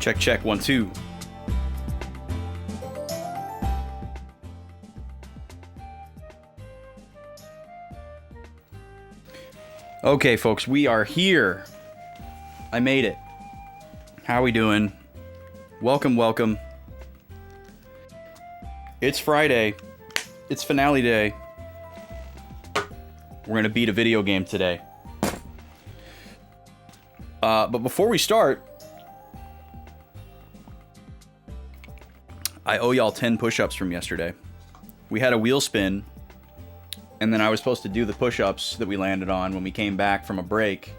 Check, check, 1, 2. Okay, folks, we are here. I made it. How we doing? Welcome, welcome. It's Friday. It's finale day. We're gonna beat a video game today. But before we start, I owe y'all 10 push-ups from yesterday. We had a wheel spin, and then I was supposed to do the push-ups that we landed on when we came back from a break,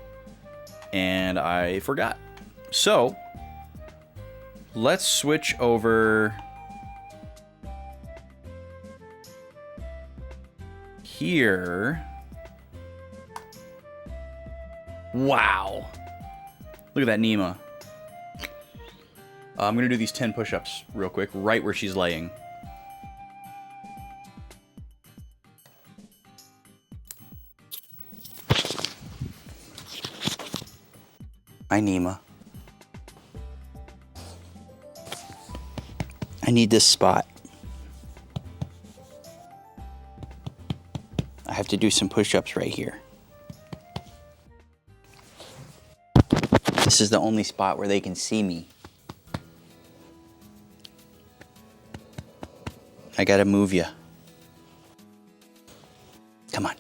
and I forgot. So, let's switch over here. Wow. Look at that Nima. I'm going to do these 10 push-ups real quick, right where she's laying. Hi, Nima. I need this spot. I have to do some push-ups right here. This is the only spot where they can see me. I gotta move you. Come on.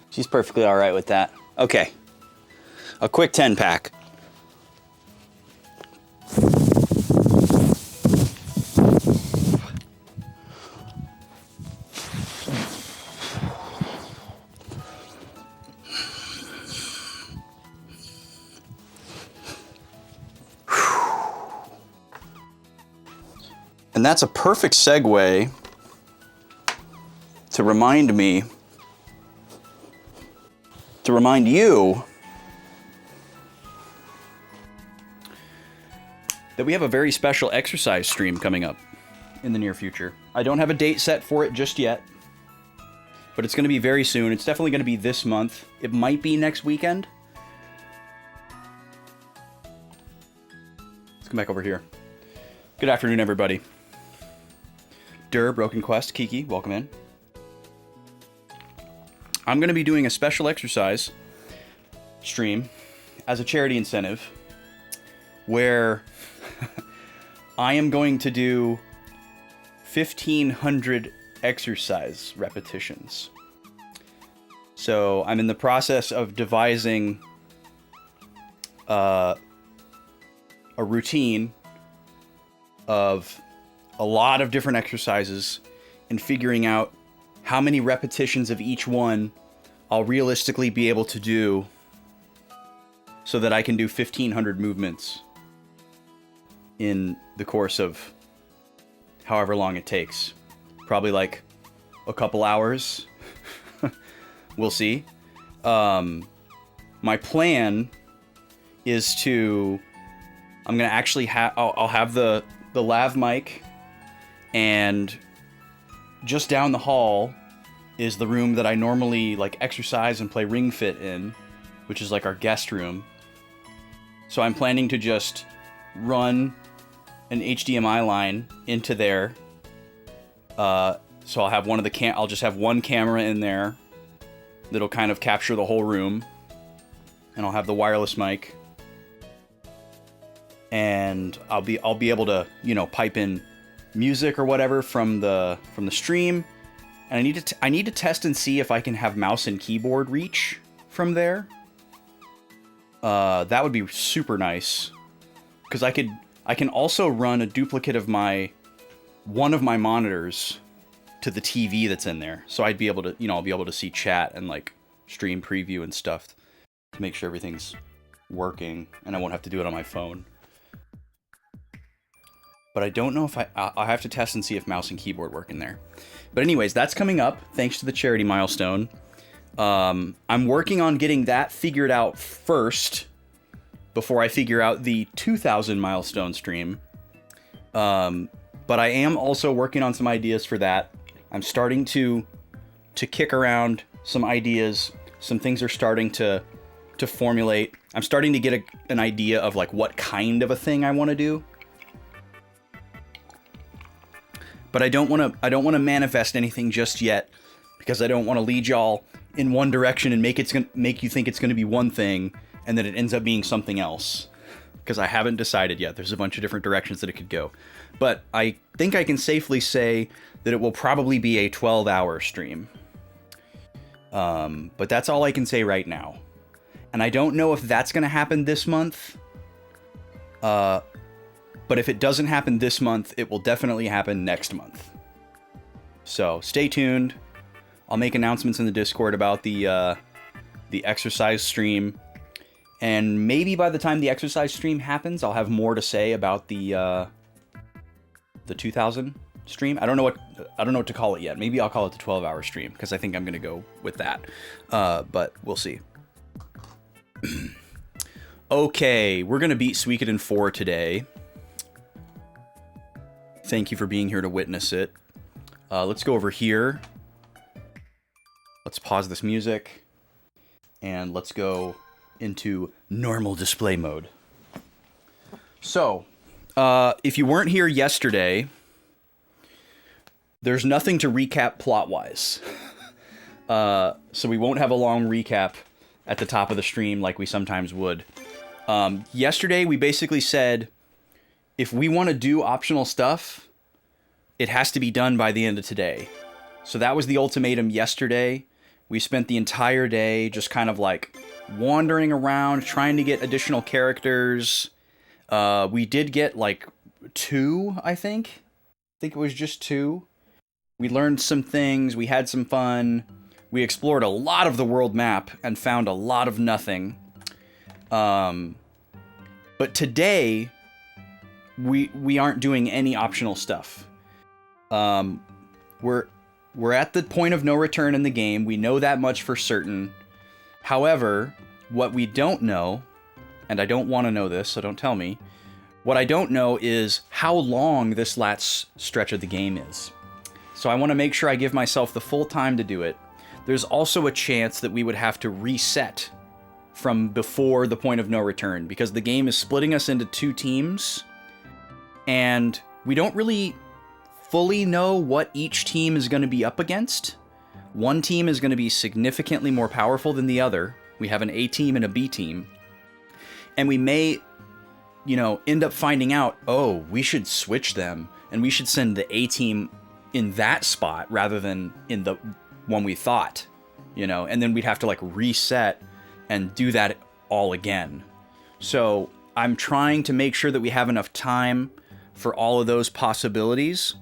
She's perfectly all right with that. Okay. A quick 10 pack. And that's a perfect segue to remind you that we have a very special exercise stream coming up in the near future. I don't have a date set for it just yet, but it's going to be very soon. It's definitely going to be this month. It might be next weekend. Let's come back over here. Good afternoon, everybody. Broken Quest, Kiki, welcome in. I'm going to be doing a special exercise stream as a charity incentive where I am going to do 1,500 exercise repetitions. So I'm in the process of devising a routine of a lot of different exercises and figuring out how many repetitions of each one I'll realistically be able to do so that I can do 1,500 movements in the course of however long it takes. Probably like a couple hours. We'll see. My plan is to... I'm going to actually have... I'll have the lav mic, and just down the hall is the room that I normally like exercise and play Ring Fit in, which is like our guest room. So I'm planning to just run an HDMI line into there. So I'll have I'll just have one camera in there that'll kind of capture the whole room, and I'll have the wireless mic, and I'll be able to, you know, pipe in music or whatever from the stream. And I need to test and see if I can have mouse and keyboard reach from there. That would be super nice, because I can also run a duplicate of one of my monitors to the TV that's in there. So I'd be able to, you know, I'll be able to see chat and like stream preview and stuff to make sure everything's working, and I won't have to do it on my phone. But I don't know if I'll have to test and see if mouse and keyboard work in there. But anyways, that's coming up thanks to the charity milestone. I'm working on getting that figured out first before I figure out the 2,000 milestone stream. But I am also working on some ideas for that. I'm starting to kick around some ideas Some things are starting to formulate. I'm starting to get an idea of like what kind of a thing I want to do. But I don't want to manifest anything just yet, because I don't want to lead y'all in one direction and make you think it's going to be one thing and then it ends up being something else. Because I haven't decided yet. There's a bunch of different directions that it could go. But I think I can safely say that it will probably be a 12-hour stream. But that's all I can say right now. And I don't know if that's going to happen this month. But if it doesn't happen this month, it will definitely happen next month. So stay tuned. I'll make announcements in the Discord about the exercise stream. And maybe by the time the exercise stream happens, I'll have more to say about the 2000 stream. I don't know what to call it yet. Maybe I'll call it the 12-hour stream, because I think I'm going to go with that. But we'll see. Okay, we're going to beat Suikoden IV today. Thank you for being here to witness it. Let's go over here. Let's pause this music. And let's go into normal display mode. So, if you weren't here yesterday, there's nothing to recap plot-wise. So we won't have a long recap at the top of the stream like we sometimes would. Yesterday, we basically said, if we want to do optional stuff, it has to be done by the end of today. So that was the ultimatum yesterday. We spent the entire day just kind of like wandering around, trying to get additional characters. We did get like 2, I think. I think it was just 2. We learned some things. We had some fun. We explored a lot of the world map and found a lot of nothing. But today, we aren't doing any optional stuff. We're at the point of no return in the game. We know that much for certain. However, what we don't know, and I don't want to know this, so don't tell me, what I don't know is how long this last stretch of the game is. So I want to make sure I give myself the full time to do it. There's also a chance that we would have to reset from before the point of no return, because the game is splitting us into 2 teams, and we don't really fully know what each team is going to be up against. One team is going to be significantly more powerful than the other. We have an A team and a B team. And we may, end up finding out, oh, we should switch them, and we should send the A team in that spot rather than in the one we thought, and then we'd have to like reset and do that all again. So I'm trying to make sure that we have enough time for all of those possibilities.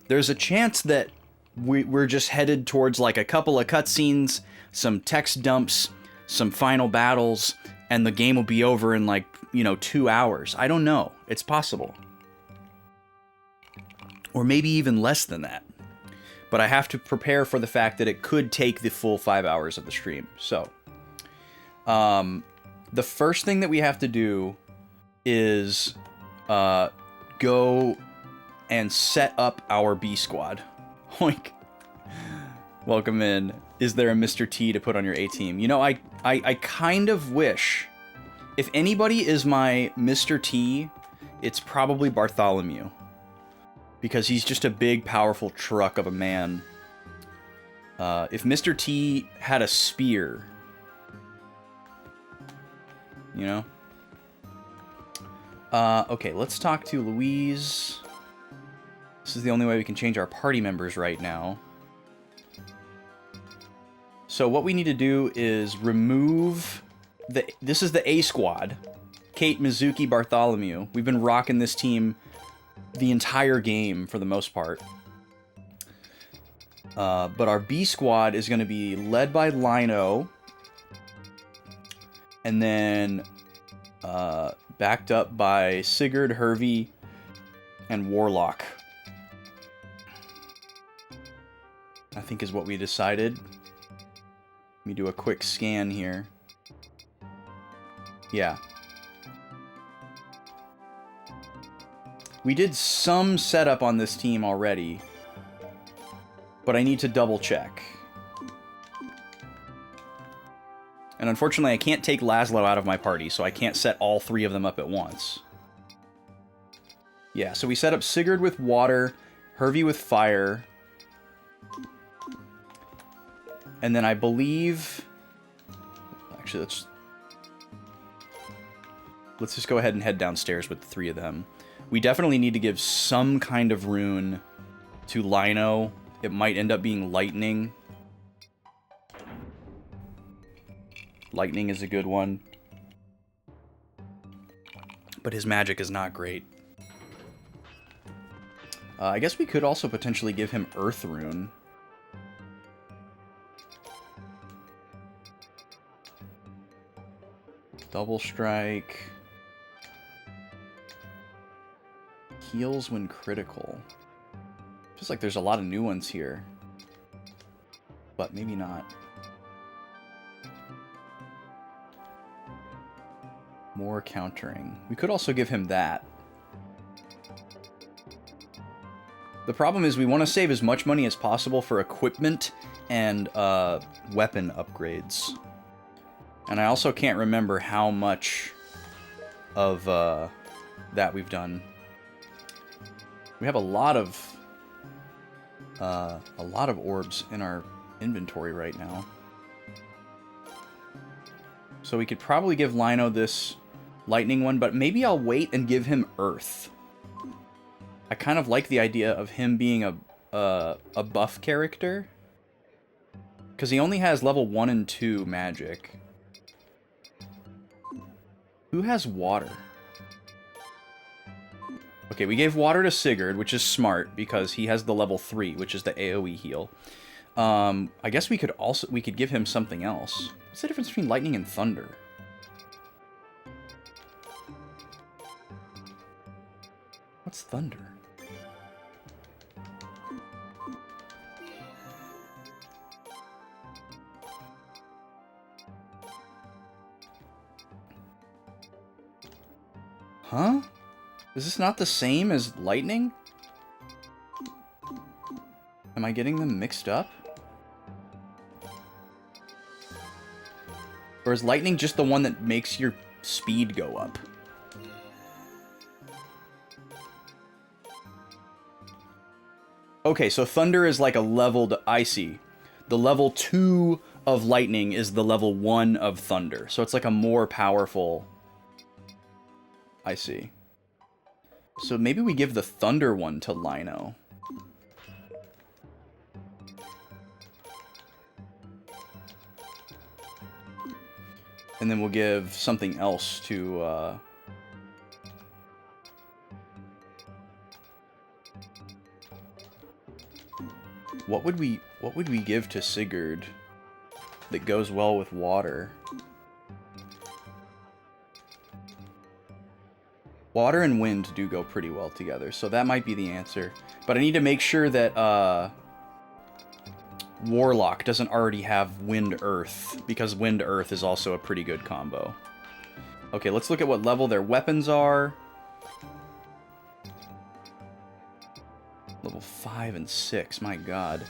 There's a chance that we're just headed towards like a couple of cutscenes, some text dumps, some final battles, and the game will be over in like, 2 hours. I don't know. It's possible. Or maybe even less than that. But I have to prepare for the fact that it could take the full 5 hours of the stream. So, the first thing that we have to do is go and set up our B squad. Hoink. Welcome in. Is there a Mr. T to put on your A team? I kind of wish, if anybody is my Mr. T, it's probably Bartholomew. Because he's just a big, powerful truck of a man. If Mr. T had a spear, okay, let's talk to Louise. This is the only way we can change our party members right now. So what we need to do is remove this is the A squad. Kate, Mizuki, Bartholomew. We've been rocking this team the entire game for the most part. But our B squad is going to be led by Lino. And then backed up by Sigurd, Hervey, and Warlock. I think is what we decided. Let me do a quick scan here. Yeah. We did some setup on this team already, but I need to double check. And unfortunately, I can't take Laszlo out of my party, so I can't set all 3 of them up at once. Yeah, so we set up Sigurd with water, Hervey with fire, and then I believe... Actually, let's just go ahead and head downstairs with the 3 of them. We definitely need to give some kind of rune to Lino. It might end up being lightning. Lightning is a good one. But his magic is not great. I guess we could also potentially give him Earth Rune. Double Strike. Heals when critical. Feels like there's a lot of new ones here. But maybe not. More countering. We could also give him that. The problem is we want to save as much money as possible for equipment and weapon upgrades. And I also can't remember how much of that we've done. We have a lot of orbs in our inventory right now. So we could probably give Lino this lightning one, but maybe I'll wait and give him Earth. I kind of like the idea of him being a buff character. Because he only has level 1 and 2 magic. Who has water? Okay, we gave water to Sigurd, which is smart, because he has the level 3, which is the AoE heal. I guess we could give him something else. What's the difference between lightning and thunder? What's thunder? Huh? Is this not the same as lightning? Am I getting them mixed up? Or is lightning just the one that makes your speed go up? Okay, so thunder is like a leveled... I see. The level 2 of lightning is the level 1 of thunder. So it's like a more powerful... I see. So maybe we give the thunder one to Lino. And then we'll give something else to... What would we give to Sigurd that goes well with water? Water and wind do go pretty well together, so that might be the answer. But I need to make sure that Warlock doesn't already have Wind Earth, because Wind Earth is also a pretty good combo. Okay, let's look at what level their weapons are. Level 5 and 6, my god.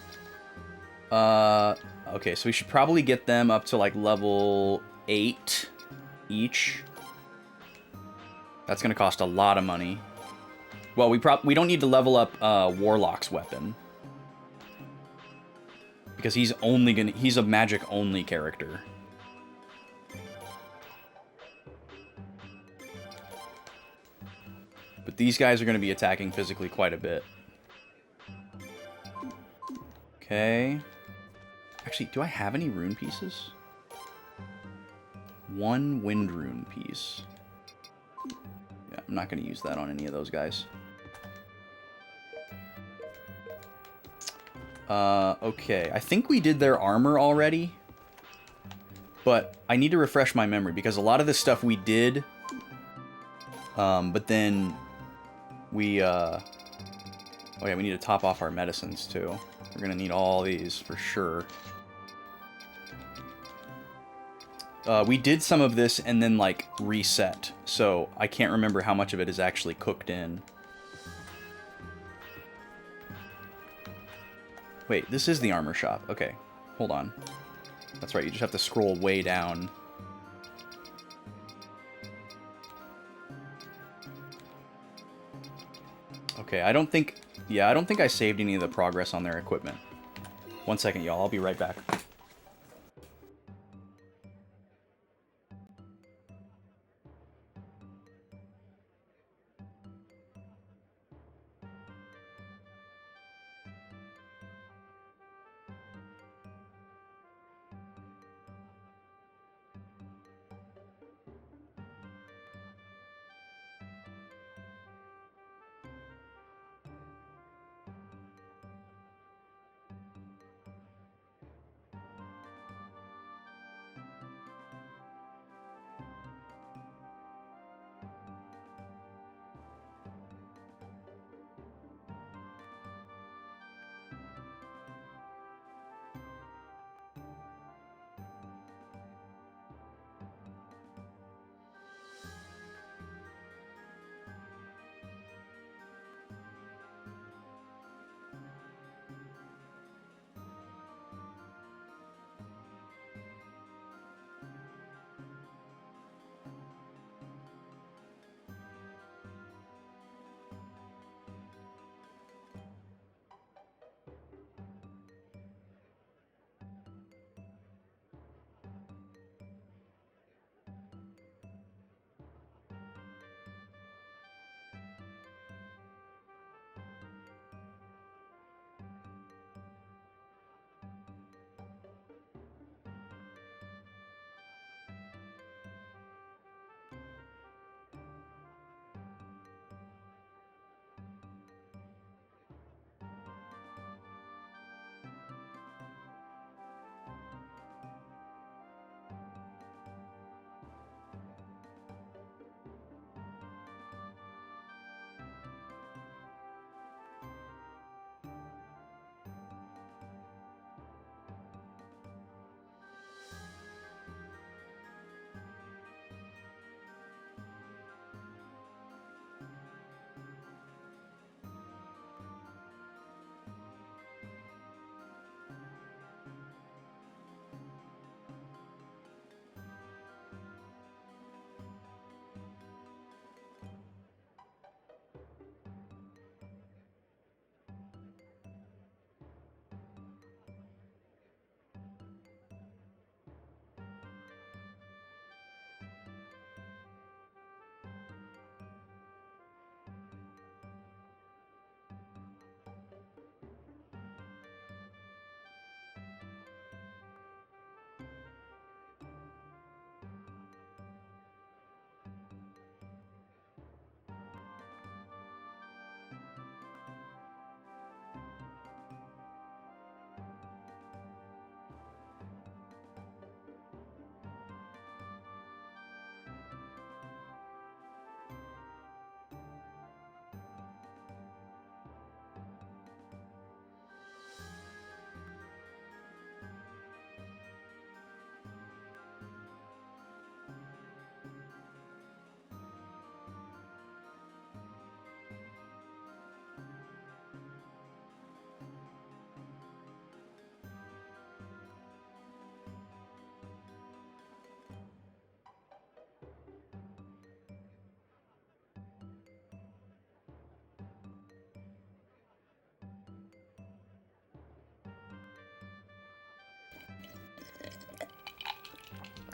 Okay, so we should probably get them up to like level 8 each. That's gonna cost a lot of money. Well, we don't need to level up Warlock's weapon. Because he's a magic only character. But these guys are gonna be attacking physically quite a bit. Okay. Actually, do I have any rune pieces? 1 wind rune piece. Yeah, I'm not going to use that on any of those guys. Okay. I think we did their armor already. But I need to refresh my memory, because a lot of this stuff we did. But then we... Oh yeah, we need to top off our medicines, too. We're going to need all these for sure. We did some of this and then, like, reset. So I can't remember how much of it is actually cooked in. Wait, this is the armor shop. Okay, hold on. That's right, you just have to scroll way down. Okay, I don't think... Yeah, I don't think I saved any of the progress on their equipment. One second, y'all. I'll be right back.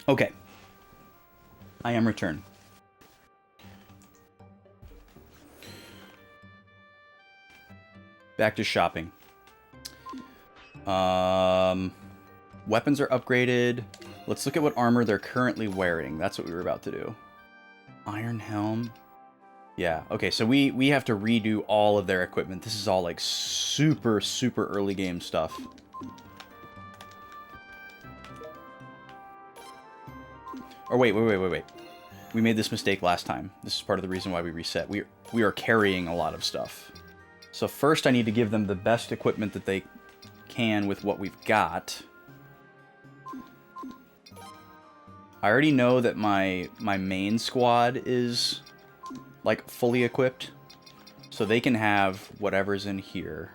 Okay. I am returned. Back to shopping. Weapons are upgraded. Let's look at what armor they're currently wearing. That's what we were about to do. Iron helm. Yeah, okay, so we have to redo all of their equipment. This is all, like, super, super early game stuff. Or wait. We made this mistake last time. This is part of the reason why we reset. We are carrying a lot of stuff. So first I need to give them the best equipment that they can with what we've got. I already know that my main squad is, like, fully equipped. So they can have whatever's in here.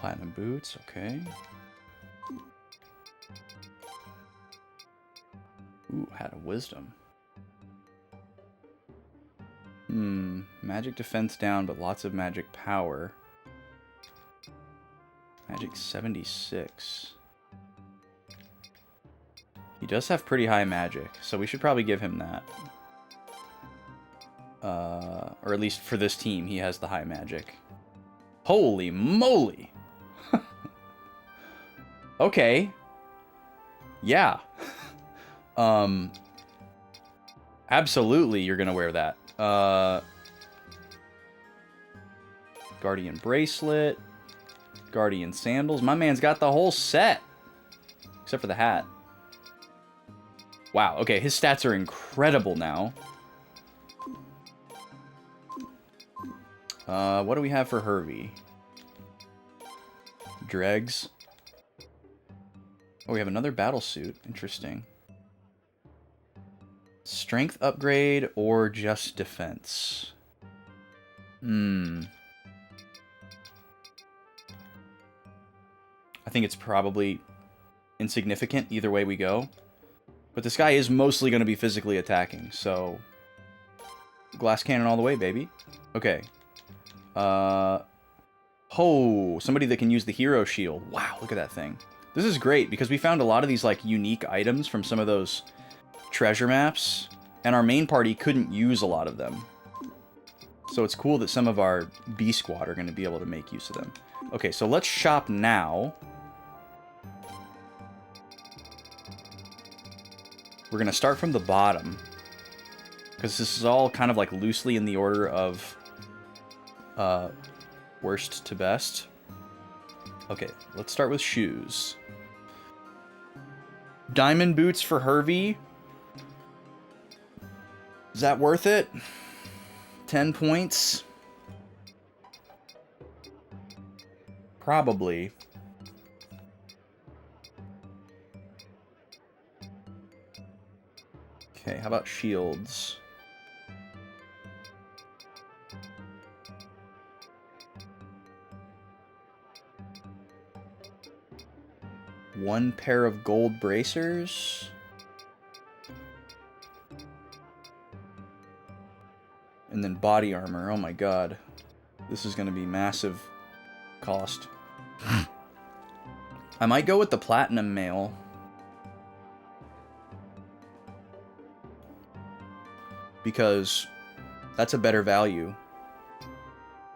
Platinum boots, okay. Ooh, hat of wisdom. Magic defense down, but lots of magic power. Magic 76. He does have pretty high magic, so we should probably give him that. Or at least for this team, he has the high magic. Holy moly! Okay. Yeah. Absolutely, you're gonna wear that. Guardian bracelet. Guardian sandals. My man's got the whole set. Except for the hat. Wow, okay, his stats are incredible now. What do we have for Hervey? Dregs. Oh, we have another battle suit. Interesting. Strength upgrade or just defense? I think it's probably insignificant either way we go. But this guy is mostly going to be physically attacking, so... Glass cannon all the way, baby. Okay. Oh, somebody that can use the hero shield. Wow, look at that thing. This is great, because we found a lot of these, like, unique items from some of those treasure maps, and our main party couldn't use a lot of them. So it's cool that some of our B squad are going to be able to make use of them. Okay, so let's shop now. We're going to start from the bottom, because this is all kind of like loosely in the order of worst to best. Okay, let's start with shoes. Diamond boots for Hervey. Is that worth it? 10 points? Probably. Okay, how about shields? One pair of gold bracers. And then body armor. Oh my god. This is going to be massive cost. I might go with the platinum mail. Because that's a better value.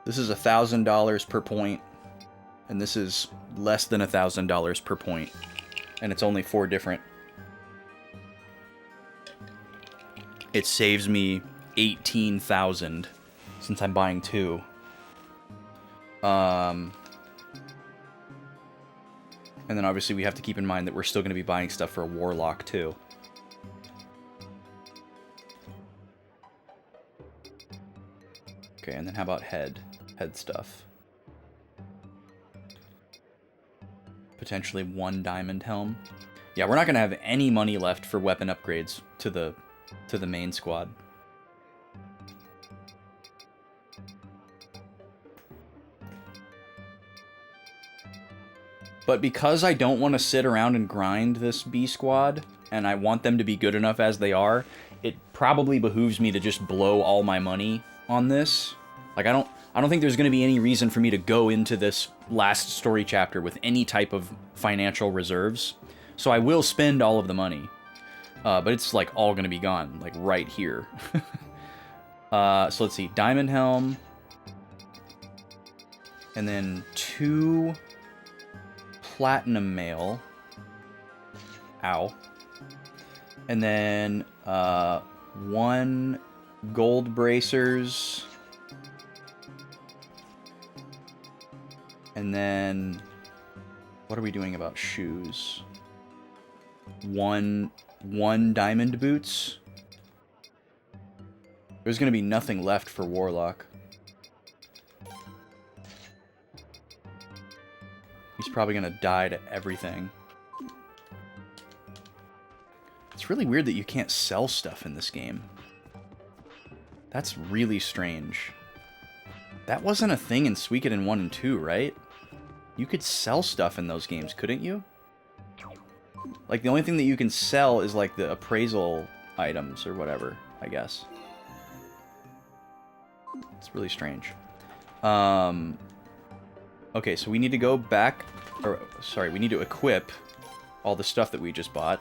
This is $1,000 per point. And this is less than $1,000 per point. And it's only 4 different. It saves me 18,000 since I'm buying 2. And then obviously we have to keep in mind that we're still going to be buying stuff for a warlock too. Okay, and then how about head stuff? Potentially 1 diamond helm. Yeah, we're not going to have any money left for weapon upgrades to the main squad. But because I don't want to sit around and grind this B squad, and I want them to be good enough as they are, it probably behooves me to just blow all my money on this. Like, I don't think there's going to be any reason for me to go into this last story chapter with any type of financial reserves. So I will spend all of the money. But it's, like, all going to be gone, like, right here. So let's see. Diamond helm. And then 2... platinum mail. Ow. And then 1 gold bracers. And then what are we doing about shoes? One diamond boots. There's going to be nothing left for warlock. He's probably going to die to everything. It's really weird that you can't sell stuff in this game. That's really strange. That wasn't a thing in Suikoden 1 and 2, right? You could sell stuff in those games, couldn't you? Like, the only thing that you can sell is, like, the appraisal items or whatever, I guess. It's really strange. Okay, so we need to go back... Or, sorry, we need to equip all the stuff that we just bought.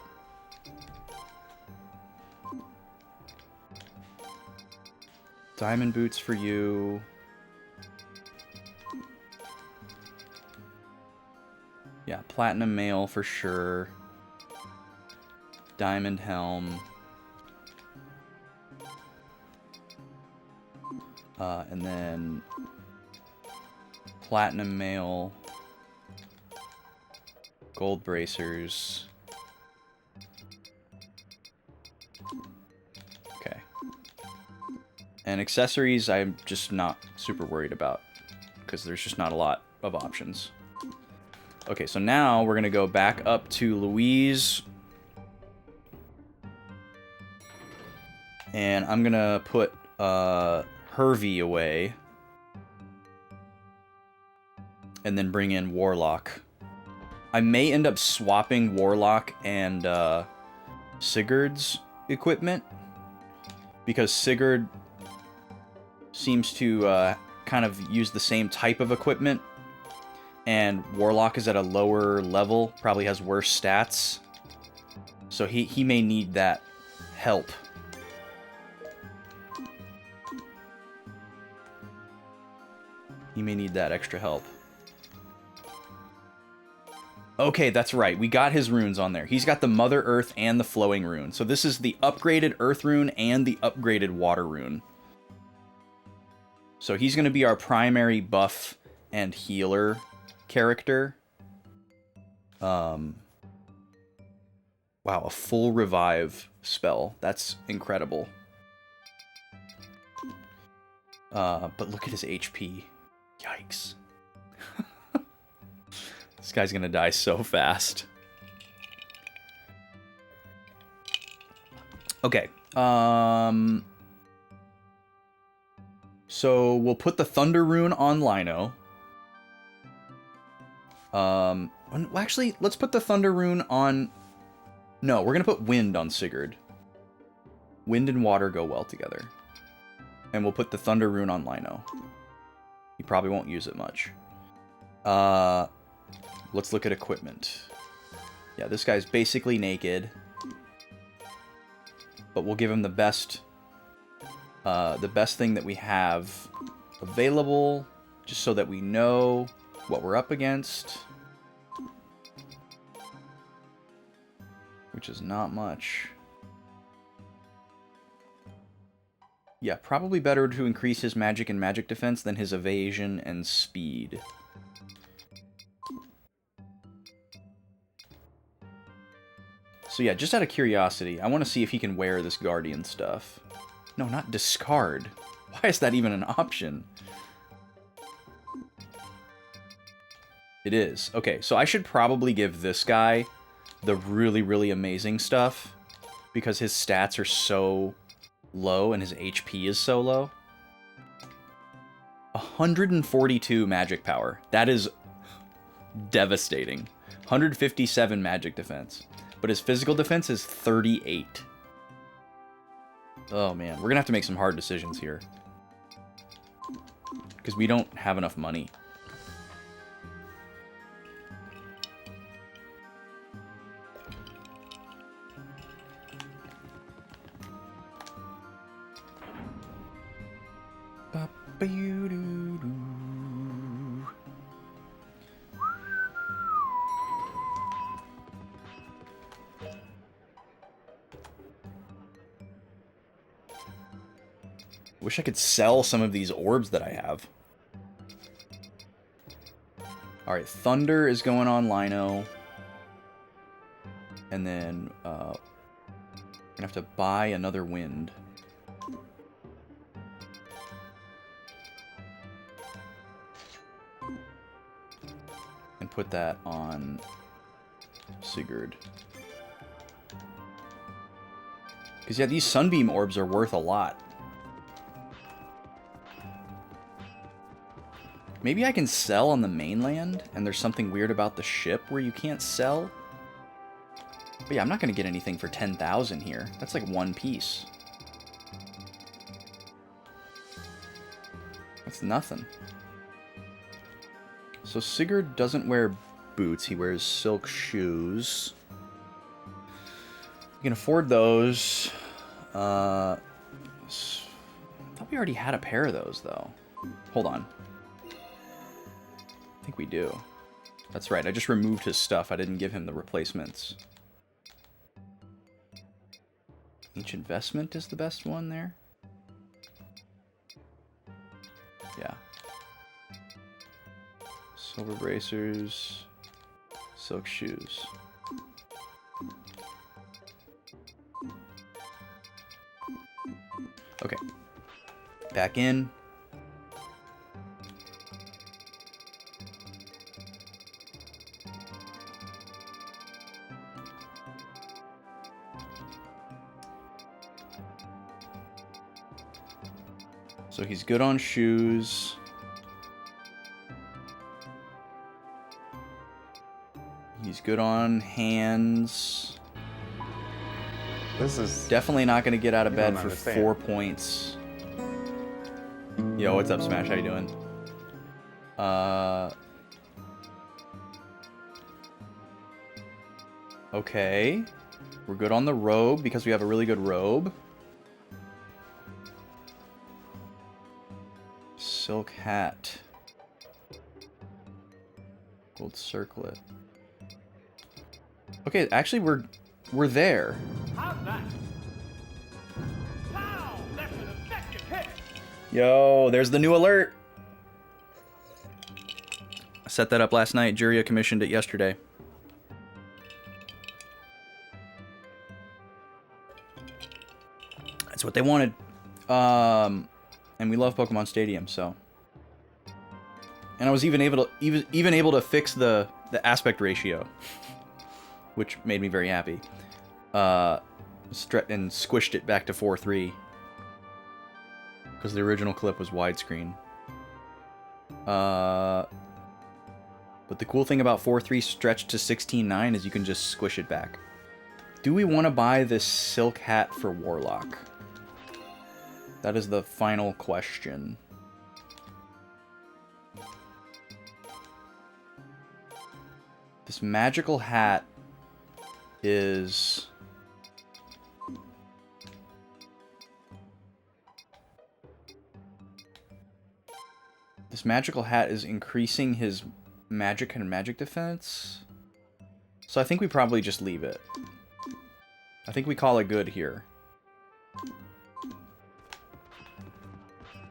Diamond boots for you. Yeah, platinum mail for sure. Diamond helm. And then platinum mail. Gold bracers. Okay. And accessories, I'm just not super worried about, because there's just not a lot of options. Okay, so now we're going to go back up to Louise. And I'm going to put Hervey away. And then bring in Warlock. I may end up swapping Warlock and Sigurd's equipment. Because Sigurd seems to kind of use the same type of equipment. And Warlock is at a lower level, probably has worse stats. So he may need that help. He may need that extra help. Okay, that's right. We got his runes on there. He's got the Mother Earth and the Flowing rune. So this is the upgraded Earth rune and the upgraded Water rune. So he's going to be our primary buff and healer character. Wow, a full revive spell. That's incredible. But look at his HP. Yikes. This guy's gonna die so fast. Okay. So we'll put the Thunder rune on Lino. Well, actually, let's put the Thunder rune on... No, we're gonna put Wind on Sigurd. Wind and Water go well together. And we'll put the Thunder rune on Lino. He probably won't use it much. Let's look at equipment. Yeah, this guy's basically naked. But we'll give him the best thing that we have available, just so that we know what we're up against. Which is not much. Yeah, probably better to increase his magic and magic defense than his evasion and speed. So yeah, just out of curiosity, I want to see if he can wear this Guardian stuff. No, not discard. Why is that even an option? It is. Okay, so I should probably give this guy the really, really amazing stuff, because his stats are so low and his HP is so low. 142 magic power. That is devastating. 157 magic defense. But his physical defense is 38. Oh man, we're gonna have to make some hard decisions here. Because we don't have enough money. Wish I could sell some of these orbs that I have. Alright, Thunder is going on Lino. And then, we're gonna have to buy another Wind. And put that on Sigurd. Because, yeah, these Sunbeam orbs are worth a lot. Maybe I can sell on the mainland, and there's something weird about the ship where you can't sell. But yeah, I'm not going to get anything for 10,000 here. That's like one piece. That's nothing. So Sigurd doesn't wear boots. He wears silk shoes. We can afford those. I thought we already had a pair of those, though. Hold on. I think we do. That's right. I just removed his stuff. I didn't give him the replacements. Ancient Vestment is the best one there. Yeah. Silver bracers. Silk shoes. Okay. Back in. So he's good on shoes. He's good on hands. This is definitely not going to get out of bed for understand. 4 points. Yo, what's up, Smash? How you doing? Okay. We're good on the robe because we have a really good robe. Silk hat. Gold circlet. Okay, actually we're there. Yo, there's the new alert. I set that up last night. Juria commissioned it yesterday. That's what they wanted. And we love Pokemon Stadium, so. And I was even able to fix the aspect ratio, which made me very happy. And squished it back to 4:3 because the original clip was widescreen. But the cool thing about 4:3 stretched to 16:9 is you can just squish it back. Do we want to buy this silk hat for Warlock? That is the final question. This magical hat is... This magical hat is increasing his magic and magic defense. So I think we probably just leave it. I think we call it good here.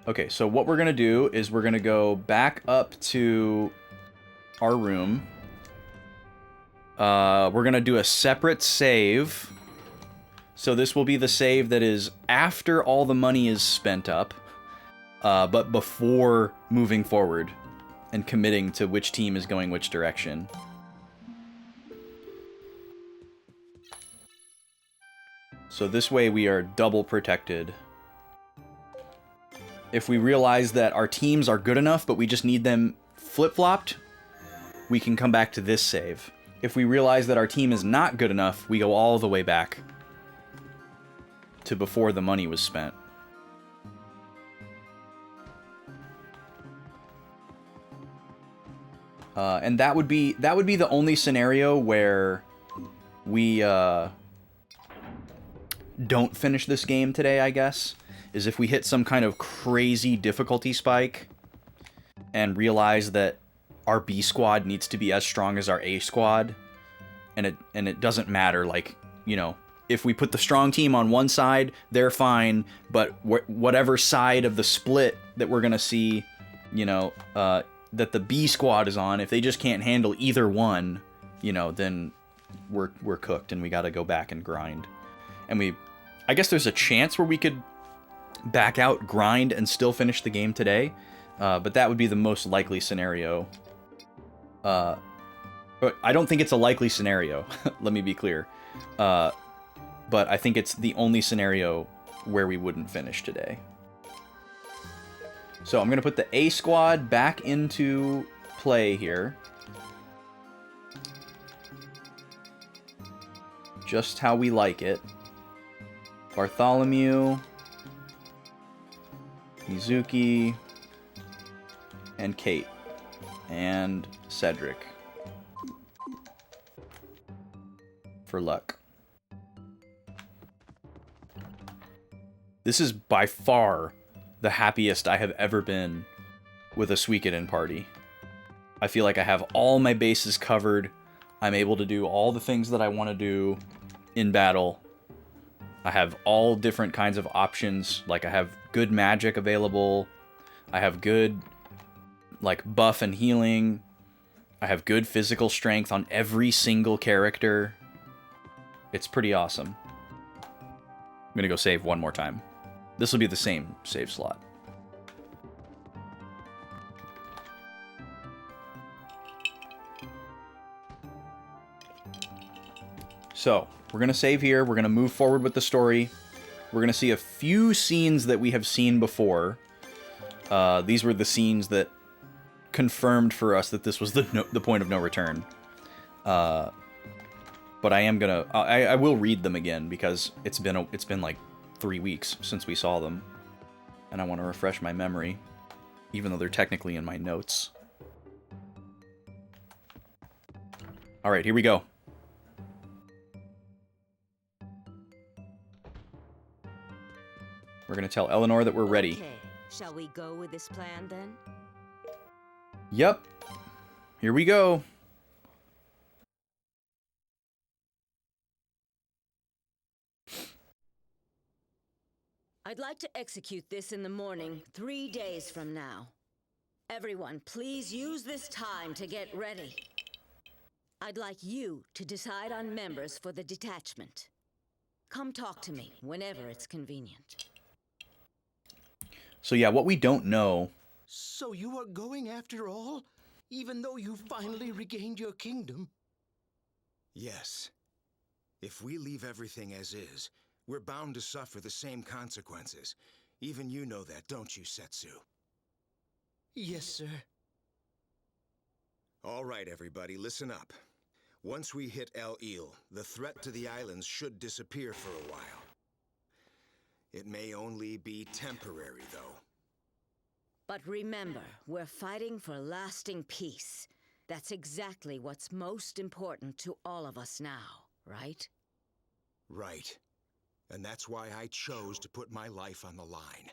Okay, so what we're going to do is we're going to go back up to our room. We're going to do a separate save. So this will be the save that is after all the money is spent up, but before moving forward and committing to which team is going which direction. So this way we are double protected. If we realize that our teams are good enough, but we just need them flip-flopped, we can come back to this save. If we realize that our team is not good enough, we go all the way back to before the money was spent. And that would be the only scenario where we don't finish this game today, I guess. Is if we hit some kind of crazy difficulty spike and realize that our B squad needs to be as strong as our A squad, and it doesn't matter, like, you know, if we put the strong team on one side, they're fine, but whatever side of the split that we're gonna see, you know, that the B squad is on, if they just can't handle either one, you know, then we're cooked and we gotta go back and grind. And I guess there's a chance where we could back out, grind, and still finish the game today. But that would be the most likely scenario. But I don't think it's a likely scenario. Let me be clear. But I think it's the only scenario where we wouldn't finish today. So I'm going to put the A squad back into play here. Just how we like it. Bartholomew, Mizuki, and Kate, and Cedric. For luck. This is by far the happiest I have ever been with a Suikoden party. I feel like I have all my bases covered. I'm able to do all the things that I want to do in battle. I have all different kinds of options. Like, I have good magic available. I have good, like, buff and healing. I have good physical strength on every single character. It's pretty awesome. I'm gonna go save one more time. This will be the same save slot. So, we're going to save here. We're going to move forward with the story. We're going to see a few scenes that we have seen before. These were the scenes that confirmed for us that this was the point of no return. But I am going to... I will read them again because it's been like 3 weeks since we saw them. And I want to refresh my memory, even though they're technically in my notes. Alright, here we go. We're going to tell Eleanor that we're ready. Okay. Shall we go with this plan then? Yep. Here we go. I'd like to execute this in the morning, 3 days from now. Everyone, please use this time to get ready. I'd like you to decide on members for the detachment. Come talk to me whenever it's convenient. So yeah, what we don't know... So you are going after all? Even though you finally regained your kingdom? Yes. If we leave everything as is, we're bound to suffer the same consequences. Even you know that, don't you, Setsu? Yes, sir. All right, everybody, listen up. Once we hit El Il, the threat to the islands should disappear for a while. It may only be temporary, though. But remember, we're fighting for lasting peace. That's exactly what's most important to all of us now, right? Right. And that's why I chose to put my life on the line.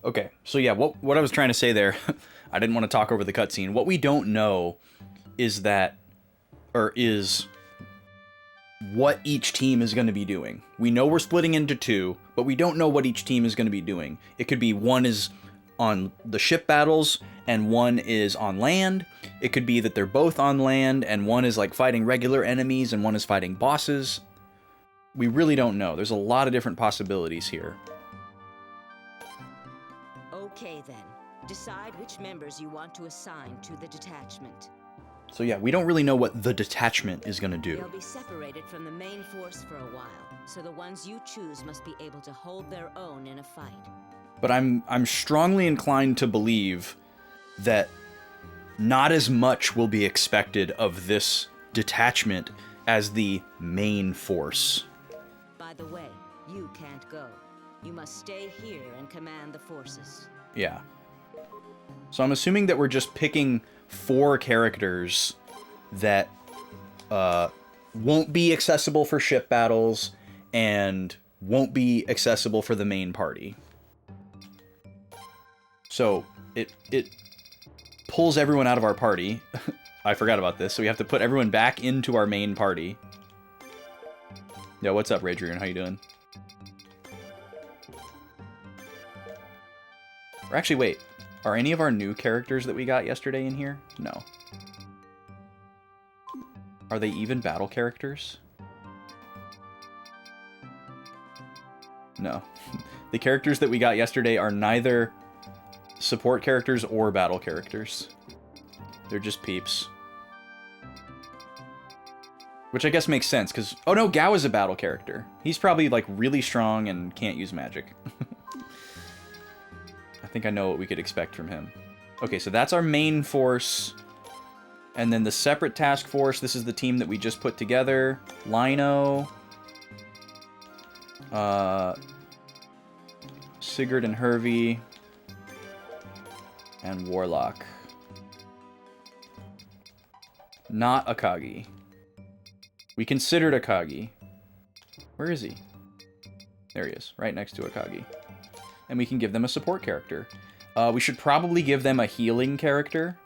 Okay, so yeah, what I was trying to say there, I didn't want to talk over the cutscene. What we don't know is what each team is going to be doing. We know we're splitting into two, but we don't know what each team is going to be doing. It could be one is on the ship battles and one is on land. It could be that they're both on land and one is like fighting regular enemies and one is fighting bosses. We really don't know. There's a lot of different possibilities here. Okay then. Decide which members you want to assign to the detachment. So yeah, we don't really know what the detachment is going to do. They'll be separated from the main force for a while, so the ones you choose must be able to hold their own in a fight. But I'm strongly inclined to believe that not as much will be expected of this detachment as the main force. By the way, you can't go. You must stay here and command the forces. Yeah. So I'm assuming that we're just picking 4 characters that won't be accessible for ship battles and won't be accessible for the main party. So it pulls everyone out of our party. I forgot about this. So we have to put everyone back into our main party. Yo, what's up, Radrian? How you doing? Or actually, wait. Are any of our new characters that we got yesterday in here? No. Are they even battle characters? No. The characters that we got yesterday are neither support characters or battle characters. They're just peeps. Which I guess makes sense, because... Oh no, Gao is a battle character. He's probably, like, really strong and can't use magic. I think I know what we could expect from him. Okay, so that's our main force. And then the separate task force, this is the team that we just put together. Lino. Sigurd and Hervey. And Warlock. Not Akagi. We considered Akagi. Where is he? There he is, right next to Akagi. And we can give them a support character. We should probably give them a healing character.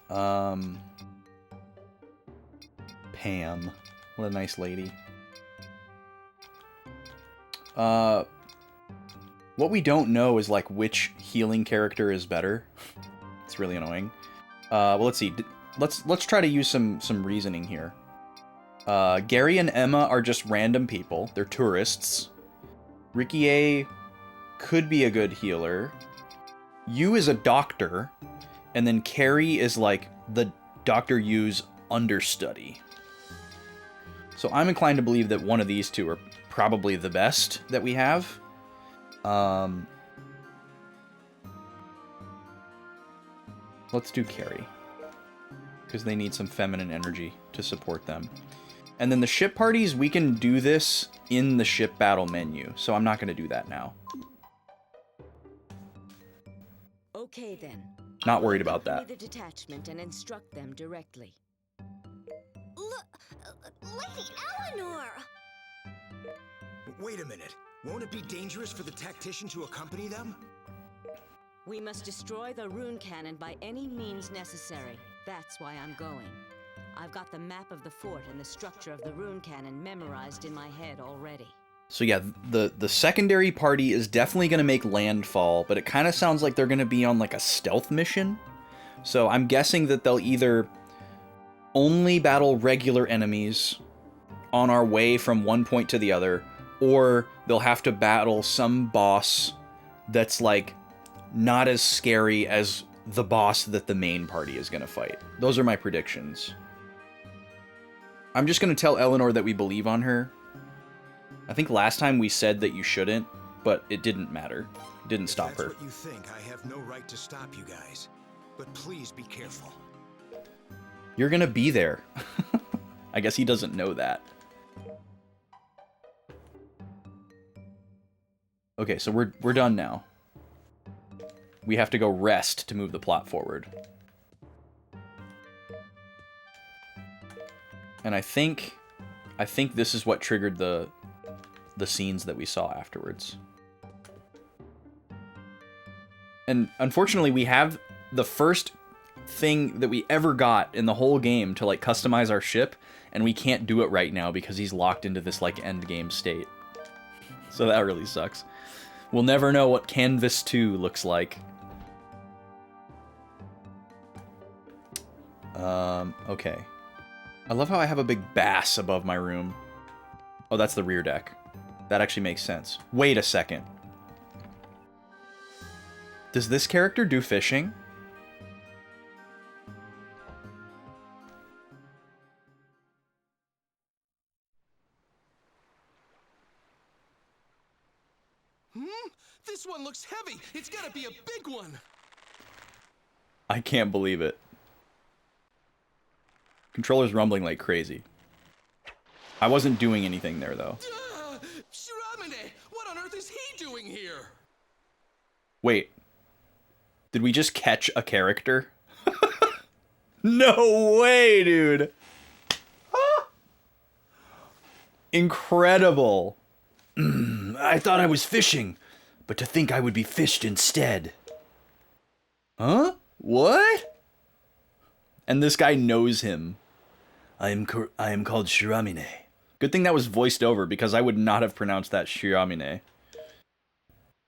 Pam. What a nice lady. What we don't know is, like, which healing character is better. It's really annoying. Well, let's see. Let's try to use some reasoning here. Gary and Emma are just random people. They're tourists. Ricky A could be a good healer. Yu is a doctor. And then Carrie is like the Dr. Yu's understudy. So I'm inclined to believe that one of these two are probably the best that we have. Let's do Carrie. Because they need some feminine energy to support them. And then the ship parties, we can do this in the ship battle menu. So I'm not going to do that now. Okay then. Not worried about that. The detachment and instruct them directly. Lady Eleanor! Wait a minute. Won't it be dangerous for the tactician to accompany them? We must destroy the rune cannon by any means necessary. That's why I'm going. I've got the map of the fort and the structure of the rune cannon memorized in my head already. So yeah, the secondary party is definitely going to make landfall, but it kind of sounds like they're going to be on like a stealth mission. So I'm guessing that they'll either only battle regular enemies on our way from one point to the other, or they'll have to battle some boss that's like not as scary as the boss that the main party is going to fight. Those are my predictions. I'm just going to tell Eleanor that we believe on her. I think last time we said that you shouldn't, but it didn't matter. It didn't stop her. If that's what you think, I have no right to stop you guys. But please be careful. You're going to be there. I guess he doesn't know that. Okay, so we're done now. We have to go rest to move the plot forward. And I think this is what triggered the scenes that we saw afterwards. And unfortunately, we have the first thing that we ever got in the whole game to like customize our ship, and we can't do it right now because he's locked into this like end game state. So that really sucks. We'll never know what Canvas 2 looks like. Okay. I love how I have a big bass above my room. Oh, that's the rear deck. That actually makes sense. Wait a second. Does this character do fishing? This one looks heavy. It's gotta be a big one. I can't believe it. Controller's rumbling like crazy. I wasn't doing anything there, though. Shiramine, what on earth is he doing here? Wait. Did we just catch a character? No way, dude! Incredible! I thought I was fishing, but to think I would be fished instead. Huh? What? And this guy knows him. I am called Shiramine. Good thing that was voiced over, because I would not have pronounced that Shiramine.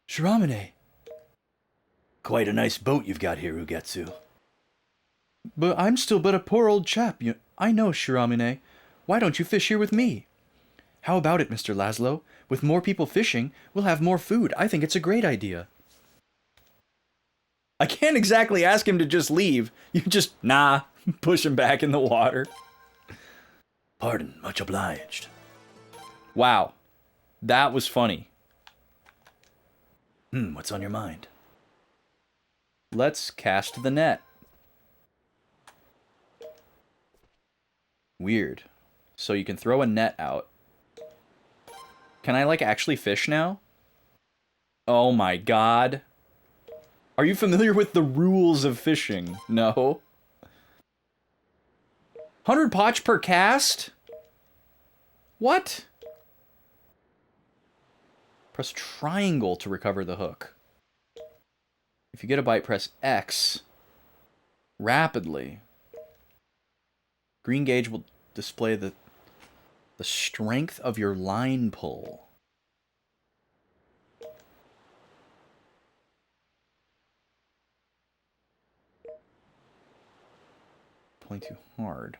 Shiramine. Quite a nice boat you've got here, Ugetsu. But I'm still but a poor old chap. I know, Shiramine. Why don't you fish here with me? How about it, Mr. Laszlo? With more people fishing, we'll have more food. I think it's a great idea. I can't exactly ask him to just leave. You just, nah. Push him back in the water. Pardon, much obliged. Wow. That was funny. What's on your mind? Let's cast the net. Weird. So you can throw a net out. Can I, like, actually fish now? Oh my god. Are you familiar with the rules of fishing? No. 100 potch per cast? What? Press triangle to recover the hook. If you get a bite, press X. Rapidly. Green gauge will display the strength of your line pull. Pulling too hard.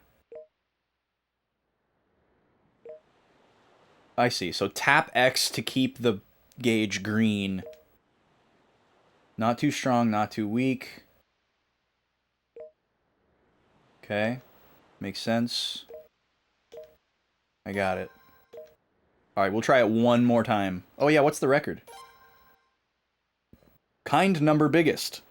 I see. So tap X to keep the gauge green. Not too strong, not too weak. Okay. Makes sense. I got it. Alright, we'll try it one more time. Oh yeah, what's the record? Kind number biggest.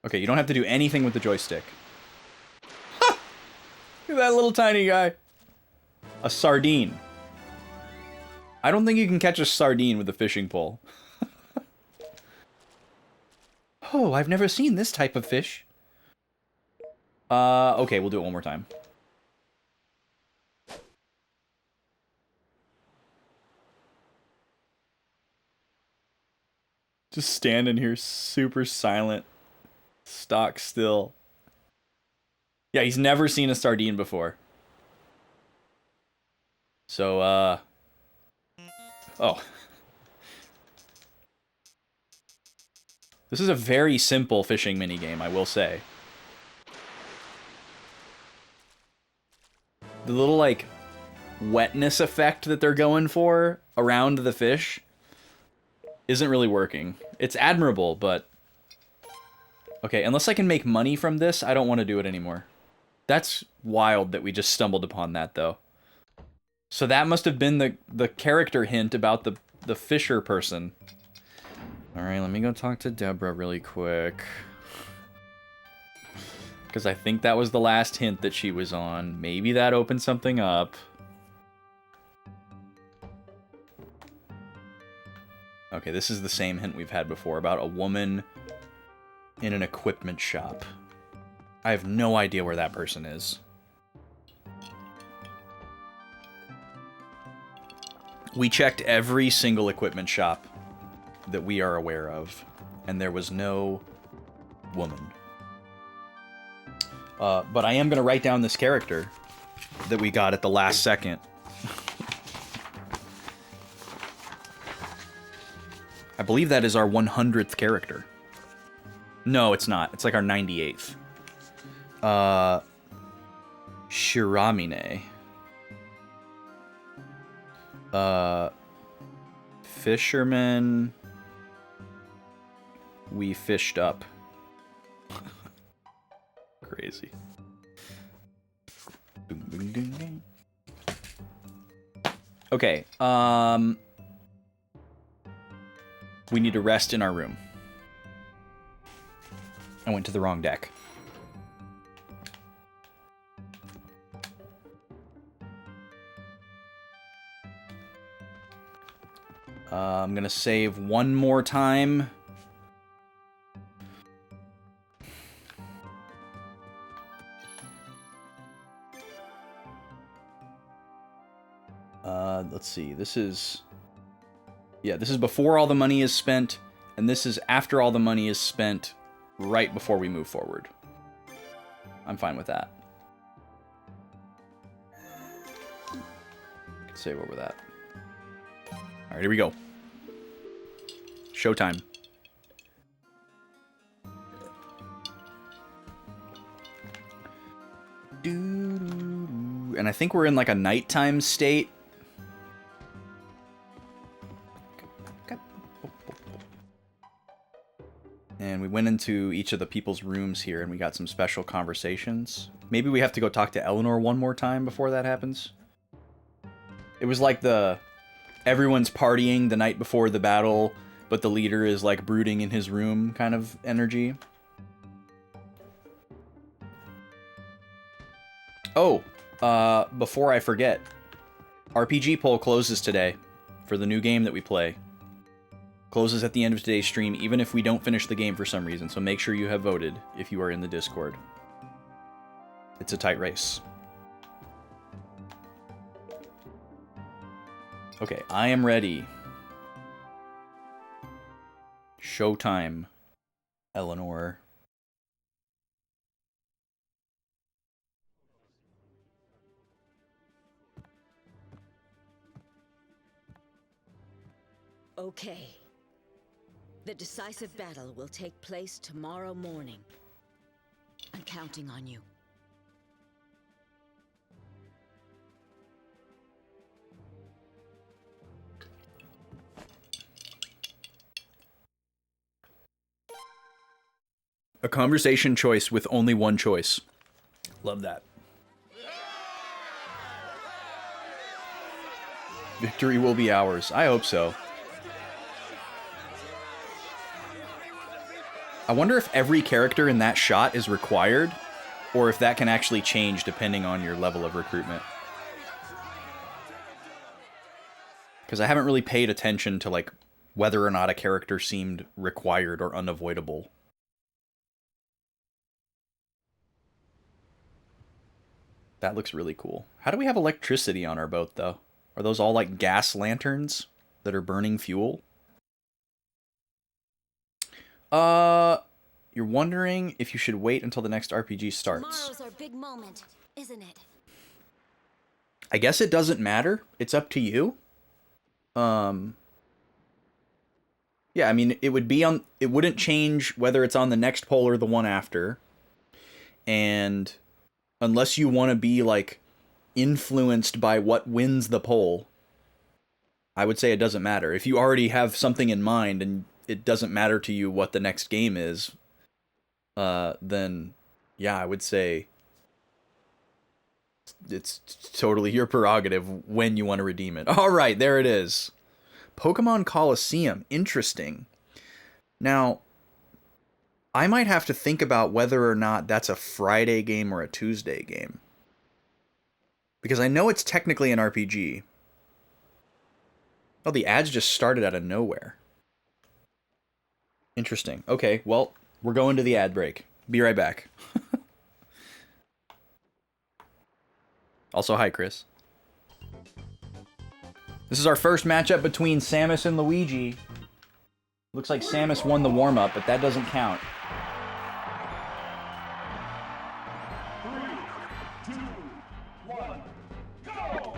Okay, you don't have to do anything with the joystick. Ha! Look at that little tiny guy. A sardine. I don't think you can catch a sardine with a fishing pole. Oh, I've never seen this type of fish. Okay, we'll do it one more time. Just standing here super silent. Stock still. Yeah, he's never seen a sardine before. So, oh. This is a very simple fishing minigame, I will say. The little, like, wetness effect that they're going for around the fish isn't really working. It's admirable, but... Okay, unless I can make money from this, I don't want to do it anymore. That's wild that we just stumbled upon that, though. So that must have been the character hint about the fisher person. Alright, let me go talk to Deborah really quick. Because I think that was the last hint that she was on. Maybe that opened something up. Okay, this is the same hint we've had before about a woman in an equipment shop. I have no idea where that person is. We checked every single equipment shop that we are aware of, and there was no woman. But I am going to write down this character that we got at the last second. I believe that is our 100th character. No, it's not. It's like our 98th. Shiramine. Fisherman. We fished up. Crazy. Okay, we need to rest in our room. I went to the wrong deck. I'm gonna save one more time. Let's see, this is... Yeah, this is before all the money is spent, and this is after all the money is spent, right before we move forward. I'm fine with that. Save over that. Alright, here we go. Showtime. And I think we're in like a nighttime state. And we went into each of the people's rooms here and we got some special conversations. Maybe we have to go talk to Eleanor one more time before that happens. It was like everyone's partying the night before the battle, but the leader is like brooding in his room kind of energy. Oh, before I forget, RPG poll closes today for the new game that we play. Closes at the end of today's stream, even if we don't finish the game for some reason, so make sure you have voted if you are in the Discord. It's a tight race. Okay, I am ready. Showtime, Eleanor. Okay. The decisive battle will take place tomorrow morning. I'm counting on you. A conversation choice with only one choice. Love that. Victory will be ours. I hope so. I wonder if every character in that shot is required, or if that can actually change depending on your level of recruitment. Because I haven't really paid attention to like whether or not a character seemed required or unavoidable. That looks really cool. How do we have electricity on our boat, though? Are those all like gas lanterns that are burning fuel? You're wondering if you should wait until the next RPG starts. Tomorrow's our big moment, isn't it? I guess it doesn't matter. It's up to you. Yeah, I mean, it wouldn't change whether it's on the next poll or the one after. And unless you want to be like influenced by what wins the poll, I would say it doesn't matter. If you already have something in mind and it doesn't matter to you what the next game is, then yeah, I would say it's totally your prerogative when you want to redeem it. All right, there it is. Pokemon Coliseum. Interesting. Now, I might have to think about whether or not that's a Friday game or a Tuesday game. Because I know it's technically an RPG. Oh, the ads just started out of nowhere. Interesting. Okay, well, we're going to the ad break. Be right back. Also, hi, Chris. This is our first matchup between Samus and Luigi. Looks like Samus won the warm-up, but that doesn't count. 3, 2, 1, go!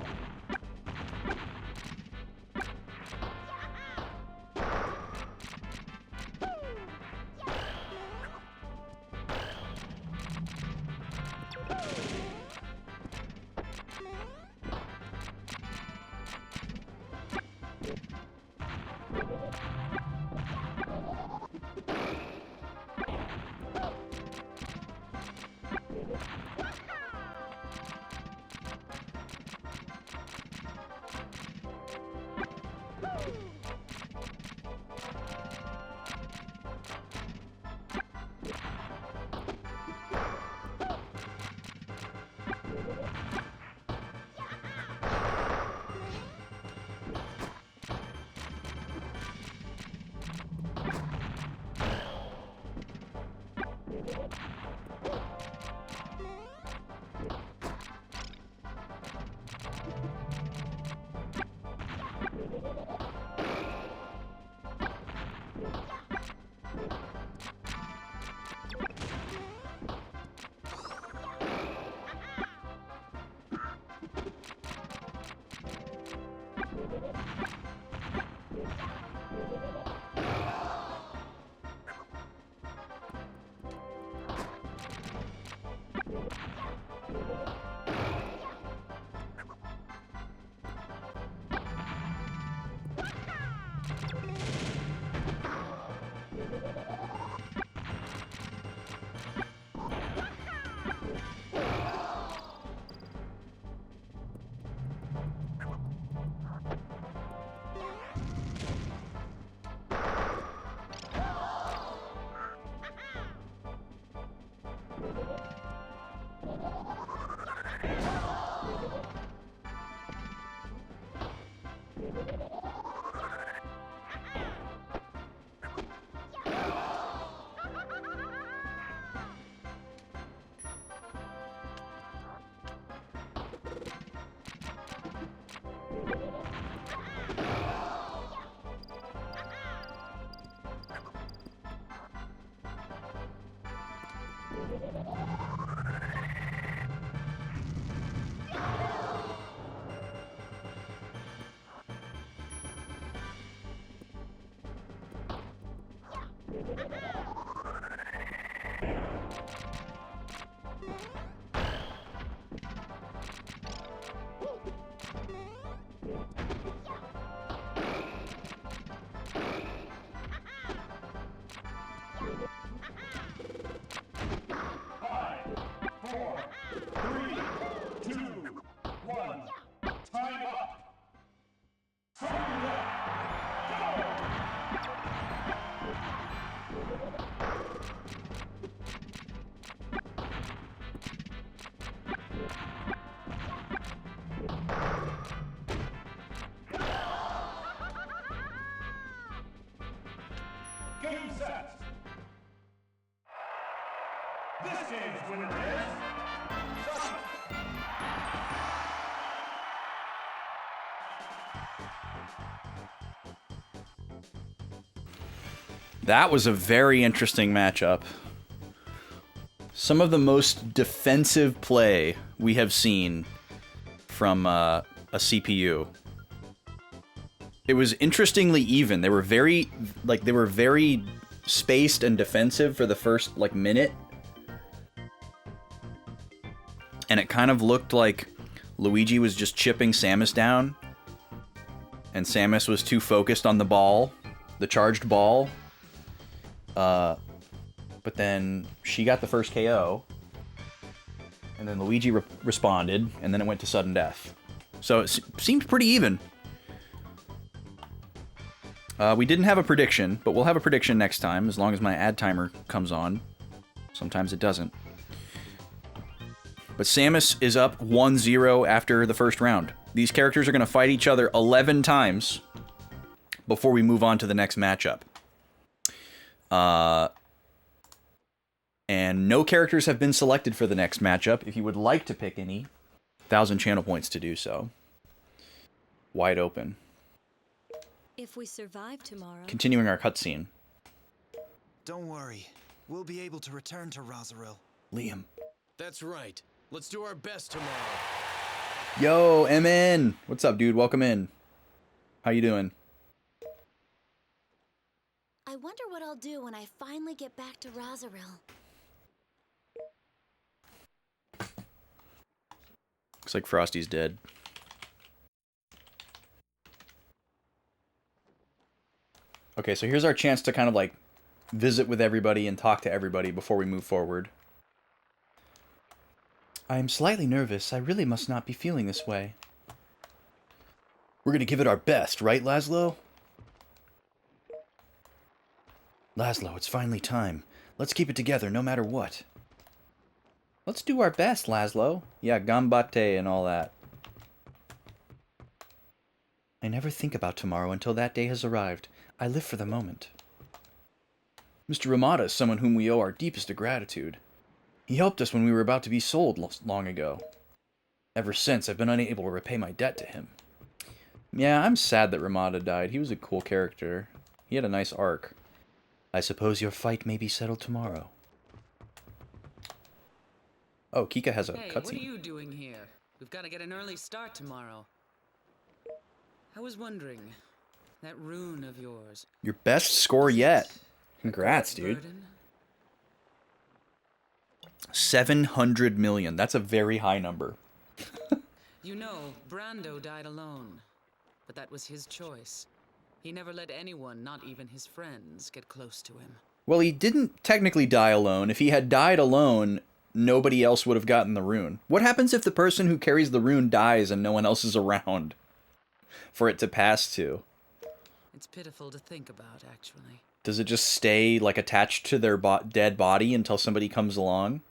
Game set. This game's winner is... Sasha. That was a very interesting matchup. Some of the most defensive play we have seen from a CPU. It was interestingly even. They were very spaced and defensive for the first minute. And it kind of looked like Luigi was just chipping Samus down. And Samus was too focused on the ball, the charged ball. But then she got the first KO. And then Luigi responded, and then it went to sudden death. So it seemed pretty even. We didn't have a prediction, but we'll have a prediction next time, as long as my ad timer comes on. Sometimes it doesn't. But Samus is up 1-0 after the first round. These characters are going to fight each other 11 times before we move on to the next matchup. And no characters have been selected for the next matchup. If you would like to pick any, 1,000 channel points to do so. Wide open. If we survive tomorrow... Continuing our cutscene. Don't worry. We'll be able to return to Rosaril. Liam. That's right. Let's do our best tomorrow. Yo, MN! What's up, dude? Welcome in. How you doing? I wonder what I'll do when I finally get back to Rosaril. Looks like Frosty's dead. Okay, so here's our chance to kind of visit with everybody and talk to everybody before we move forward. I am slightly nervous. I really must not be feeling this way. We're gonna give it our best, right, Laszlo? Laszlo, it's finally time. Let's keep it together no matter what. Let's do our best, Laszlo. Yeah, gambate and all that. I never think about tomorrow until that day has arrived. I live for the moment. Mr. Ramada is someone whom we owe our deepest of gratitude. He helped us when we were about to be sold long ago. Ever since, I've been unable to repay my debt to him. Yeah, I'm sad that Ramada died. He was a cool character. He had a nice arc. I suppose your fight may be settled tomorrow. Oh, Kika has a cutscene. Hey, what are you doing here? We've got to get an early start tomorrow. I was wondering, that rune of yours... Your best score yet. Congrats, dude. 700 million. That's a very high number. You know, Brando died alone. But that was his choice. He never let anyone, not even his friends, get close to him. Well, he didn't technically die alone. If he had died alone, nobody else would have gotten the rune. What happens if the person who carries the rune dies and no one else is around for it to pass to? It's pitiful to think about, actually. Does it just stay, attached to their dead body until somebody comes along?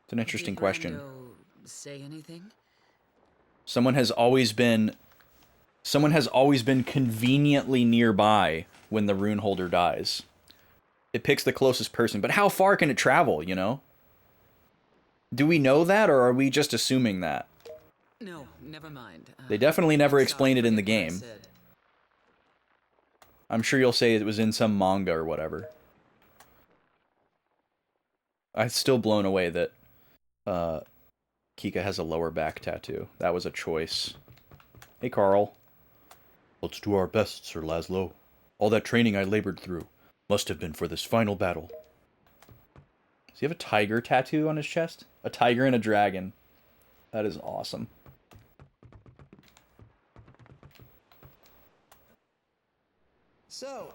It's an interesting question. Did Brando say anything? Someone has always been conveniently nearby when the rune holder dies. It picks the closest person, but how far can it travel, you know? Do we know that, or are we just assuming that? No, never mind. They definitely never explained it in the game. I'm sure you'll say it was in some manga or whatever. I'm still blown away that Kika has a lower back tattoo. That was a choice. Hey, Carl. Let's do our best, Sir Laszlo. All that training I labored through must have been for this final battle. Does he have a tiger tattoo on his chest? A tiger and a dragon. That is awesome. So,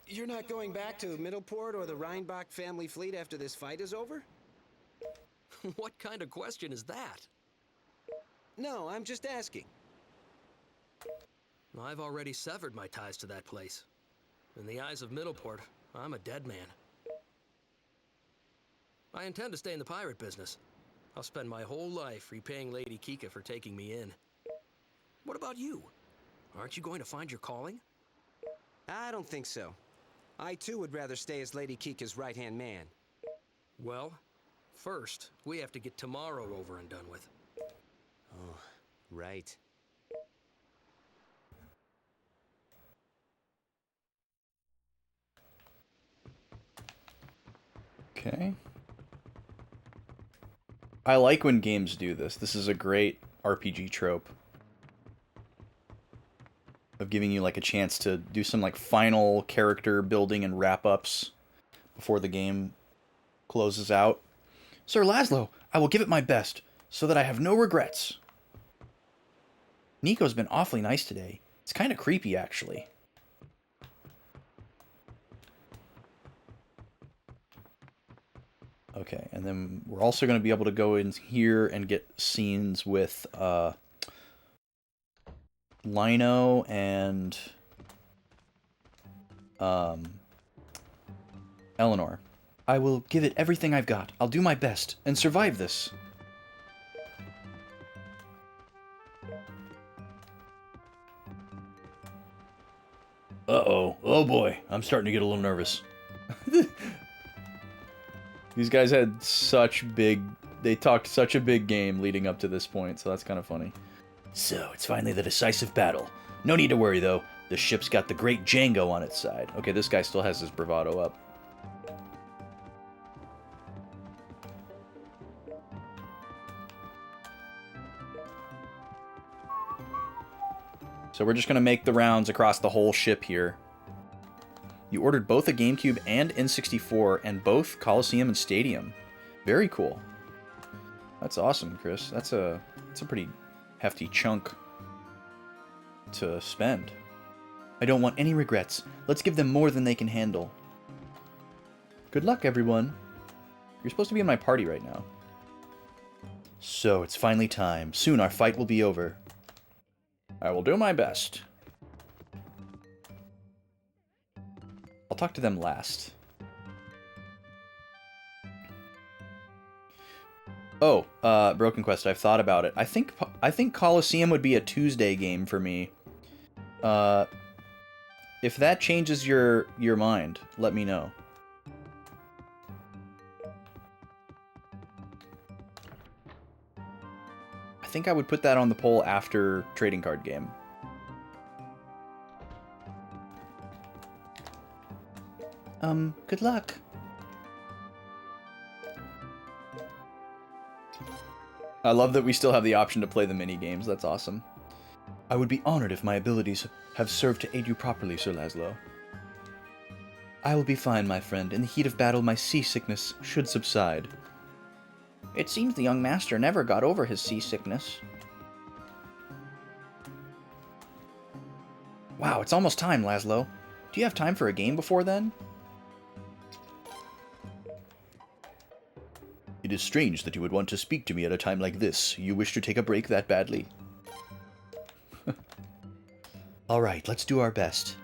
you're not going back to Middleport or the Rheinbach family fleet after this fight is over? What kind of question is that? No, I'm just asking. I've already severed my ties to that place. In the eyes of Middleport, I'm a dead man. I intend to stay in the pirate business. I'll spend my whole life repaying Lady Kika for taking me in. What about you? Aren't you going to find your calling? I don't think so. I too would rather stay as Lady Kika's right-hand man. Well, first, we have to get tomorrow over and done with. Oh, right. Okay. I like when games do this. This is a great RPG trope. Of giving you like a chance to do some like final character building and wrap-ups before the game closes out. Sir Laszlo, I will give it my best, so that I have no regrets. Nico's been awfully nice today. It's kind of creepy, actually. Okay, and then we're also going to be able to go in here and get scenes with Lino and Eleanor. I will give it everything I've got. I'll do my best and survive this. Uh-oh. Oh boy. I'm starting to get a little nervous. These guys had such big... They talked such a big game leading up to this point, so that's kind of funny. So, it's finally the decisive battle. No need to worry, though. The ship's got the great Django on its side. Okay, this guy still has his bravado up. So we're just going to make the rounds across the whole ship here. You ordered both a GameCube and N64, and both Coliseum and Stadium. Very cool. That's awesome, Chris. That's a pretty hefty chunk to spend. I don't want any regrets. Let's give them more than they can handle. Good luck, everyone. You're supposed to be in my party right now. So, it's finally time. Soon our fight will be over. I will do my best. I'll talk to them last. Oh, Broken Quest, I've thought about it. I think Coliseum would be a Tuesday game for me. If that changes your mind, let me know. I think I would put that on the poll after Trading Card Game. Good luck. I love that we still have the option to play the mini games. That's awesome. I would be honored if my abilities have served to aid you properly, Sir Laszlo. I will be fine, my friend. In the heat of battle, my seasickness should subside. It seems the young master never got over his seasickness. Wow, it's almost time, Laszlo. Do you have time for a game before then? It is strange that you would want to speak to me at a time like this. You wish to take a break that badly? Alright, let's do our best.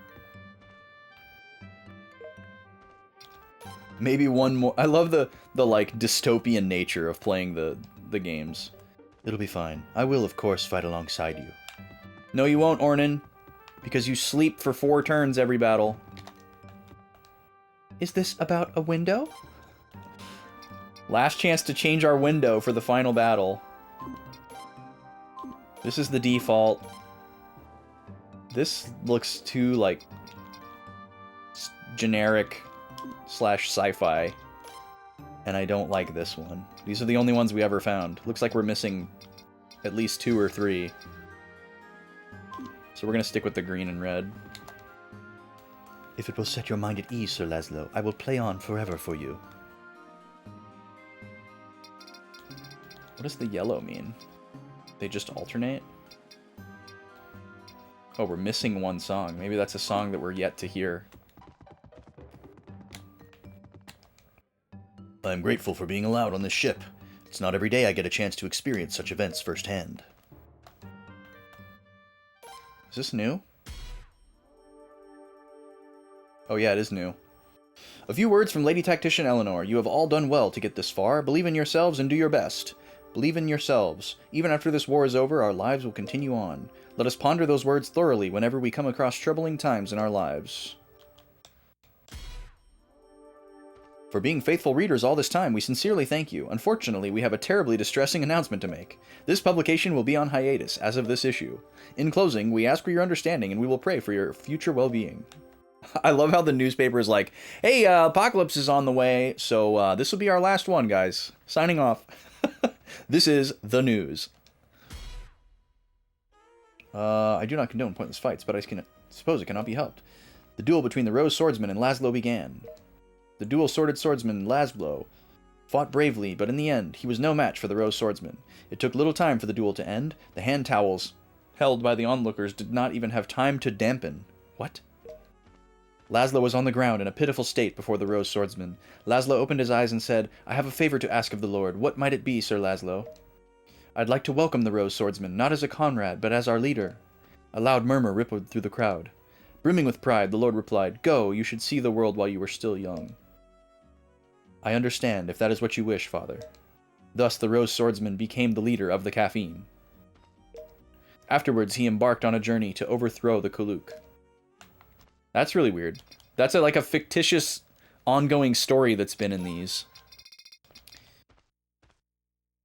Maybe one more. I love the like dystopian nature of playing the games. It'll be fine. I will, of course, fight alongside you. No, you won't, Ornan. Because you sleep for 4 turns every battle. Is this about a window? Last chance to change our window for the final battle. This is the default. This looks too, like, generic / sci-fi. And I don't like this one. These are the only ones we ever found. Looks like we're missing at least 2 or 3. So we're going to stick with the green and red. If it will set your mind at ease, Sir Laszlo, I will play on forever for you. What does the yellow mean? They just alternate? Oh, we're missing one song. Maybe that's a song that we're yet to hear. I'm grateful for being allowed on this ship. It's not every day I get a chance to experience such events firsthand. Is this new? Oh yeah, it is new. A few words from Lady Tactician Eleanor. You have all done well to get this far. Believe in yourselves and do your best. Believe in yourselves. Even after this war is over, our lives will continue on. Let us ponder those words thoroughly whenever we come across troubling times in our lives. For being faithful readers all this time, we sincerely thank you. Unfortunately, we have a terribly distressing announcement to make. This publication will be on hiatus as of this issue. In closing, we ask for your understanding and we will pray for your future well-being. I love how the newspaper is like, hey, Apocalypse is on the way, so this will be our last one, guys. Signing off. This is the news. I do not condone pointless fights, but I suppose it cannot be helped. The duel between the Rose Swordsman and Laszlo began. The dual-sworded swordsman, Laszlo, fought bravely, but in the end, he was no match for the Rose Swordsman. It took little time for the duel to end. The hand towels held by the onlookers did not even have time to dampen. What? Laszlo was on the ground in a pitiful state before the Rose Swordsman. Laszlo opened his eyes and said, I have a favor to ask of the Lord. What might it be, Sir Laszlo? I'd like to welcome the Rose Swordsman, not as a comrade, but as our leader. A loud murmur rippled through the crowd. Brimming with pride, the Lord replied, Go, you should see the world while you are still young. I understand, if that is what you wish, Father. Thus the Rose Swordsman became the leader of the Caffeine. Afterwards, he embarked on a journey to overthrow the Kuluk. That's really weird. That's like a fictitious ongoing story that's been in these.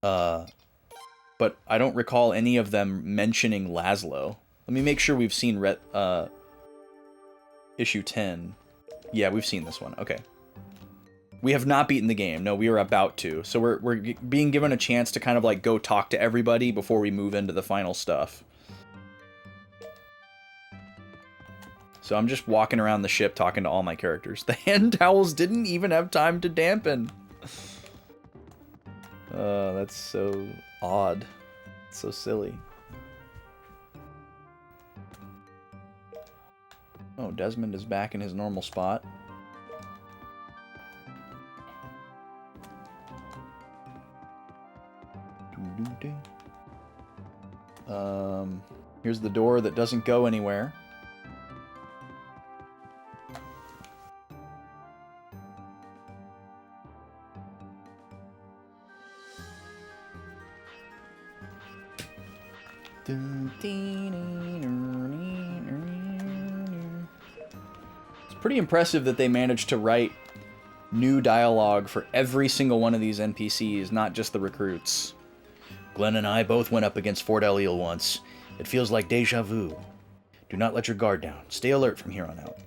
But I don't recall any of them mentioning Laszlo. Let me make sure we've seen issue 10. Yeah, we've seen this one. Okay. We have not beaten the game. No, we are about to. So we're being given a chance to kind of like go talk to everybody before we move into the final stuff. So I'm just walking around the ship talking to all my characters. The hand towels didn't even have time to dampen. That's so odd. It's so silly. Oh, Desmond is back in his normal spot. Here's the door that doesn't go anywhere. It's pretty impressive that they managed to write new dialogue for every single one of these NPCs, not just the recruits. Glenn and I both went up against Fort El-Ile once. It feels like deja vu. Do not let your guard down. Stay alert from here on out.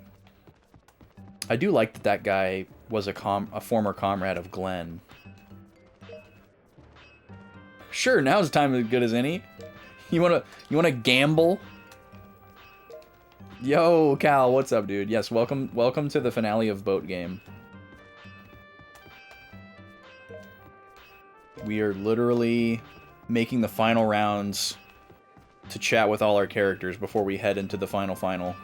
I do like that that guy was a former comrade of Glenn. Sure, now's the time as good as any. You wanna gamble? Yo, Cal, what's up, dude? Yes, welcome to the finale of Boat Game. We are literally making the final rounds to chat with all our characters before we head into the final.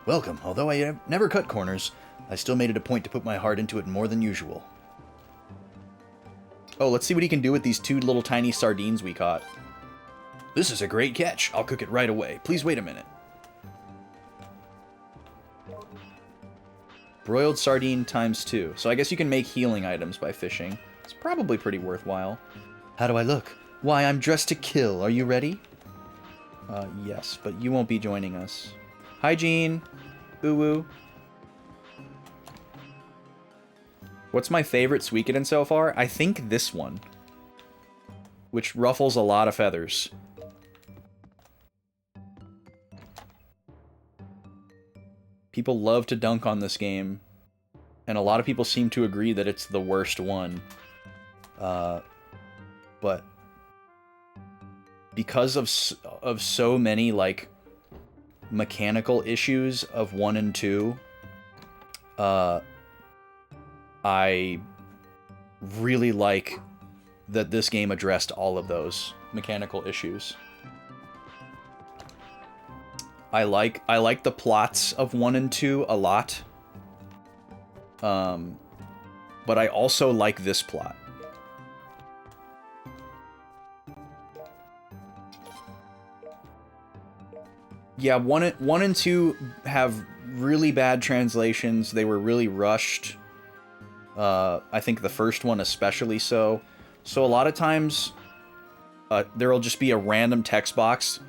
Welcome. Although I have never cut corners, I still made it a point to put my heart into it more than usual. Oh, let's see what he can do with these 2 little tiny sardines we caught. This is a great catch. I'll cook it right away. Please wait a minute. Broiled sardine ×2. So I guess you can make healing items by fishing. It's probably pretty worthwhile. How do I look? Why, I'm dressed to kill. Are you ready? Yes, but you won't be joining us. Hi, Jean. Boo-woo. What's my favorite Suikoden so far? I think this one. Which ruffles a lot of feathers. People love to dunk on this game. And a lot of people seem to agree that it's the worst one. But because of so many, like, mechanical issues of 1 and 2, I really like that this game addressed all of those mechanical issues. I like the plots of 1 and 2 a lot. But I also like this plot. Yeah, 1 and 2 have really bad translations. They were really rushed. I think the first one especially so. So a lot of times, there'll just be a random text box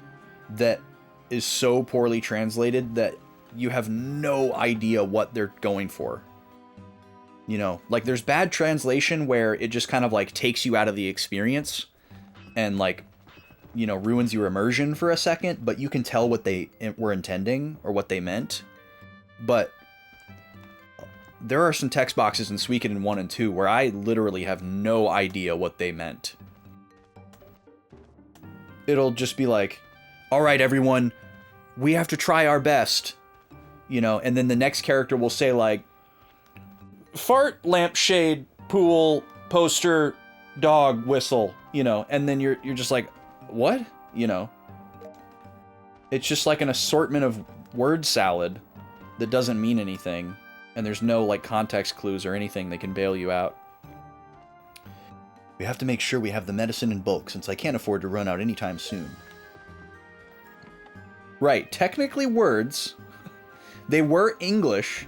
that is so poorly translated that you have no idea what they're going for. You know, like there's bad translation where it just kind of like takes you out of the experience and like, you know, ruins your immersion for a second, but you can tell what they were intending or what they meant. But there are some text boxes in Suikoden 1 and 2 where I literally have no idea what they meant. It'll just be like, all right, everyone, we have to try our best, you know, and then the next character will say like, fart, lampshade, pool, poster, dog, whistle, you know, and then you're just like, what? You know, it's just like an assortment of word salad that doesn't mean anything, and there's no like context clues or anything that can bail you out. We have to make sure we have the medicine in bulk since I can't afford to run out anytime soon. Right, technically words, they were English.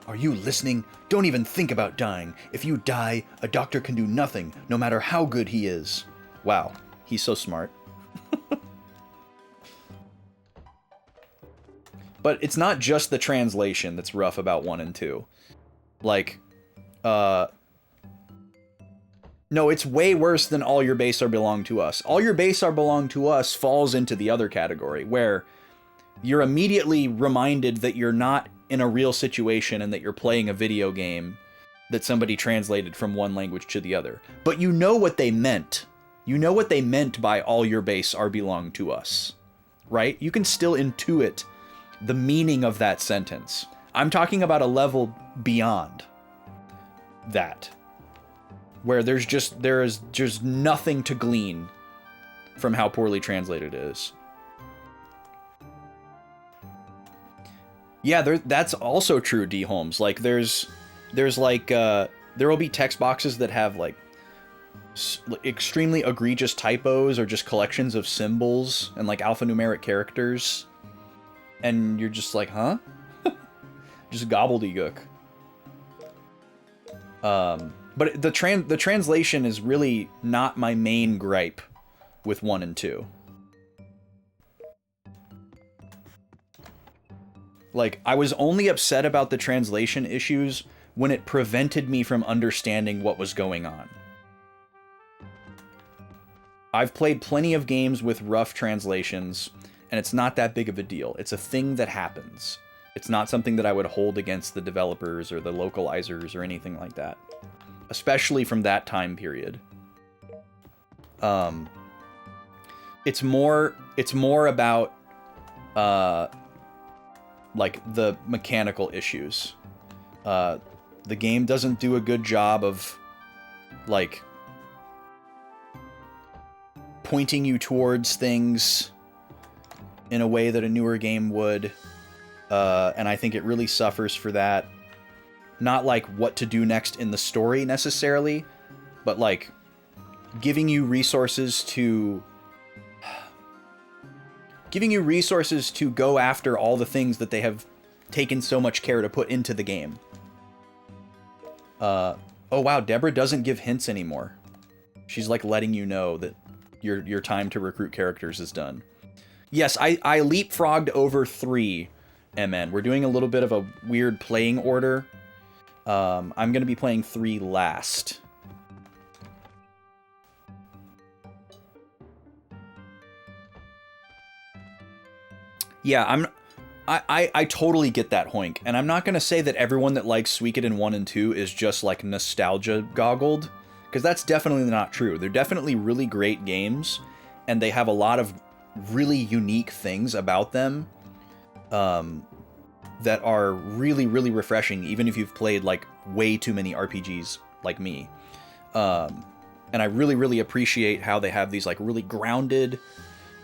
Are you listening? Don't even think about dying. If you die, a doctor can do nothing, no matter how good he is. Wow, he's so smart. But it's not just the translation that's rough about 1 and 2. Like, no, it's way worse than All Your Base Are Belong to Us. All Your Base Are Belong to Us falls into the other category, where you're immediately reminded that you're not in a real situation and that you're playing a video game that somebody translated from one language to the other. But you know what they meant. You know what they meant by All Your Base Are Belong to Us, right? You can still intuit the meaning of that sentence. I'm talking about a level beyond that, where there is just nothing to glean from how poorly translated it is. Yeah, that's also true, D. Holmes. Like, there's like, there will be text boxes that have, like, extremely egregious typos or just collections of symbols and, like, alphanumeric characters. And you're just like, huh? Just gobbledygook. But the translation is really not my main gripe with 1 and 2. Like, I was only upset about the translation issues when it prevented me from understanding what was going on. I've played plenty of games with rough translations, and it's not that big of a deal. It's a thing that happens. It's not something that I would hold against the developers or the localizers or anything like that. Especially from that time period. It's more about like the mechanical issues. The game doesn't do a good job of like pointing you towards things in a way that a newer game would. And I think it really suffers for that. Not like what to do next in the story necessarily, but like giving you resources to go after all the things that they have taken so much care to put into the game. Oh wow, Deborah doesn't give hints anymore. She's like letting you know that your time to recruit characters is done. Yes, I leapfrogged over 3, MN. We're doing a little bit of a weird playing order. I'm going to be playing 3 last. Yeah, I totally get that, Hoink, and I'm not going to say that everyone that likes Suikoden 1 and 2 is just like nostalgia goggled, because that's definitely not true. They're definitely really great games, and they have a lot of really unique things about them that are really, really refreshing, even if you've played like way too many RPGs like me. And I really, really appreciate how they have these like really grounded,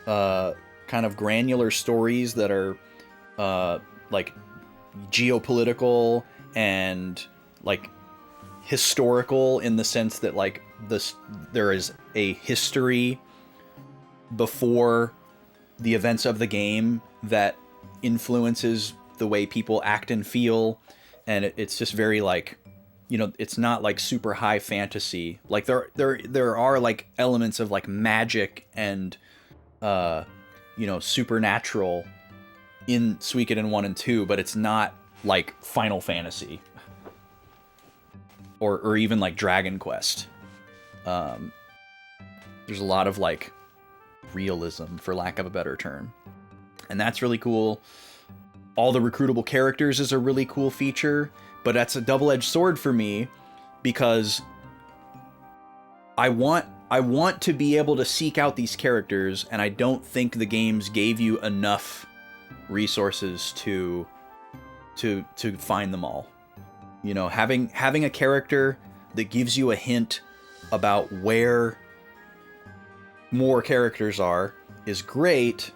kind of granular stories that are like geopolitical and like historical, in the sense that like there is a history before the events of the game that influences the way people act and feel, and it's just very like, you know, it's not like super high fantasy. Like there are like elements of like magic and you know, supernatural in Suikoden 1 and 2, but it's not like Final Fantasy or even like Dragon Quest. There's a lot of like realism, for lack of a better term, and that's really cool. All the recruitable characters is a really cool feature, but that's a double-edged sword for me, because I want to be able to seek out these characters, and I don't think the games gave you enough resources to find them all. You know, having a character that gives you a hint about where more characters are is great,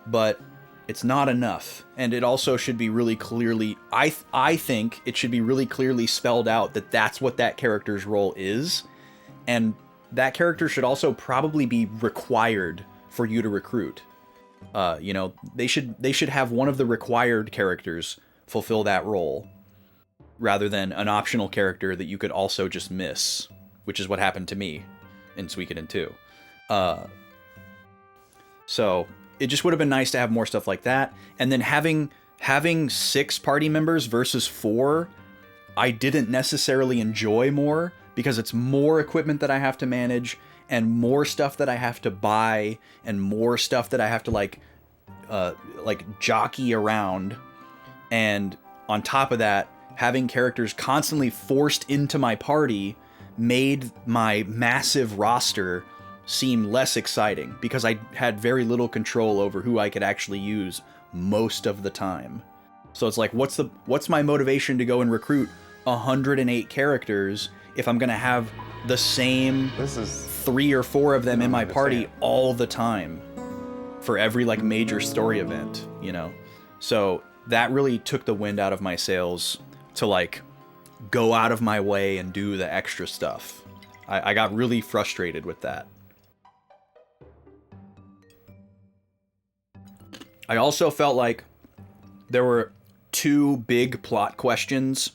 but it's not enough. And it also should be really clearly, I think it should be really clearly spelled out that that's what that character's role is, and that character should also probably be required for you to recruit. You know, they should have one of the required characters fulfill that role, rather than an optional character that you could also just miss, which is what happened to me in Suikoden 2. So it just would have been nice to have more stuff like that. And then having 6 party members versus 4, I didn't necessarily enjoy more, because it's more equipment that I have to manage, and more stuff that I have to buy, and more stuff that I have to like jockey around. And on top of that, having characters constantly forced into my party made my massive roster seem less exciting, because I had very little control over who I could actually use most of the time. So it's like, what's my motivation to go and recruit 108 characters if I'm gonna have the same 3 or 4 of them in my party all the time for every like major story event, you know? So that really took the wind out of my sails to like go out of my way and do the extra stuff. I got really frustrated with that. I also felt like there were 2 big plot questions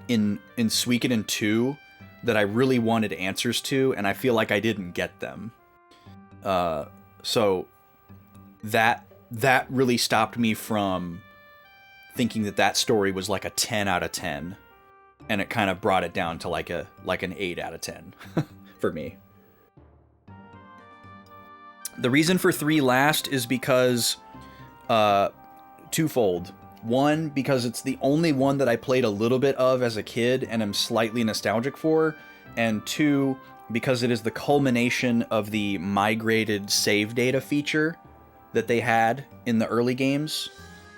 in Suikoden 2 that I really wanted answers to, and I feel like I didn't get them. So that really stopped me from thinking that story was like a 10 out of 10, and it kind of brought it down to like an 8 out of 10 for me. The reason for 3 last is because twofold. One, because it's the only one that I played a little bit of as a kid and am slightly nostalgic for, and 2, because it is the culmination of the migrated save data feature that they had in the early games.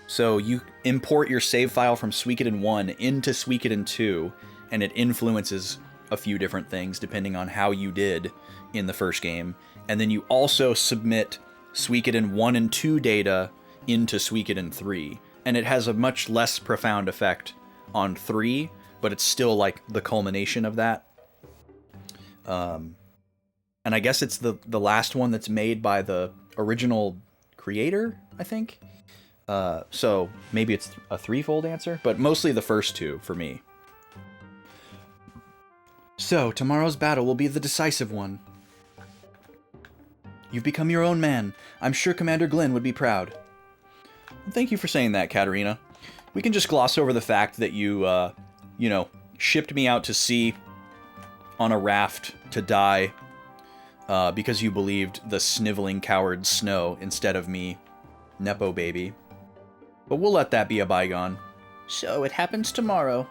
So you import your save file from Suikoden 1 into Suikoden 2, and it influences a few different things depending on how you did in the first game. And then you also submit Suikoden 1 and 2 data into Suikoden 3. And it has a much less profound effect on 3, but it's still like the culmination of that. And I guess it's the last one that's made by the original creator, I think. So maybe it's a threefold answer, but mostly the first 2 for me. So tomorrow's battle will be the decisive one. You've become your own man. I'm sure Commander Glenn would be proud. Thank you for saying that, Katarina. We can just gloss over the fact that you, shipped me out to sea on a raft to die because you believed the sniveling coward Snow instead of me, Nepo baby. But we'll let that be a bygone. So it happens tomorrow.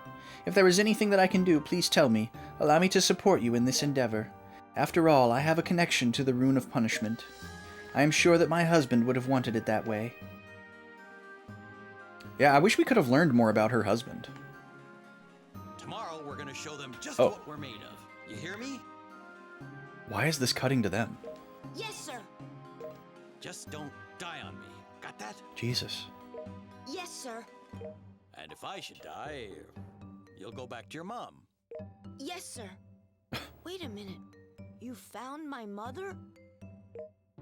If there is anything that I can do, please tell me. Allow me to support you in this endeavor. After all, I have a connection to the Rune of Punishment. I am sure that my husband would have wanted it that way. Yeah, I wish we could have learned more about her husband. Tomorrow we're gonna show them just what we're made of. You hear me? Why is this cutting to them? Yes, sir. Just don't die on me. Got that? Jesus. Yes, sir. And if I should die, you'll go back to your mom. Yes, sir. Wait a minute. You found my mother?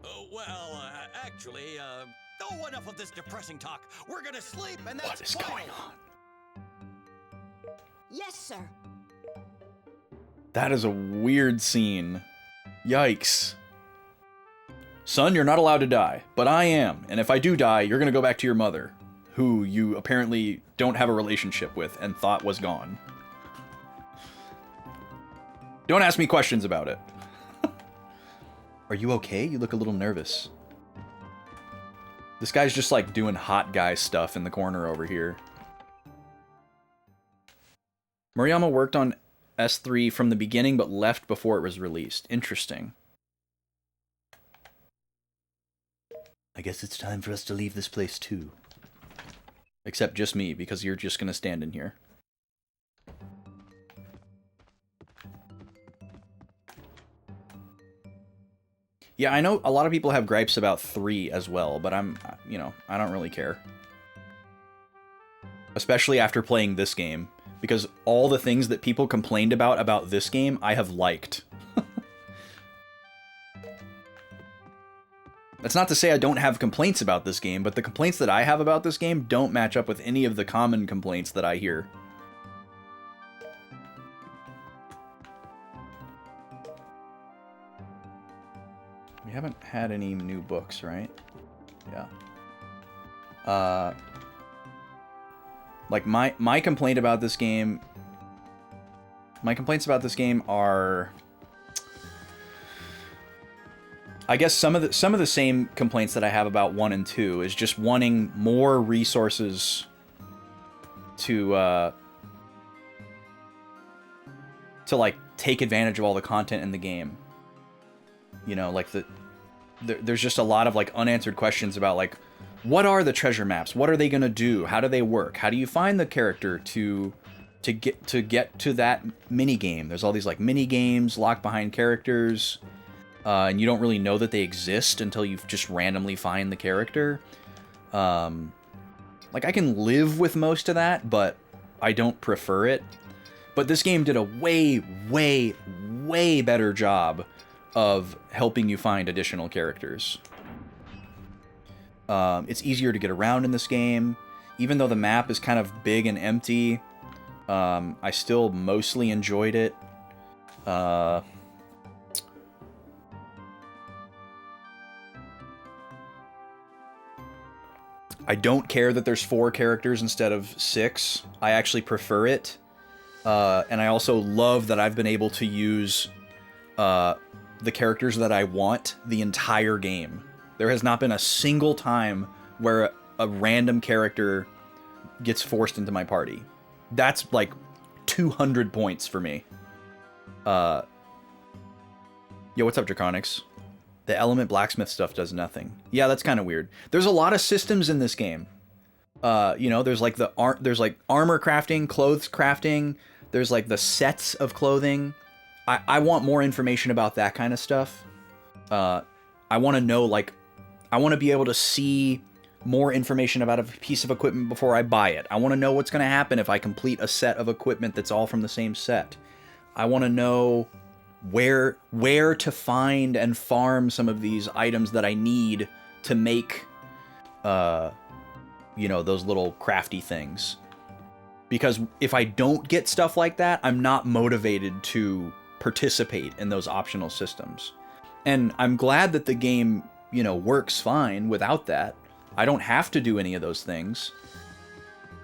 Oh, well, actually, oh, enough of this depressing talk. We're gonna sleep, and that's what is final. going on? Yes, sir. That is a weird scene. Yikes. Son, you're not allowed to die, but I am. And if I do die, you're gonna go back to your mother, who you apparently don't have a relationship with and thought was gone. Don't ask me questions about it. Are you okay? You look a little nervous. This guy's just like doing hot guy stuff in the corner over here. Moriyama worked on S3 from the beginning but left before it was released. Interesting. I guess it's time for us to leave this place too. Except just me, because you're just gonna stand in here. Yeah, I know a lot of people have gripes about 3 as well, but I don't really care. Especially after playing this game, because all the things that people complained about this game, I have liked. That's not to say I don't have complaints about this game, but the complaints that I have about this game don't match up with any of the common complaints that I hear. We haven't had any new books, right? Yeah. Like my complaint about this game... My complaints about this game are... I guess some of the same complaints that I have about 1 and 2 is just wanting more resources to like take advantage of all the content in the game. You know, like there's just a lot of like unanswered questions about like, what are the treasure maps? What are they gonna do? How do they work? How do you find the character to get to that mini game? There's all these like mini games locked behind characters. And you don't really know that they exist until you just randomly find the character. Like, I can live with most of that, but I don't prefer it. But this game did a way, way, way better job of helping you find additional characters. It's easier to get around in this game. Even though the map is kind of big and empty, I still mostly enjoyed it. I don't care that there's 4 characters instead of 6. I actually prefer it. And I also love that I've been able to use the characters that I want the entire game. There has not been a single time where a random character gets forced into my party. That's like 200 points for me. Yo, what's up, Draconics? The element blacksmith stuff does nothing. Yeah, that's kind of weird. There's a lot of systems in this game. You know, there's like there's like armor crafting, clothes crafting. There's like the sets of clothing. I want more information about that kind of stuff. I want to know, like, I want to be able to see more information about a piece of equipment before I buy it. I want to know what's going to happen if I complete a set of equipment that's all from the same set. I want to know where to find and farm some of these items that I need to make, you know, those little crafty things. Because if I don't get stuff like that, I'm not motivated to participate in those optional systems. And I'm glad that the game, you know, works fine without that. I don't have to do any of those things.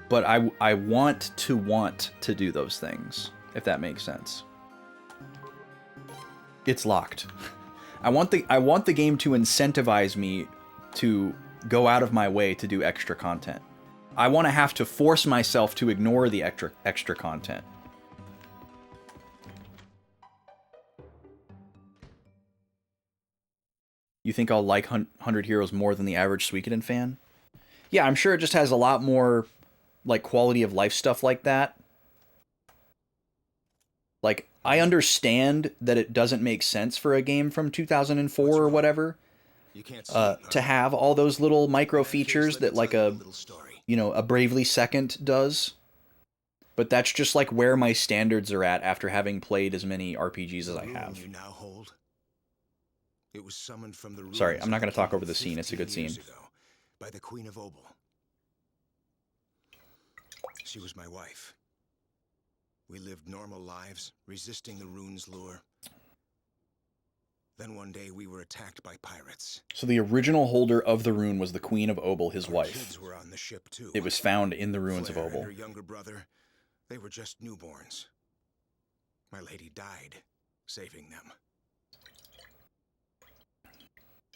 But I want to do those things, if that makes sense. It's locked. I want the game to incentivize me to go out of my way to do extra content. I want to have to force myself to ignore the extra content. You think I'll like 100 Heroes more than the average Suikoden fan? Yeah, I'm sure it just has a lot more, like, quality of life stuff like that. Like, I understand that it doesn't make sense for a game from 2004 or whatever to have all those little micro features that, like, a Bravely Second does. But that's just, like, where my standards are at after having played as many RPGs as I have. It was summoned from the Sorry, I'm not going to talk over the scene. It's a good scene. By the Queen of Obel. She was my wife. We lived normal lives, resisting the rune's lure. Then one day we were attacked by pirates. So the original holder of the rune was the Queen of Obel, his wife. Kids were on the ship too. It was found in the ruins Claire of and Obel. her younger brother, they were just newborns. My lady died, saving them.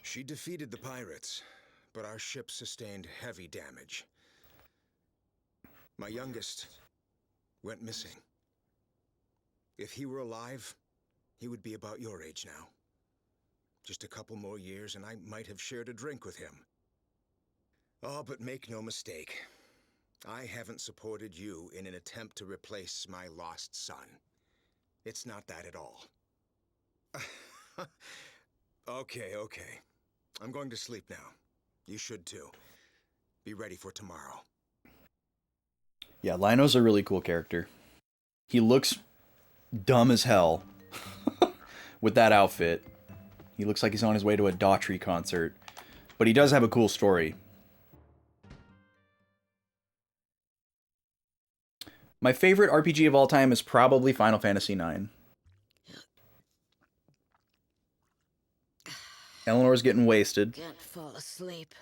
She defeated the pirates, but our ship sustained heavy damage. My youngest went missing. If he were alive, he would be about your age now. Just a couple more years and I might have shared a drink with him. Oh, but make no mistake. I haven't supported you in an attempt to replace my lost son. It's not that at all. Okay. I'm going to sleep now. You should too. Be ready for tomorrow. Yeah, Lino's a really cool character. He looks dumb as hell with that outfit. He looks like he's on his way to a Daughtry concert. But he does have a cool story. My favorite RPG of all time is probably Final Fantasy IX. Eleanor's getting wasted. Can't fall asleep.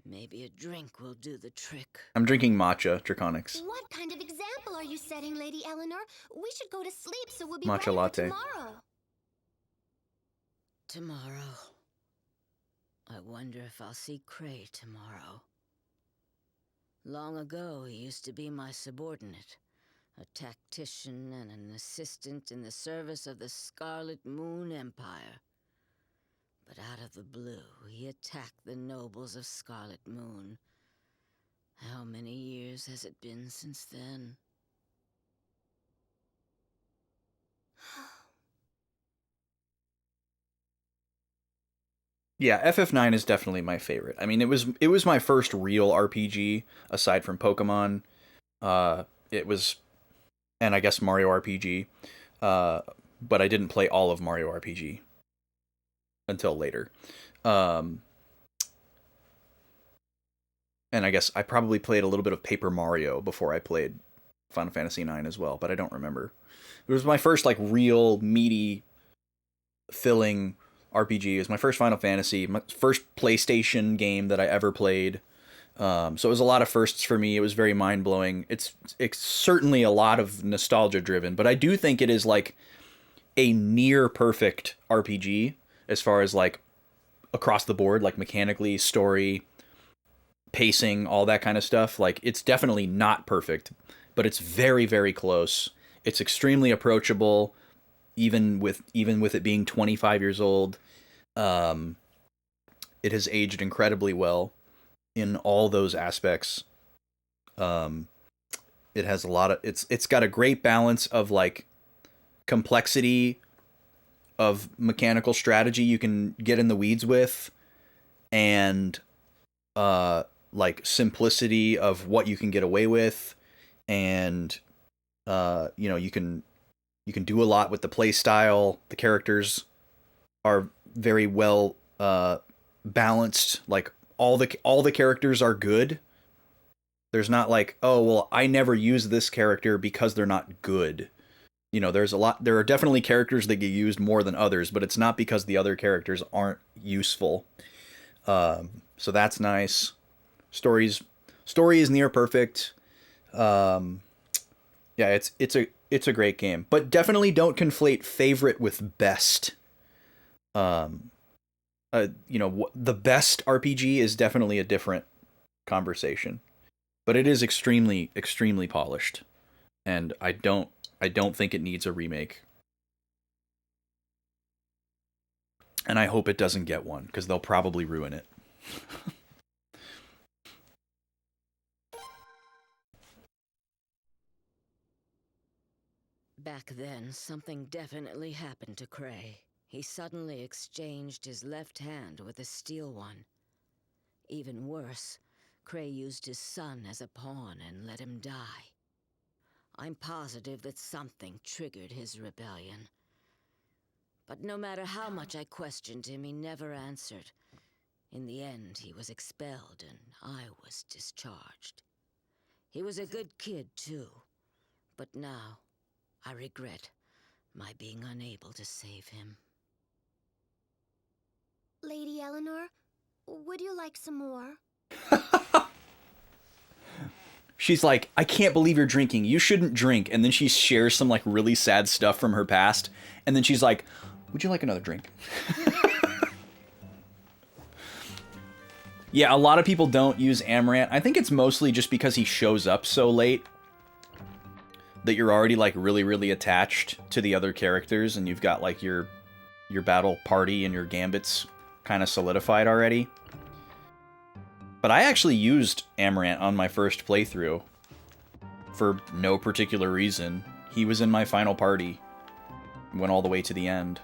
Maybe a drink will do the trick. I'm drinking matcha, Draconics. What kind of example are you setting, Lady Eleanor? We should go to sleep so we'll be Matcha ready latte. for tomorrow. Tomorrow. I wonder if I'll see Cray tomorrow. Long ago, he used to be my subordinate. A tactician and an assistant in the service of the Scarlet Moon Empire. But out of the blue, he attacked the nobles of Scarlet Moon. How many years has it been since then? Yeah, FF9 is definitely my favorite. I mean, it was my first real RPG aside from Pokemon. It was, and I guess Mario RPG. But I didn't play all of Mario RPG until later. And I guess I probably played a little bit of Paper Mario before I played Final Fantasy IX as well, but I don't remember. It was my first, like, real, meaty, filling RPG. It was my first Final Fantasy, my first PlayStation game that I ever played. So it was a lot of firsts for me. It was very mind-blowing. It's certainly a lot of nostalgia-driven, but I do think it is, like, a near-perfect RPG as far as, like, across the board, like, mechanically, story, pacing, all that kind of stuff. Like, it's definitely not perfect, but it's very, very close. It's extremely approachable, even with it being 25 years old. It has aged incredibly well in all those aspects. It has a lot of it's got a great balance of, like, complexity of mechanical strategy you can get in the weeds with, and like, simplicity of what you can get away with, and you can do a lot with the play style. The characters are very well balanced. Like, all the characters are good. There's not like, oh, well, I never use this character because they're not good. There are definitely characters that get used more than others, but it's not because the other characters aren't useful. So that's nice. Story is near perfect. Yeah, it's a great game, but definitely don't conflate favorite with best. The best RPG is definitely a different conversation. But it is extremely, extremely polished. And I don't think it needs a remake. And I hope it doesn't get one, because they'll probably ruin it. Back then, something definitely happened to Cray. He suddenly exchanged his left hand with a steel one. Even worse, Cray used his son as a pawn and let him die. I'm positive that something triggered his rebellion. But no matter how much I questioned him, he never answered. In the end, he was expelled and I was discharged. He was a good kid, too. But now, I regret my being unable to save him. Lady Eleanor, would you like some more? She's like, I can't believe you're drinking. You shouldn't drink. And then she shares some like really sad stuff from her past. And then she's like, would you like another drink? Yeah, a lot of people don't use Amaranth. I think it's mostly just because he shows up so late that you're already like really, really attached to the other characters, and you've got like your battle party and your gambits kind of solidified already. But I actually used Amaranth on my first playthrough for no particular reason. He was in my final party. Went all the way to the end.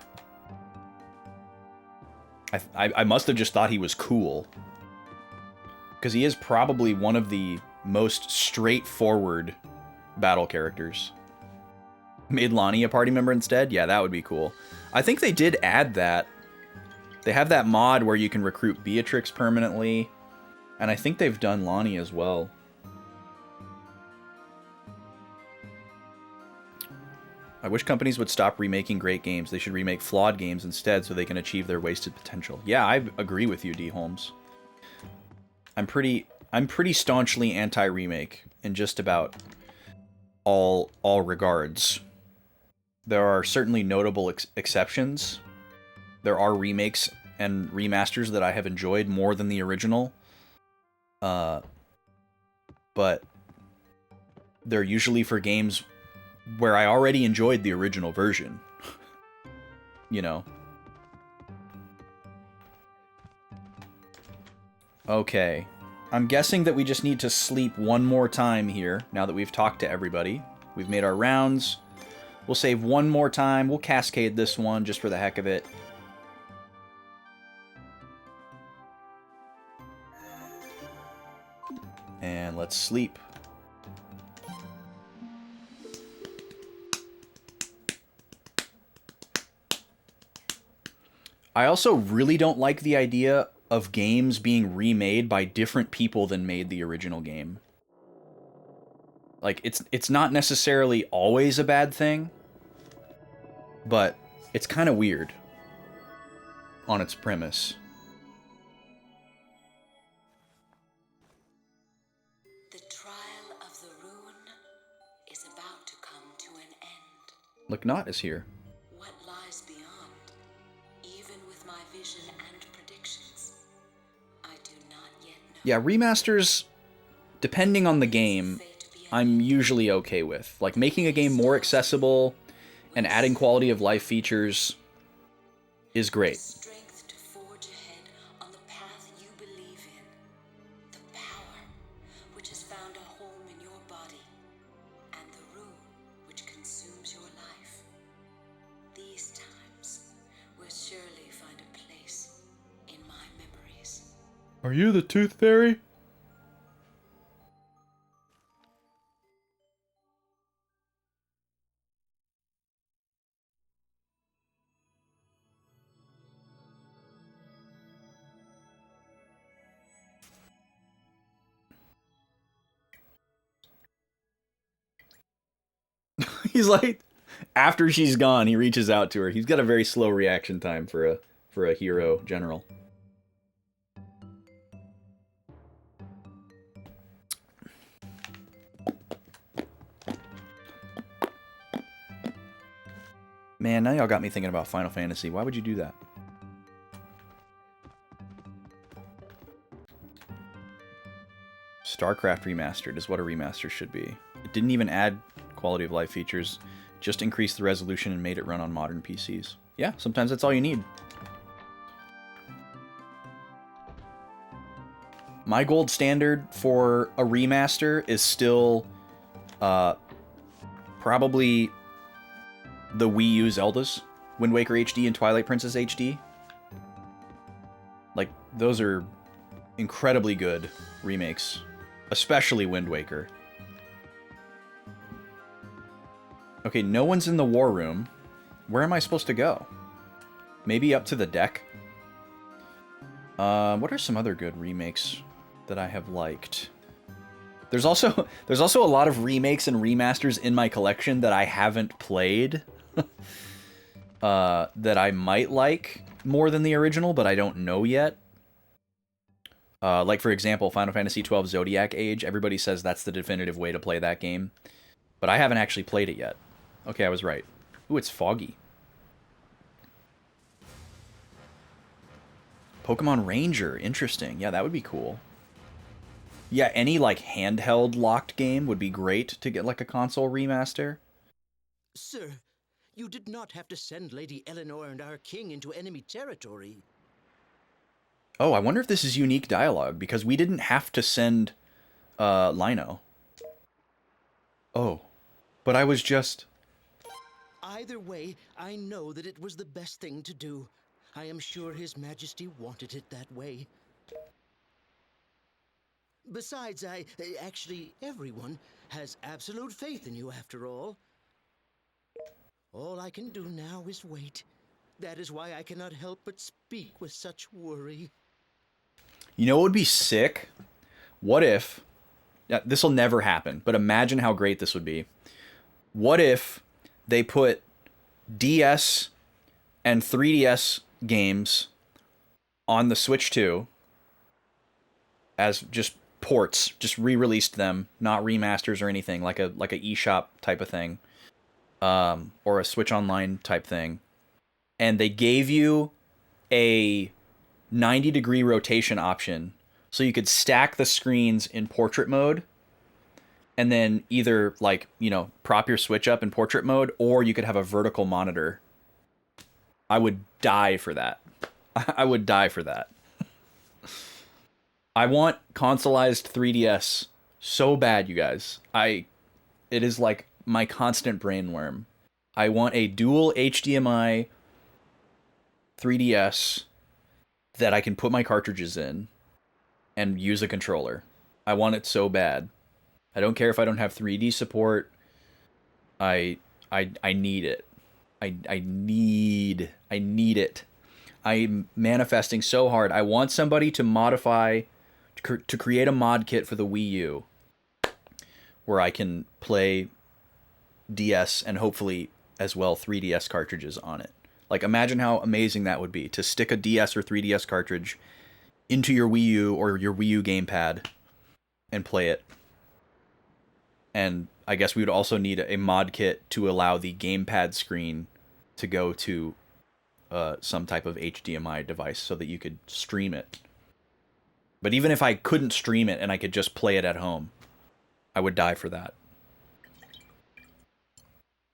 I must have just thought he was cool. Because he is probably one of the most straightforward battle characters. Made Lonnie a party member instead? Yeah, that would be cool. I think they did add that. They have that mod where you can recruit Beatrix permanently. And I think they've done Lonnie as well. I wish companies would stop remaking great games. They should remake flawed games instead so they can achieve their wasted potential. Yeah, I agree with you, D. Holmes. I'm pretty staunchly anti-remake in just about all regards. There are certainly notable exceptions. There are remakes and remasters that I have enjoyed more than the original. But they're usually for games where I already enjoyed the original version. You know. Okay. I'm guessing that we just need to sleep one more time here, now that we've talked to everybody. We've made our rounds. We'll save one more time. We'll cascade this one just for the heck of it. And let's sleep. I also really don't like the idea of games being remade by different people than made the original game. Like, it's not necessarily always a bad thing, but it's kind of weird on its premise. The trial of the rune is about to come to an end. Look, Knot is here. What lies beyond, even with my vision and predictions, I do not yet know. Yeah, remasters, depending on the game, I'm usually okay with. Like, making a game more accessible and adding quality of life features is great. Strength to forge ahead on the path you believe in. The power which has found a home in your body. And the rune which consumes your life. These times will surely find a place in my memories. Are you the Tooth Fairy? He's like, after she's gone, he reaches out to her. He's got a very slow reaction time for a hero general. Man, now y'all got me thinking about Final Fantasy. Why would you do that? StarCraft Remastered is what a remaster should be. It didn't even add quality of life features, just increased the resolution and made it run on modern PCs. Yeah, sometimes that's all you need. My gold standard for a remaster is still probably the Wii U Zeldas, Wind Waker HD and Twilight Princess HD. Like, those are incredibly good remakes, especially Wind Waker. Okay, no one's in the war room. Where am I supposed to go? Maybe up to the deck? What are some other good remakes that I have liked? There's also a lot of remakes and remasters in my collection that I haven't played. That I might like more than the original, but I don't know yet. Like, for example, Final Fantasy XII Zodiac Age. Everybody says that's the definitive way to play that game. But I haven't actually played it yet. Okay, I was right. Ooh, it's foggy. Pokemon Ranger. Interesting. Yeah, that would be cool. Yeah, any, like, handheld locked game would be great to get, like, a console remaster. Sir, you did not have to send Lady Eleanor and our king into enemy territory. Oh, I wonder if this is unique dialogue, because we didn't have to send Lino. Oh, but I was just... Either way, I know that it was the best thing to do. I am sure His Majesty wanted it that way. Besides, actually, everyone has absolute faith in you after all. All I can do now is wait. That is why I cannot help but speak with such worry. You know what would be sick? What if... This will never happen, but imagine how great this would be. What if they put DS and 3DS games on the Switch 2 as just ports, just re-released them, not remasters or anything, like a eShop type of thing, or a Switch Online type thing, and they gave you a 90-degree rotation option, so you could stack the screens in portrait mode, and then either, like, you know, prop your Switch up in portrait mode, or you could have a vertical monitor. I would die for that. I would die for that. I want consoleized 3DS so bad, you guys. It is like my constant brainworm. I want a dual HDMI 3DS that I can put my cartridges in and use a controller. I want it so bad. I don't care if I don't have 3D support. I need it. I need it. I'm manifesting so hard. I want somebody to modify, to create a mod kit for the Wii U where I can play DS and hopefully as well 3DS cartridges on it. Like, imagine how amazing that would be to stick a DS or 3DS cartridge into your Wii U or your Wii U gamepad and play it. And I guess we would also need a mod kit to allow the gamepad screen to go to some type of HDMI device so that you could stream it. But even if I couldn't stream it and I could just play it at home, I would die for that.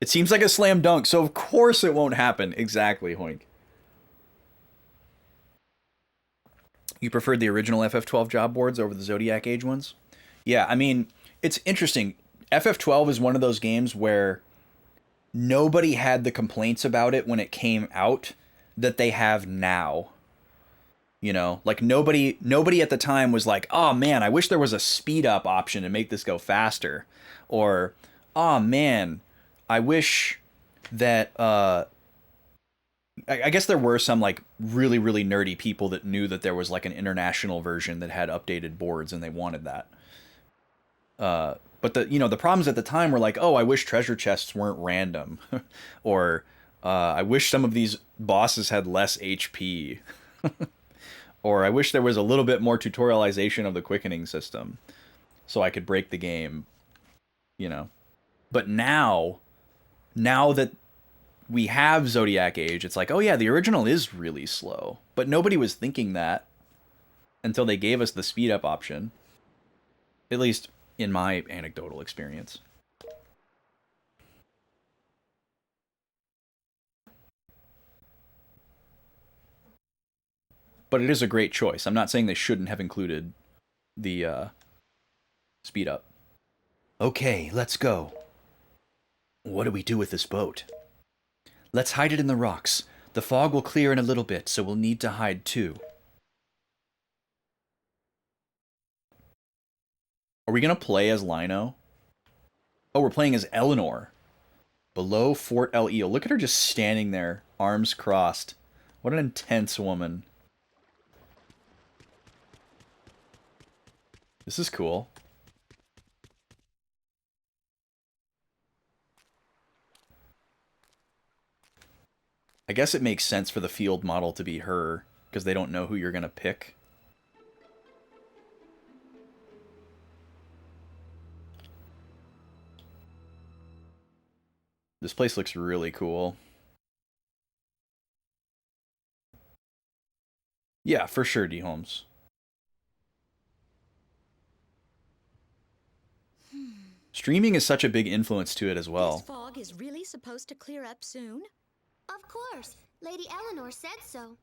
It seems like a slam dunk, so of course it won't happen. Exactly, Hoink. You preferred the original FF12 job boards over the Zodiac Age ones? Yeah, I mean, it's interesting. FF12 is one of those games where nobody had the complaints about it when it came out that they have now. You know, like nobody at the time was like, oh man, I wish there was a speed up option to make this go faster. Or, oh man, I wish that, I guess there were some like really, really nerdy people that knew that there was like an international version that had updated boards and they wanted that. But the problems at the time were like, oh, I wish treasure chests weren't random. Or, I wish some of these bosses had less HP. Or I wish there was a little bit more tutorialization of the quickening system so I could break the game, you know. But now that we have Zodiac Age, it's like, oh yeah, the original is really slow. But nobody was thinking that until they gave us the speed up option. At least in my anecdotal experience. But it is a great choice. I'm not saying they shouldn't have included the speed up. Okay, let's go. What do we do with this boat? Let's hide it in the rocks. The fog will clear in a little bit, so we'll need to hide too. Are we going to play as Lino? Oh, we're playing as Eleanor. Below Fort El Eel. Look at her just standing there, arms crossed. What an intense woman. This is cool. I guess it makes sense for the field model to be her, because they don't know who you're going to pick. This place looks really cool. Yeah, for sure, D. Holmes. Streaming is such a big influence to it as well. This fog is really supposed to clear up soon? Of course. Lady Eleanor said so.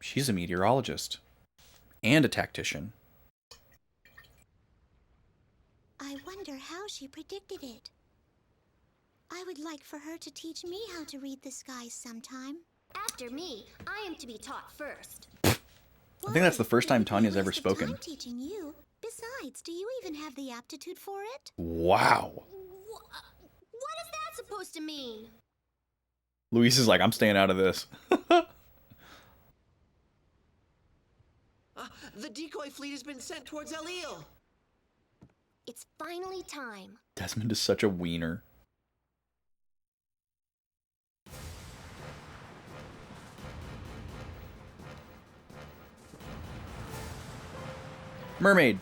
She's a meteorologist. And a tactician. I wonder how she predicted it. I would like for her to teach me how to read the skies sometime. After me, I am to be taught first. I think that's the first time Tanya's ever spoken. I'm teaching you. Besides, do you even have the aptitude for it? Wow. What is that supposed to mean? Luis is like, I'm staying out of this. The decoy fleet has been sent towards El Eel. It's finally time. Desmond is such a wiener. Mermaid.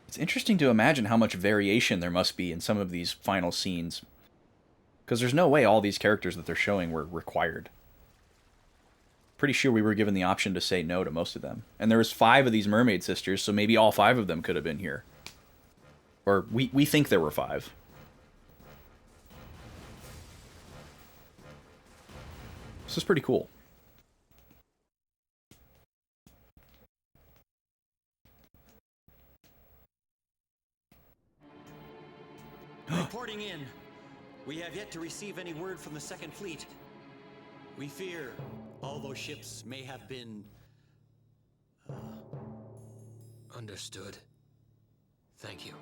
It's interesting to imagine how much variation there must be in some of these final scenes. Because there's no way all these characters that they're showing were required. Pretty sure we were given the option to say no to most of them. And there was 5 of these mermaid sisters, so maybe all 5 of them could have been here. Or we think there were 5. This is pretty cool. Reporting in. We have yet to receive any word from the Second Fleet. We fear all those ships may have been... Understood. Thank you.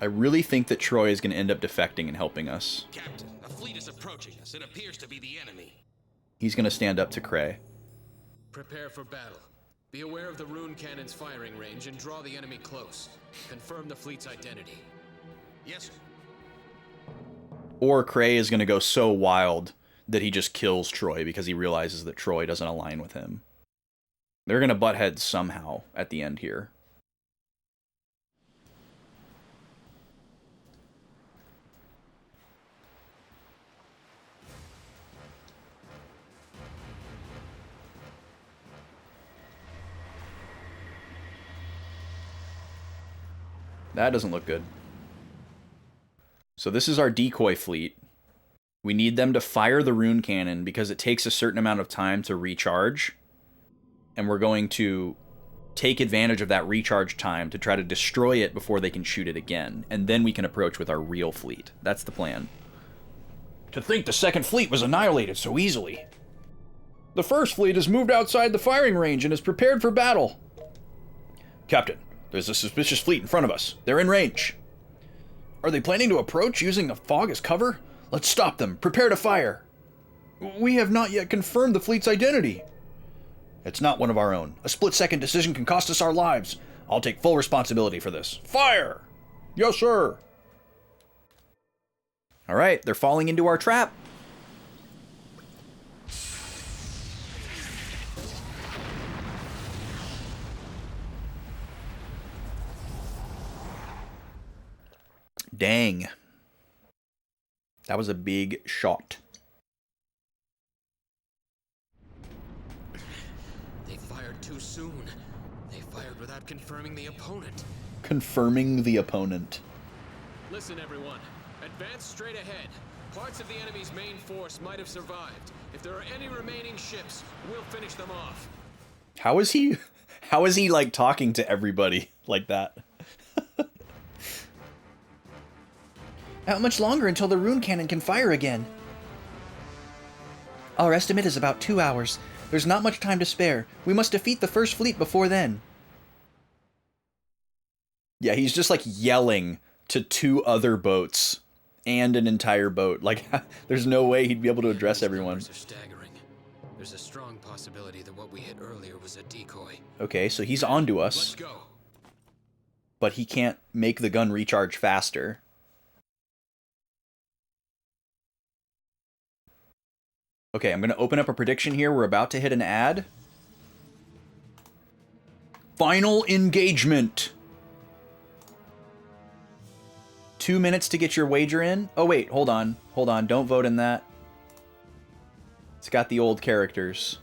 I really think that Troy is going to end up defecting and helping us. Captain, a fleet is approaching us. It appears to be the enemy. He's going to stand up to Cray. Prepare for battle. Be aware of the rune cannon's firing range and draw the enemy close. Confirm the fleet's identity. Yes, sir. Or Cray is going to go so wild that he just kills Troy because he realizes that Troy doesn't align with him. They're going to butt heads somehow at the end here. That doesn't look good. So this is our decoy fleet. We need them to fire the rune cannon because it takes a certain amount of time to recharge. And we're going to take advantage of that recharge time to try to destroy it before they can shoot it again. And then we can approach with our real fleet. That's the plan. To think the Second Fleet was annihilated so easily. The First Fleet has moved outside the firing range and is prepared for battle. Captain, there's a suspicious fleet in front of us. They're in range. Are they planning to approach using the fog as cover? Let's stop them. Prepare to fire. We have not yet confirmed the fleet's identity. It's not one of our own. A split-second decision can cost us our lives. I'll take full responsibility for this. Fire! Yes, sir. All right, they're falling into our trap. That was a big shot. They fired too soon. They fired without confirming the opponent. Confirming the opponent. Listen, everyone. Advance straight ahead. Parts of the enemy's main force might have survived. If there are any remaining ships, we'll finish them off. How is he like talking to everybody like that? How much longer until the rune cannon can fire again? Our estimate is about 2 hours. There's not much time to spare. We must defeat the first fleet before then. Yeah, he's just like yelling to 2 other boats and an entire boat. Like, there's no way he'd be able to address everyone. Numbers are staggering. There's a strong possibility that what we hit earlier was a decoy. Okay, so he's onto us. Let's go. But he can't make the gun recharge faster. Okay, I'm going to open up a prediction here. We're about to hit an ad. Final engagement. 2 minutes to get your wager in. Oh, wait, hold on. Hold on, don't vote in that. It's got the old characters.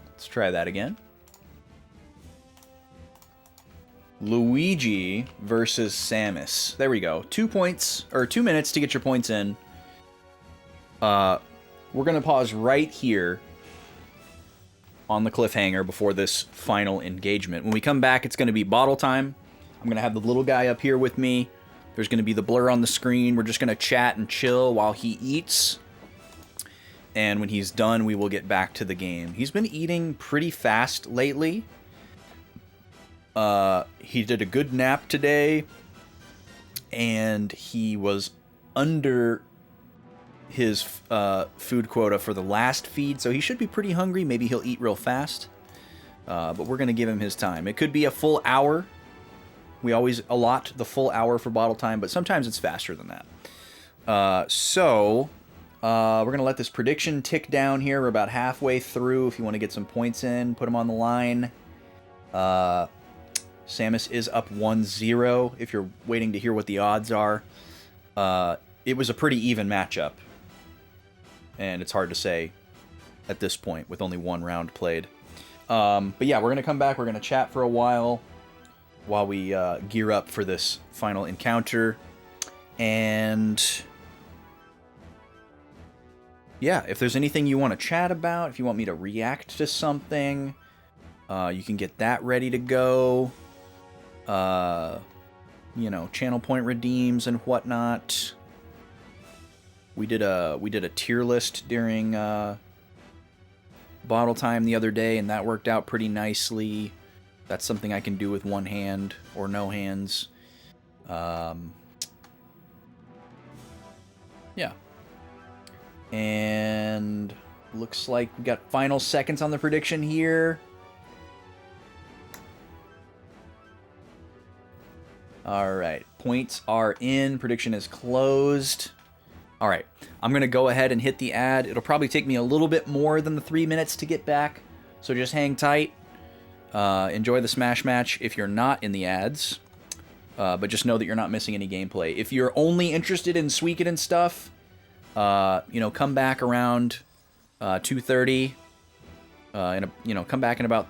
Let's try that again. Luigi versus Samus. There we go. 2 points, or 2 minutes to get your points in. We're going to pause right here on the cliffhanger before this final engagement. When we come back, it's going to be bottle time. I'm going to have the little guy up here with me. There's going to be the blur on the screen. We're just going to chat and chill while he eats. And when he's done, we will get back to the game. He's been eating pretty fast lately. He did a good nap today, and he was under his food quota for the last feed, so he should be pretty hungry. Maybe he'll eat real fast, but we're going to give him his time. It could be a full hour. We always allot the full hour for bottle time, but sometimes it's faster than that. We're going to let this prediction tick down here. We're about halfway through. If you want to get some points in, put them on the line. Samus is up 1-0 if you're waiting to hear what the odds are. It was a pretty even matchup, and it's hard to say at this point with only 1 round played. But yeah, we're going to come back. We're going to chat for a while we gear up for this final encounter. And yeah, if there's anything you want to chat about, if you want me to react to something, you can get that ready to go. You know, channel point redeems and whatnot. We did a tier list during bottle time the other day, and that worked out pretty nicely. That's something I can do with one hand or no hands. Yeah. And looks like we got final seconds on the prediction here. All right, points are in. Prediction is closed. All right, I'm going to go ahead and hit the ad. It'll probably take me a little bit more than the 3 minutes to get back, so just hang tight. Enjoy the Smash match if you're not in the ads, but just know that you're not missing any gameplay. If you're only interested in Suikoden stuff, you know, come back around 2:30. Come back in about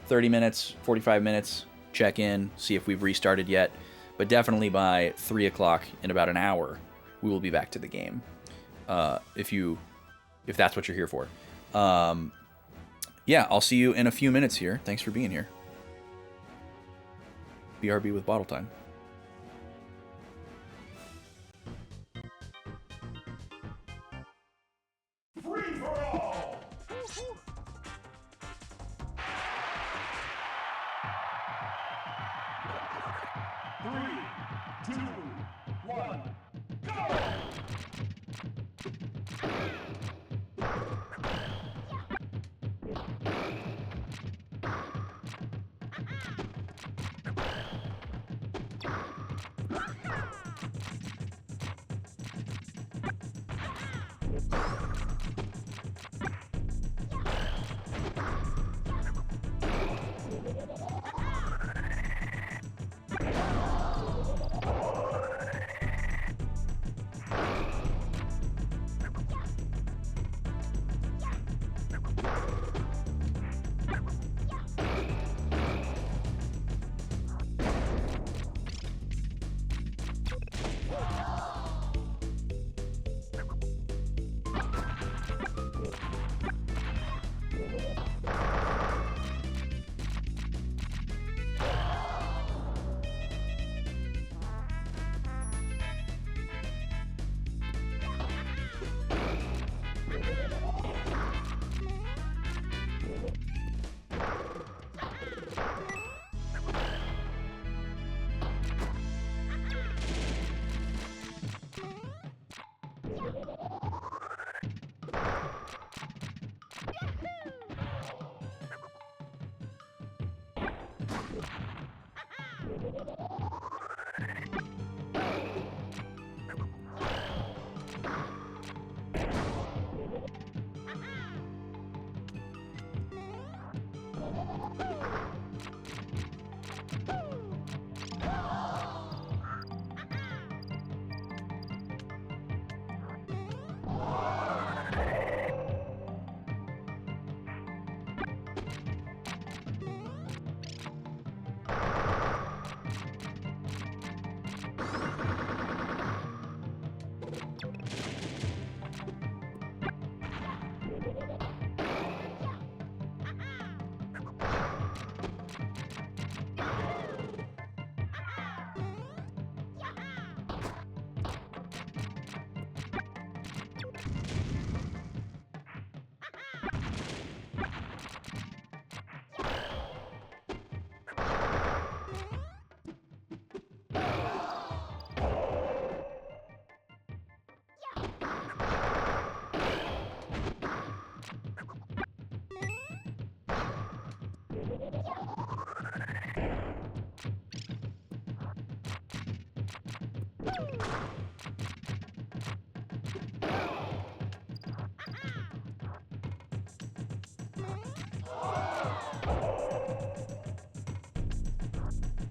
30 minutes, 45 minutes. Check in, see if we've restarted yet. But definitely by 3 o'clock, in about an hour, we will be back to the game. If that's what you're here for. Yeah, I'll see you in a few minutes here. Thanks for being here. BRB with bottle time. Free for all! 3, 2, 1, go!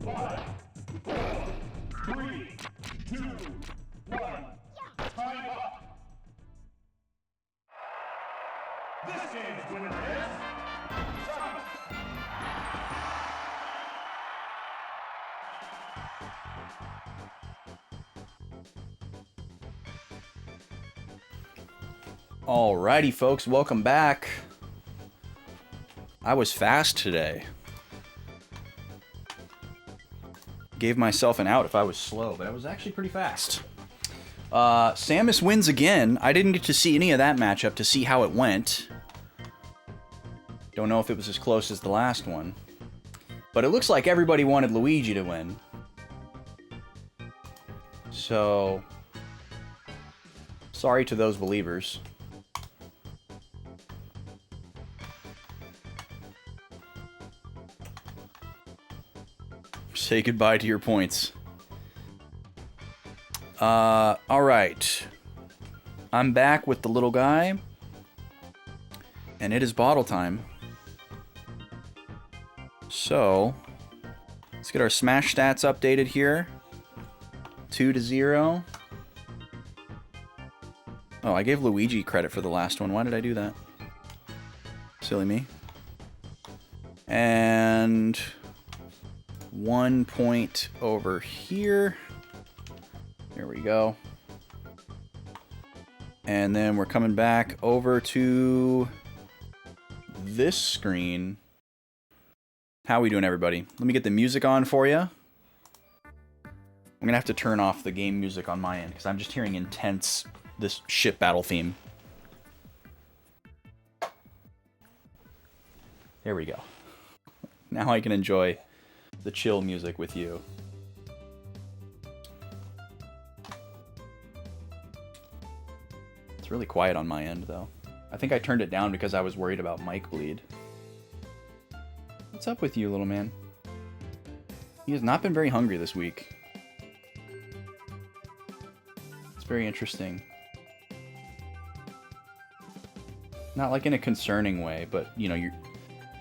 5, 3, 2, 1. Time up. This game's winner is Sonic. Alrighty, folks, welcome back. I was fast today. Gave myself an out if I was slow, but I was actually pretty fast. Samus wins again. I didn't get to see any of that matchup to see how it went. Don't know if it was as close as the last one. But it looks like everybody wanted Luigi to win. So, sorry to those believers. Say goodbye to your points. Alright. I'm back with the little guy. And it is bottle time. So, let's get our Smash stats updated here. 2-0. Oh, I gave Luigi credit for the last one. Why did I do that? Silly me. And 1 point over here. There we go. And then we're coming back over to this screen. How we doing, everybody? Let me get the music on for you. I'm gonna have to turn off the game music on my end because I'm just hearing intense, this ship battle theme. There we go. Now I can enjoy the chill music with you. It's really quiet on my end, though. I think I turned it down because I was worried about mic bleed. What's up with you, little man? He has not been very hungry this week. It's very interesting. Not like in a concerning way, but, you know,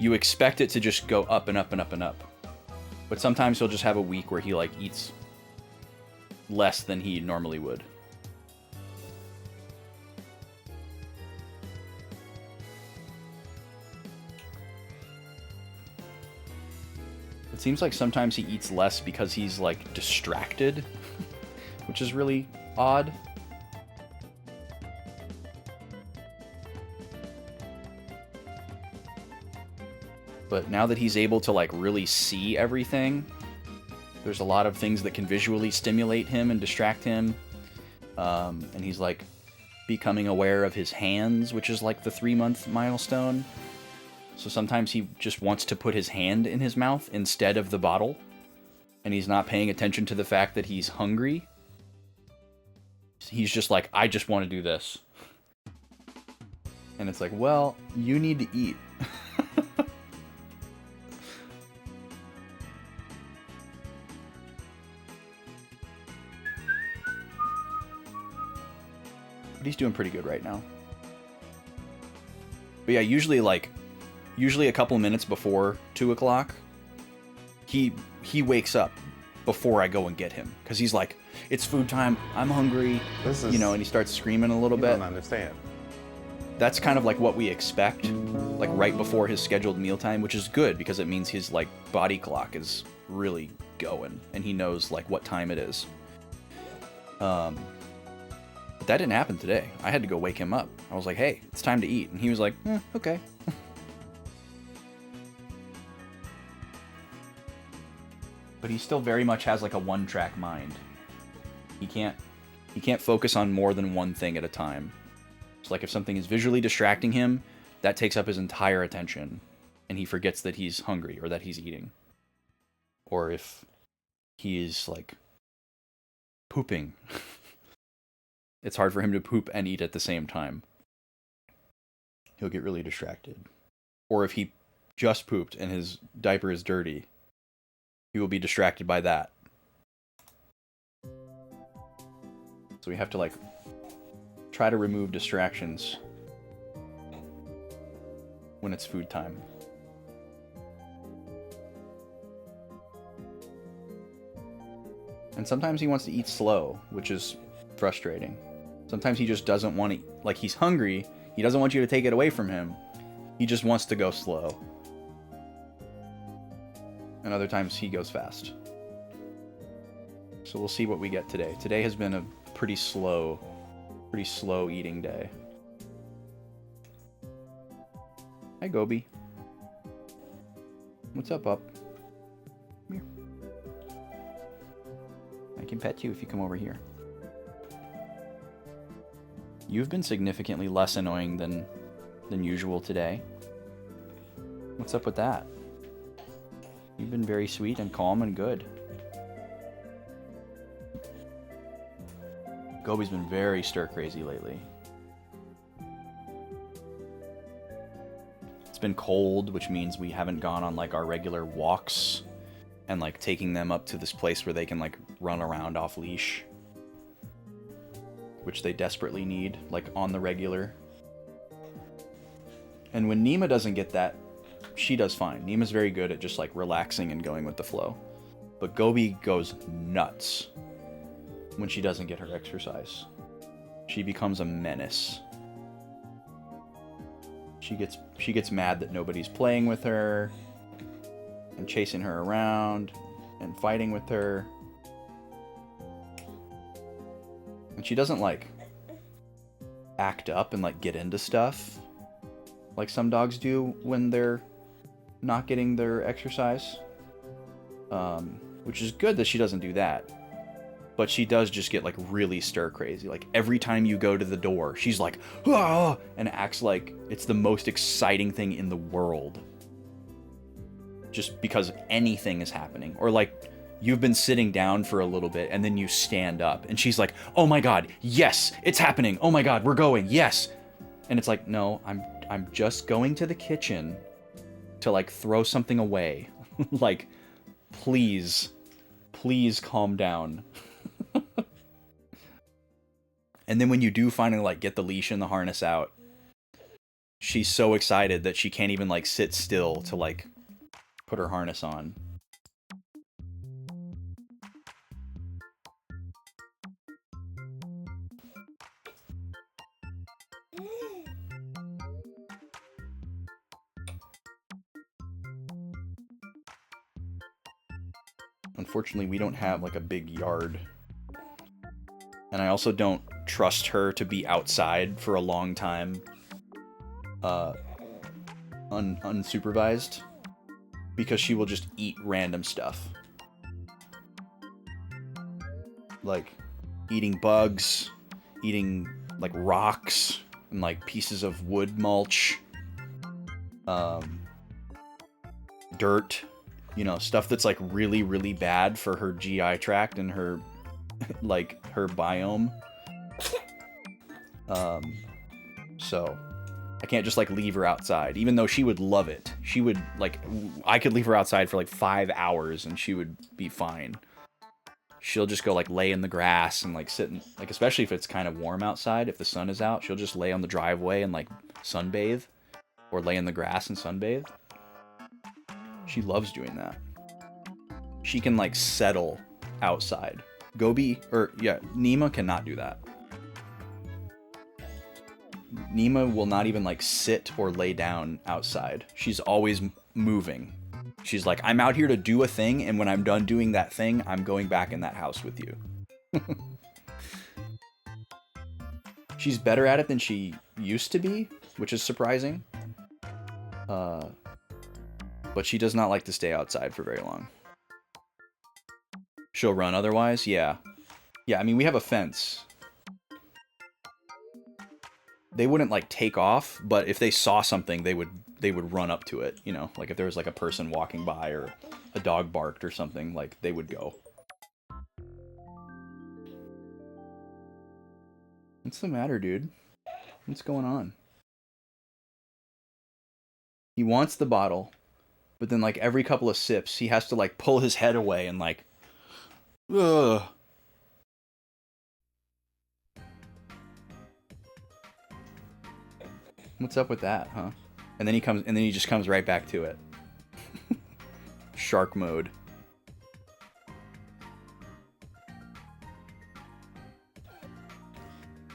you expect it to just go up and up and up and up. But sometimes he'll just have a week where he, like, eats less than he normally would. It seems like sometimes he eats less because he's, like, distracted which is really odd. But now that he's able to like really see everything, there's a lot of things that can visually stimulate him and distract him. And he's like becoming aware of his hands, which is like the 3-month milestone. So sometimes he just wants to put his hand in his mouth instead of the bottle. And he's not paying attention to the fact that he's hungry. He's just like, I just want to do this. And it's like, well, you need to eat. But he's doing pretty good right now. But yeah, usually a couple minutes before 2 o'clock, he wakes up before I go and get him. Because he's like, it's food time, I'm hungry, you know, and he starts screaming a little bit. I don't understand. That's kind of like what we expect, like right before his scheduled mealtime, which is good because it means his like body clock is really going and he knows like what time it is. But that didn't happen today. I had to go wake him up. I was like, hey, it's time to eat. And he was like, okay. But he still very much has like a one-track mind. He can't focus on more than one thing at a time. It's like if something is visually distracting him, that takes up his entire attention, and he forgets that he's hungry or that he's eating. Or if he is like pooping, it's hard for him to poop and eat at the same time. He'll get really distracted. Or if he just pooped and his diaper is dirty, he will be distracted by that. So we have to like try to remove distractions when it's food time. And sometimes he wants to eat slow, which is frustrating. Sometimes he just doesn't want to, like he's hungry, he doesn't want you to take it away from him. He just wants to go slow. And other times he goes fast. So we'll see what we get today. Today has been a pretty slow eating day. Hi, Gobi. What's up, Up? Come here. I can pet you if you come over here. You've been significantly less annoying than usual today. What's up with that? You've been very sweet and calm and good. Gobi's been very stir-crazy lately. It's been cold, which means we haven't gone on like our regular walks and like taking them up to this place where they can like run around off leash, which they desperately need, like on the regular. And when Nima doesn't get that, she does fine. Nima's very good at just like relaxing and going with the flow. But Gobi goes nuts when she doesn't get her exercise. She becomes a menace. She gets mad that nobody's playing with her and chasing her around and fighting with her. And she doesn't like act up and like get into stuff like some dogs do when they're not getting their exercise. Which is good that she doesn't do that. But she does just get like really stir crazy. Like every time you go to the door, she's like, ah, and acts like it's the most exciting thing in the world. Just because anything is happening. Or like you've been sitting down for a little bit and then you stand up and she's like, oh my God, yes, it's happening. Oh my God, we're going. Yes. And it's like, no, I'm just going to the kitchen to like throw something away. Like, please calm down. And then when you do finally like get the leash and the harness out, she's so excited that she can't even like sit still to like put her harness on. Unfortunately, we don't have like a big yard And I also don't trust her to be outside for a long time unsupervised, because she will just eat random stuff. Like eating bugs, eating like rocks and like pieces of wood mulch, dirt, you know, stuff that's like really, really bad for her GI tract and her like her biome. So I can't just like leave her outside, even though she would love it. She would like, I could leave her outside for like 5 hours and she would be fine. She'll just go like lay in the grass and like sit in, like, especially if it's kind of warm outside, if the sun is out, she'll just lay on the driveway and like sunbathe, or lay in the grass and sunbathe. She loves doing that. She can like settle outside. Nima cannot do that. Nima will not even like sit or lay down outside. She's always moving. She's like, I'm out here to do a thing, and when I'm done doing that thing, I'm going back in that house with you. She's better at it than she used to be, which is surprising. But she does not like to stay outside for very long. She'll run otherwise, yeah. Yeah, I mean, we have a fence. They wouldn't like take off, but if they saw something, they would run up to it, you know, like if there was like a person walking by or a dog barked or something, like they would go. What's the matter, dude? What's going on? He wants the bottle, but then like every couple of sips, he has to like pull his head away and like, ugh. What's up with that, huh? And then he just comes right back to it. Shark mode.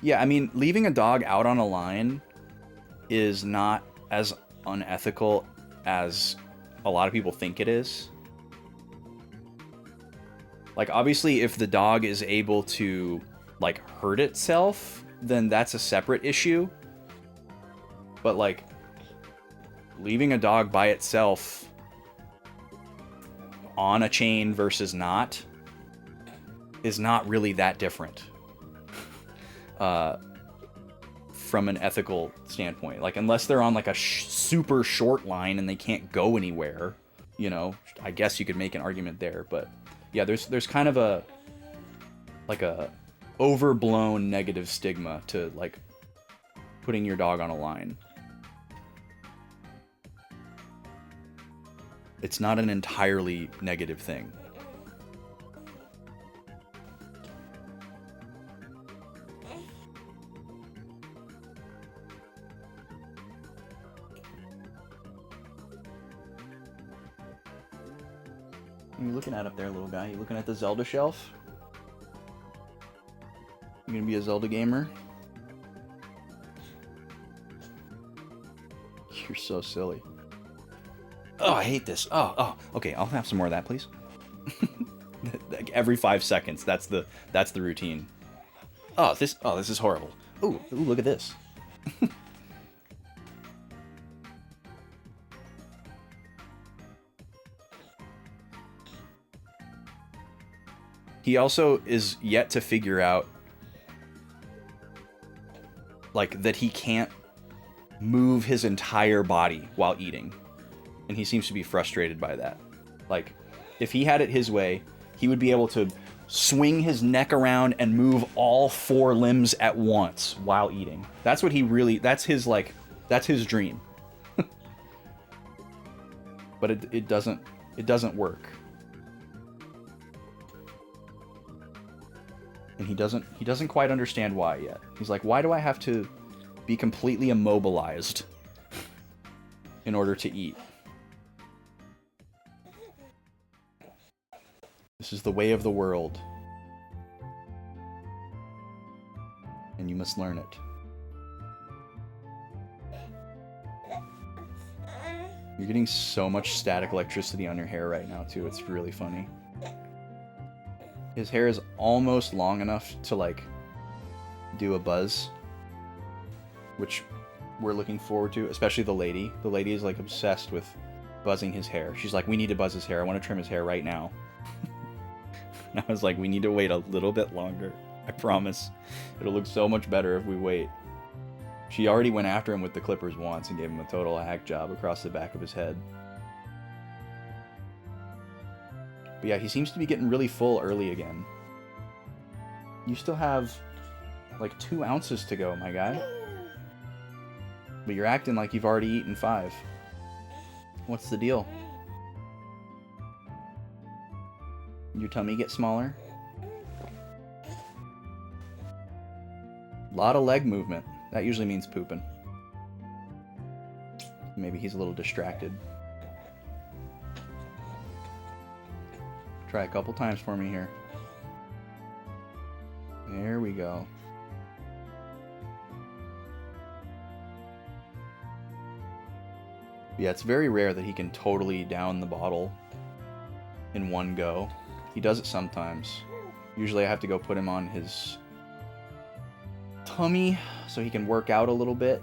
Yeah, I mean, leaving a dog out on a line is not as unethical as a lot of people think it is. Like, obviously, if the dog is able to, like, hurt itself, then that's a separate issue. But, like, leaving a dog by itself on a chain versus not is not really that different from an ethical standpoint. Like, unless they're on like a super short line and they can't go anywhere, you know, I guess you could make an argument there. But yeah, there's kind of a overblown negative stigma to like putting your dog on a line. It's not an entirely negative thing. What are you looking at up there, little guy? You looking at the Zelda shelf? You gonna be a Zelda gamer? You're so silly. Oh, I hate this. Oh, okay. I'll have some more of that, please. Like every 5 seconds, that's the routine. Oh, this is horrible. Ooh, look at this. He also is yet to figure out, like, that he can't move his entire body while eating. And he seems to be frustrated by that. Like, if he had it his way, he would be able to swing his neck around and move all 4 limbs at once while eating. That's what he really, that's his dream. But it doesn't work. And he doesn't quite understand why yet. He's like, why do I have to be completely immobilized in order to eat? This is the way of the world. And you must learn it. You're getting so much static electricity on your hair right now, too. It's really funny. His hair is almost long enough to, like, do a buzz, which we're looking forward to, especially the lady. The lady is like obsessed with buzzing his hair. She's like, we need to buzz his hair. I want to trim his hair right now. And I was like, we need to wait a little bit longer. I promise. It'll look so much better if we wait. She already went after him with the clippers once and gave him a total hack job across the back of his head. But yeah, he seems to be getting really full early again. You still have like 2 ounces to go, my guy. But you're acting like you've already eaten 5. What's the deal? Your tummy get smaller? A lot of leg movement. That usually means pooping. Maybe he's a little distracted. Try a couple times for me here. There we go. Yeah, it's very rare that he can totally down the bottle in one go. He does it sometimes. Usually I have to go put him on his tummy so he can work out a little bit.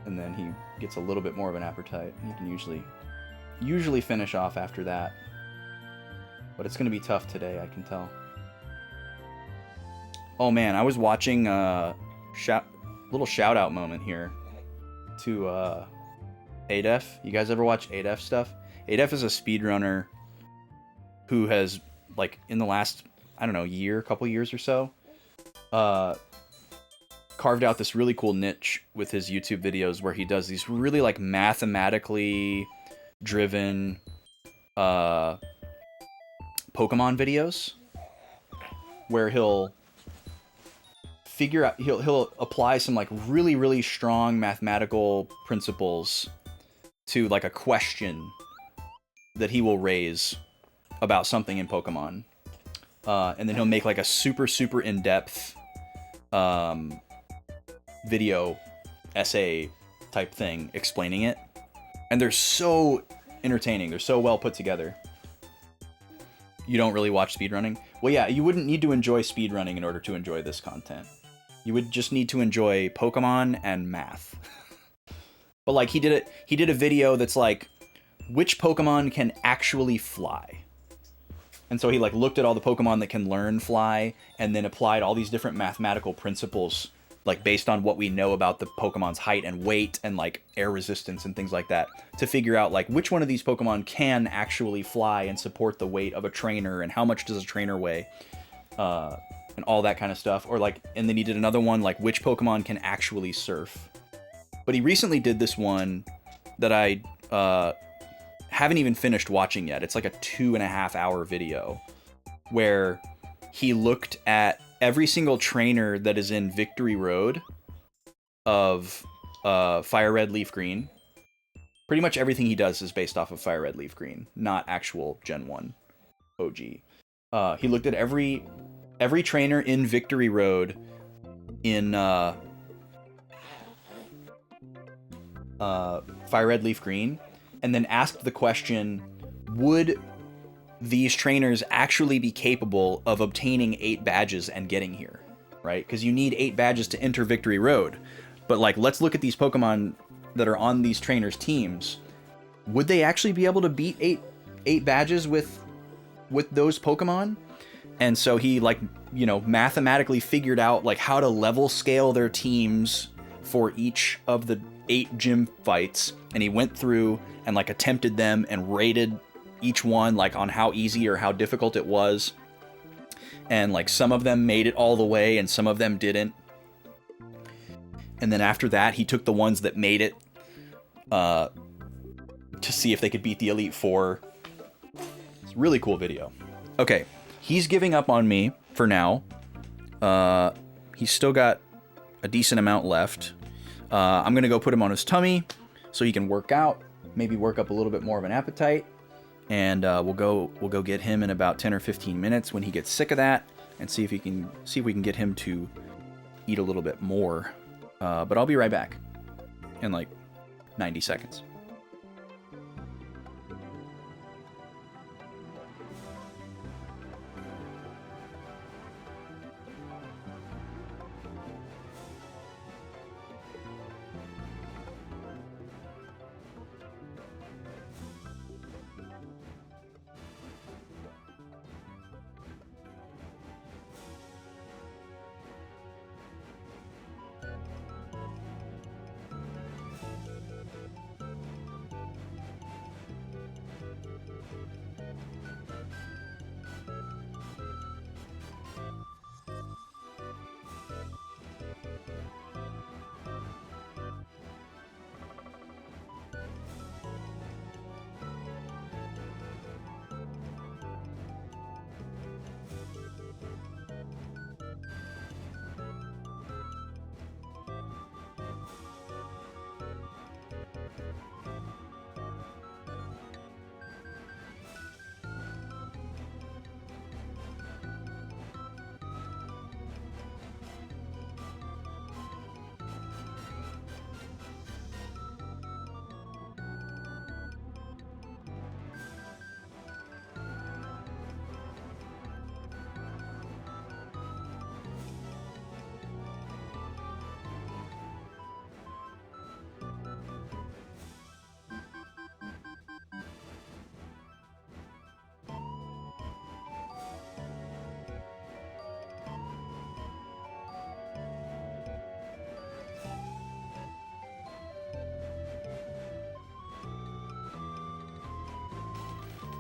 And then he gets a little bit more of an appetite. He can usually finish off after that. But it's going to be tough today, I can tell. Oh man, I was watching little shout out moment here to Adef. You guys ever watch Adef stuff? Adef is a speedrunner who has, like, in the last, I don't know, couple years or so, carved out this really cool niche with his YouTube videos where he does these really, like, mathematically driven Pokemon videos where he'll apply some, like, really strong mathematical principles to, like, a question that he will raise about something in Pokemon. And then he'll make, like, a super in-depth video essay type thing explaining it. And they're so entertaining. They're so well put together. You don't really watch speedrunning? Well, yeah, you wouldn't need to enjoy speedrunning in order to enjoy this content. You would just need to enjoy Pokemon and math. But, like, he did a video that's like, which Pokemon can actually fly? And so he, like, looked at all the Pokemon that can learn fly and then applied all these different mathematical principles, like, based on what we know about the Pokemon's height and weight and, like, air resistance and things like that, to figure out, like, which one of these Pokemon can actually fly and support the weight of a trainer and how much does a trainer weigh, and all that kind of stuff. Or, like, and then he did another one, like, which Pokemon can actually surf. But he recently did this one that I haven't even finished watching yet. It's like a 2.5 hour video where he looked at every single trainer that is in Victory Road of Fire Red, Leaf Green. Pretty much everything he does is based off of Fire Red, Leaf Green, not actual Gen 1 OG. He looked at every trainer in Victory Road in Fire Red, Leaf Green, and then asked the question, would these trainers actually be capable of obtaining 8 badges and getting here, right? Because you need 8 badges to enter Victory Road. But, like, let's look at these Pokemon that are on these trainers' teams. Would they actually be able to beat 8 badges with those Pokemon? And so he, like, you know, mathematically figured out, like, how to level scale their teams for each of the 8 gym fights, and he went through and, like, attempted them and rated each one, like, on how easy or how difficult it was. And, like, some of them made it all the way and some of them didn't. And then after that, he took the ones that made it to see if they could beat the Elite Four. It's a really cool video. Okay, he's giving up on me for now. He's still got a decent amount left. I'm gonna go put him on his tummy so he can work out, maybe work up a little bit more of an appetite, and we'll go get him in about 10 or 15 minutes when he gets sick of that, and see if we can get him to eat a little bit more. But I'll be right back in like 90 seconds.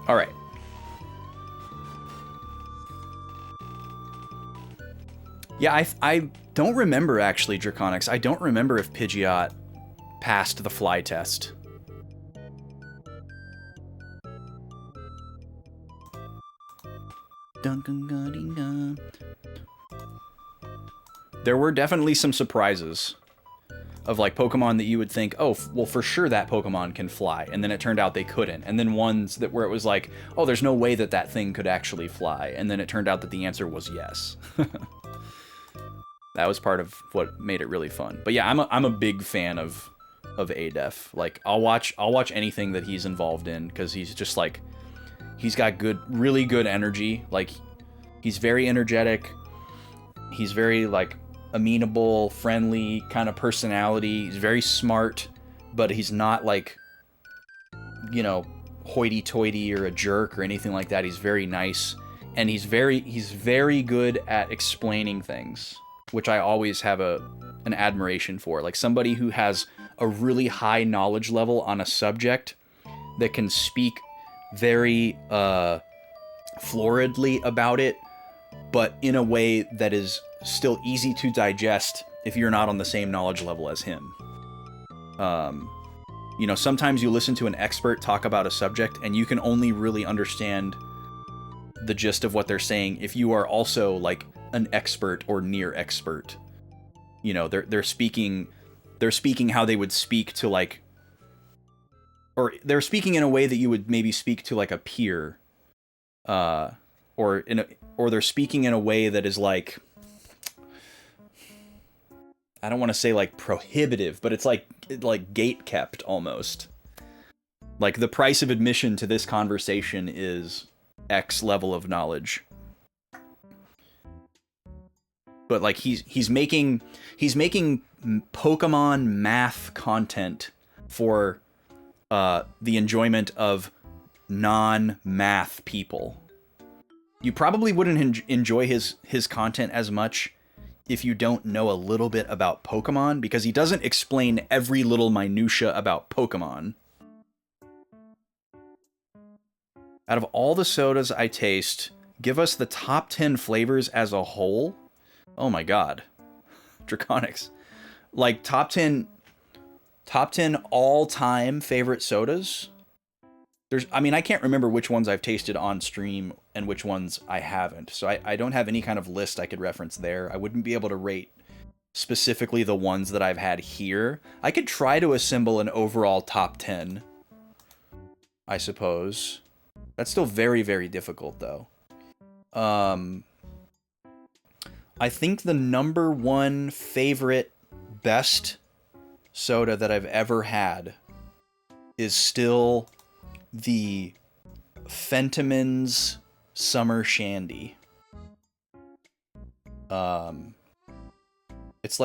All right. Yeah, I don't remember, actually, Draconics. I don't remember if Pidgeot passed the fly test. There were definitely some surprises of, like, Pokemon that you would think, oh, well, for sure that Pokemon can fly, and then it turned out they couldn't. And then ones that where it was like, oh, there's no way that that thing could actually fly, and then it turned out that the answer was yes. That was part of what made it really fun. But yeah, I'm a big fan of Adef. Like, I'll watch anything that he's involved in, because he's just like, he's got really good energy. Like, he's very energetic. He's very, like, amenable, friendly kind of personality. He's very smart, but he's not, like, you know, hoity-toity or a jerk or anything like that. He's very nice, and he's very good at explaining things, which I always have an admiration for. Like, somebody who has a really high knowledge level on a subject that can speak very floridly about it, but in a way that is still easy to digest if you're not on the same knowledge level as him. You know, sometimes you listen to an expert talk about a subject and you can only really understand the gist of what they're saying if you are also, like, an expert or near expert. You know, they're speaking how they would speak to, like, or they're speaking in a way that you would maybe speak to, like, a peer, or they're speaking in a way that is, like, I don't want to say, like, prohibitive, but it's like gate kept almost. Like, the price of admission to this conversation is X level of knowledge. But, like, he's making Pokemon math content for the enjoyment of non-math people. You probably wouldn't enjoy his content as much if you don't know a little bit about Pokemon, because he doesn't explain every little minutia about Pokemon. Out of all the sodas I taste, give us the top 10 flavors as a whole. Oh my god. Draconics. Like, top 10 all-time favorite sodas? I mean, I can't remember which ones I've tasted on stream and which ones I haven't. So I don't have any kind of list I could reference there. I wouldn't be able to rate specifically the ones that I've had here. I could try to assemble an overall top 10, I suppose. That's still very, very difficult, though. I think the number one favorite best soda that I've ever had is still the Fentiman's Summer Shandy. It's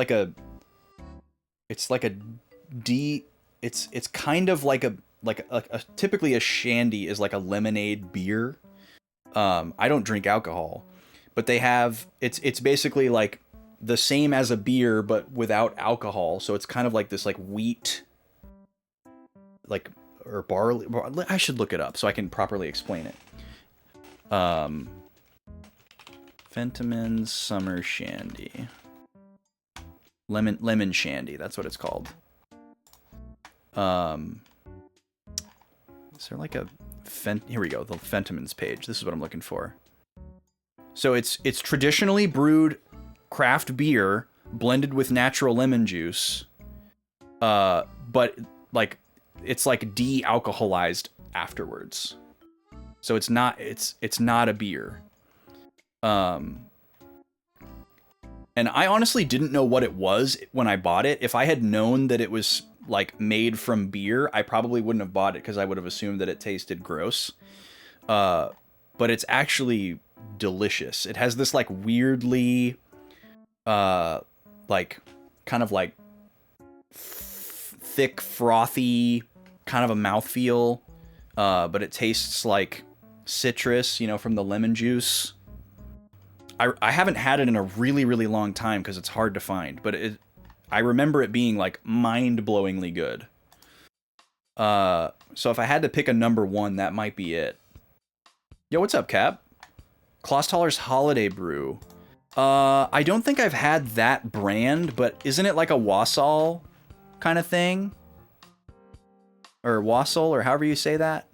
kind of like a typically a shandy is like a lemonade beer. I don't drink alcohol, but they have, it's basically like the same as a beer, but without alcohol. So it's kind of like this, like, wheat, like, or barley. I should look it up so I can properly explain it. Fentiman's Summer Shandy. Lemon Shandy, that's what it's called. Is there like a here we go, the Fentiman's page. This is what I'm looking for. So it's traditionally brewed craft beer blended with natural lemon juice. But like it's like de-alcoholized afterwards. So it's not a beer. And I honestly didn't know what it was when I bought it. If I had known that it was like made from beer, I probably wouldn't have bought it because I would have assumed that it tasted gross. But it's actually delicious. It has this like weirdly, like kind of like thick, frothy kind of a mouthfeel. But it tastes like citrus, from the lemon juice. I haven't had it in a really, really long time because it's hard to find, but I remember it being like mind-blowingly good. So if I had to pick a number one, that might be it. Yo, what's up, Cap? Klosthaller's Holiday Brew. I don't think I've had that brand, but isn't it like a wassail kind of thing? Or wassail, or however you say that?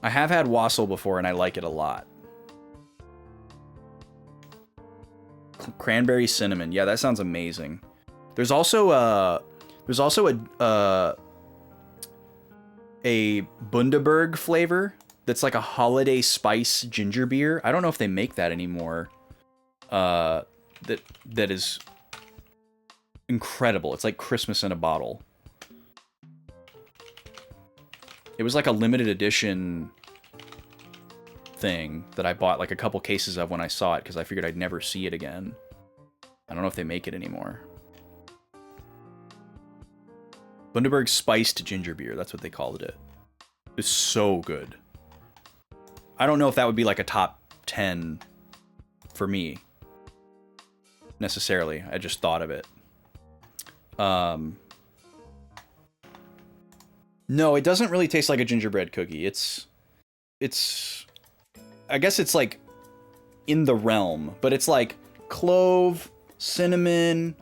I have had wassail before, and I like it a lot. Cranberry cinnamon. Yeah, that sounds amazing. There's also a Bundaberg flavor that's like a holiday spice ginger beer. I don't know if they make that anymore. That is incredible. It's like Christmas in a bottle. It was like a limited edition thing that I bought like a couple cases of when I saw it because I figured I'd never see it again. I don't know if they make it anymore. Bundaberg spiced ginger beer, that's what they called it. It's so good. I don't know if that would be like a top 10 for me necessarily. I just thought of it. No, it doesn't really taste like a gingerbread cookie. It's I guess it's like in the realm, but it's like clove, cinnamon,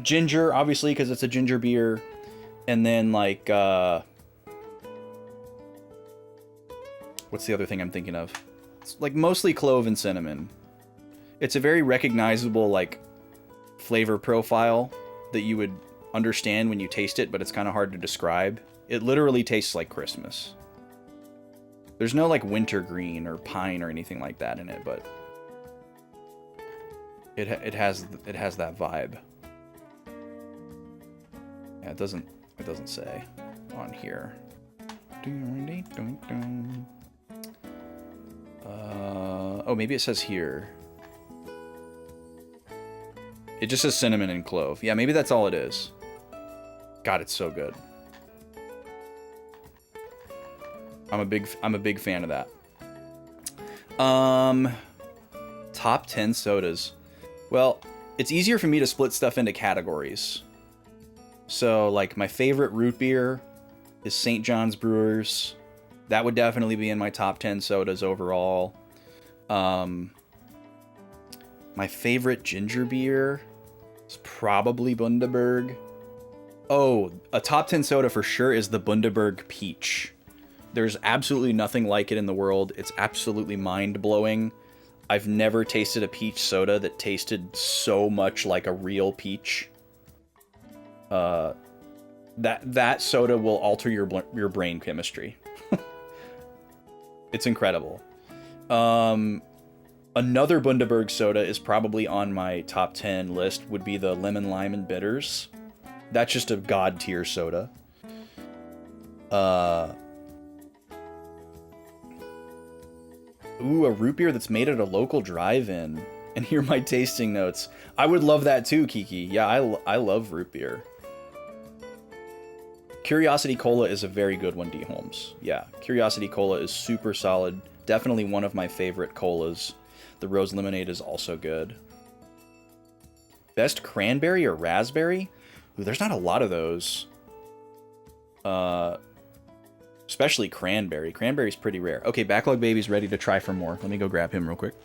ginger, obviously, because it's a ginger beer, and then like what's the other thing I'm thinking of? It's like mostly clove and cinnamon. It's a very recognizable like flavor profile that you would understand when you taste it, but it's kind of hard to describe. It literally tastes like Christmas. There's no like wintergreen or pine or anything like that in it, but it has that vibe. Yeah, it doesn't say on here. Oh, maybe it says here. It just says cinnamon and clove. Yeah, maybe that's all it is. God, it's so good. I'm a big fan of that. Top 10 sodas. Well, it's easier for me to split stuff into categories. So, like, my favorite root beer is St. John's Brewers. That would definitely be in my top 10 sodas overall. My favorite ginger beer is probably Bundaberg. Oh, a top 10 soda for sure is the Bundaberg Peach. There's absolutely nothing like it in the world. It's absolutely mind-blowing. I've never tasted a peach soda that tasted so much like a real peach. That soda will alter your brain chemistry. It's incredible. Another Bundaberg soda is probably on my top 10 list, would be the Lemon Lime and Bitters. That's just a god tier soda. Ooh, a root beer that's made at a local drive-in. And here are my tasting notes. I would love that too, Kiki. Yeah, I love root beer. Curiosity Cola is a very good one, D. Holmes. Yeah, Curiosity Cola is super solid. Definitely one of my favorite colas. The Rose Lemonade is also good. Best cranberry or raspberry? Ooh, there's not a lot of those. Especially cranberry. Cranberry's pretty rare. Okay, Backlog Baby's ready to try for more. Let me go grab him real quick.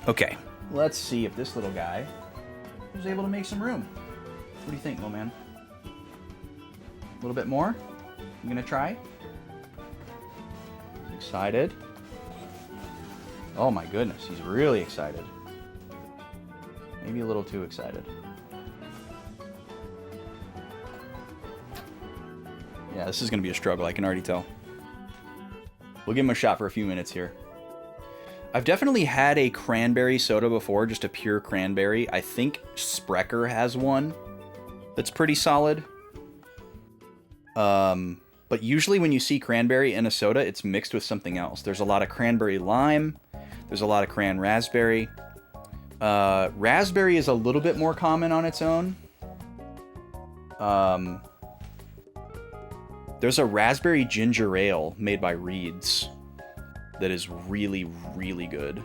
Okay, let's see if this little guy was able to make some room. What do you think, little man? A little bit more? You gonna try? Excited? Oh my goodness, he's really excited. Maybe a little too excited. Yeah, this is gonna be a struggle, I can already tell. We'll give him a shot for a few minutes here. I've definitely had a cranberry soda before, just a pure cranberry. I think Sprecher has one that's pretty solid. But usually when you see cranberry in a soda, it's mixed with something else. There's a lot of cranberry lime. There's a lot of cran raspberry. Raspberry is a little bit more common on its own. There's a raspberry ginger ale made by Reed's that is really, really good.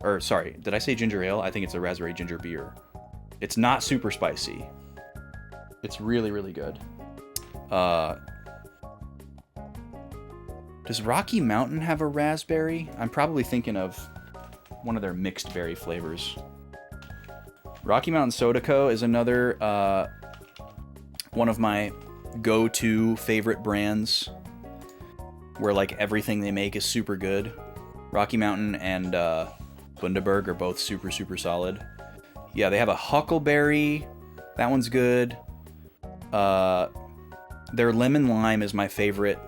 Or, sorry, did I say ginger ale? I think it's a raspberry ginger beer. It's not super spicy. It's really, really good. Does Rocky Mountain have a raspberry? I'm probably thinking of one of their mixed berry flavors. Rocky Mountain Soda Co. is another one of my go-to favorite brands where like everything they make is super good. Rocky Mountain and Bundaberg are both super, super solid. Yeah, they have a Huckleberry. That one's good. Their lemon lime is my favorite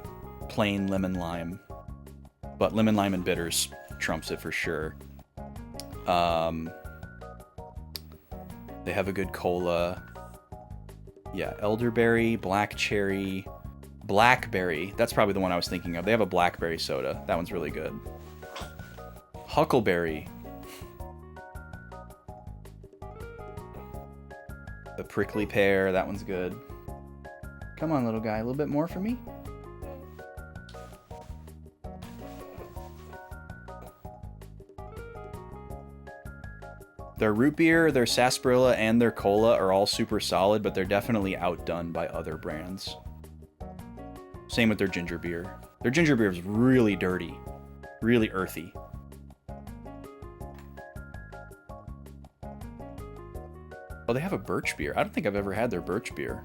plain lemon lime. But lemon lime and bitters trumps it for sure. They have a good cola. Yeah, elderberry, black cherry, blackberry. That's probably the one I was thinking of. They have a blackberry soda. That one's really good. Huckleberry. The prickly pear. That one's good. Come on, little guy. A little bit more for me? Their root beer, their sarsaparilla, and their cola are all super solid, but they're definitely outdone by other brands. Same with their ginger beer. Their ginger beer is really dirty, really earthy. Oh, they have a birch beer. I don't think I've ever had their birch beer.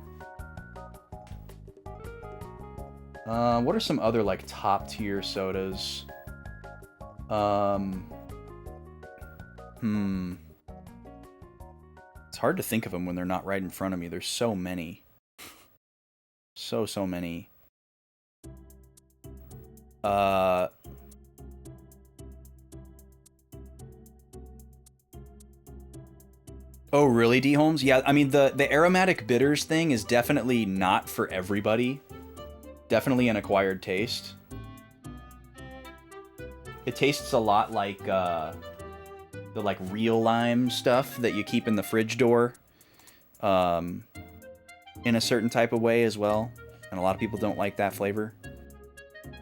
What are some other like top tier sodas? It's hard to think of them when they're not right in front of me. There's so many. So many. Oh, really, D. Holmes? Yeah, I mean, the aromatic bitters thing is definitely not for everybody. Definitely an acquired taste. It tastes a lot like, the like real lime stuff that you keep in the fridge door in a certain type of way as well, and a lot of people don't like that flavor.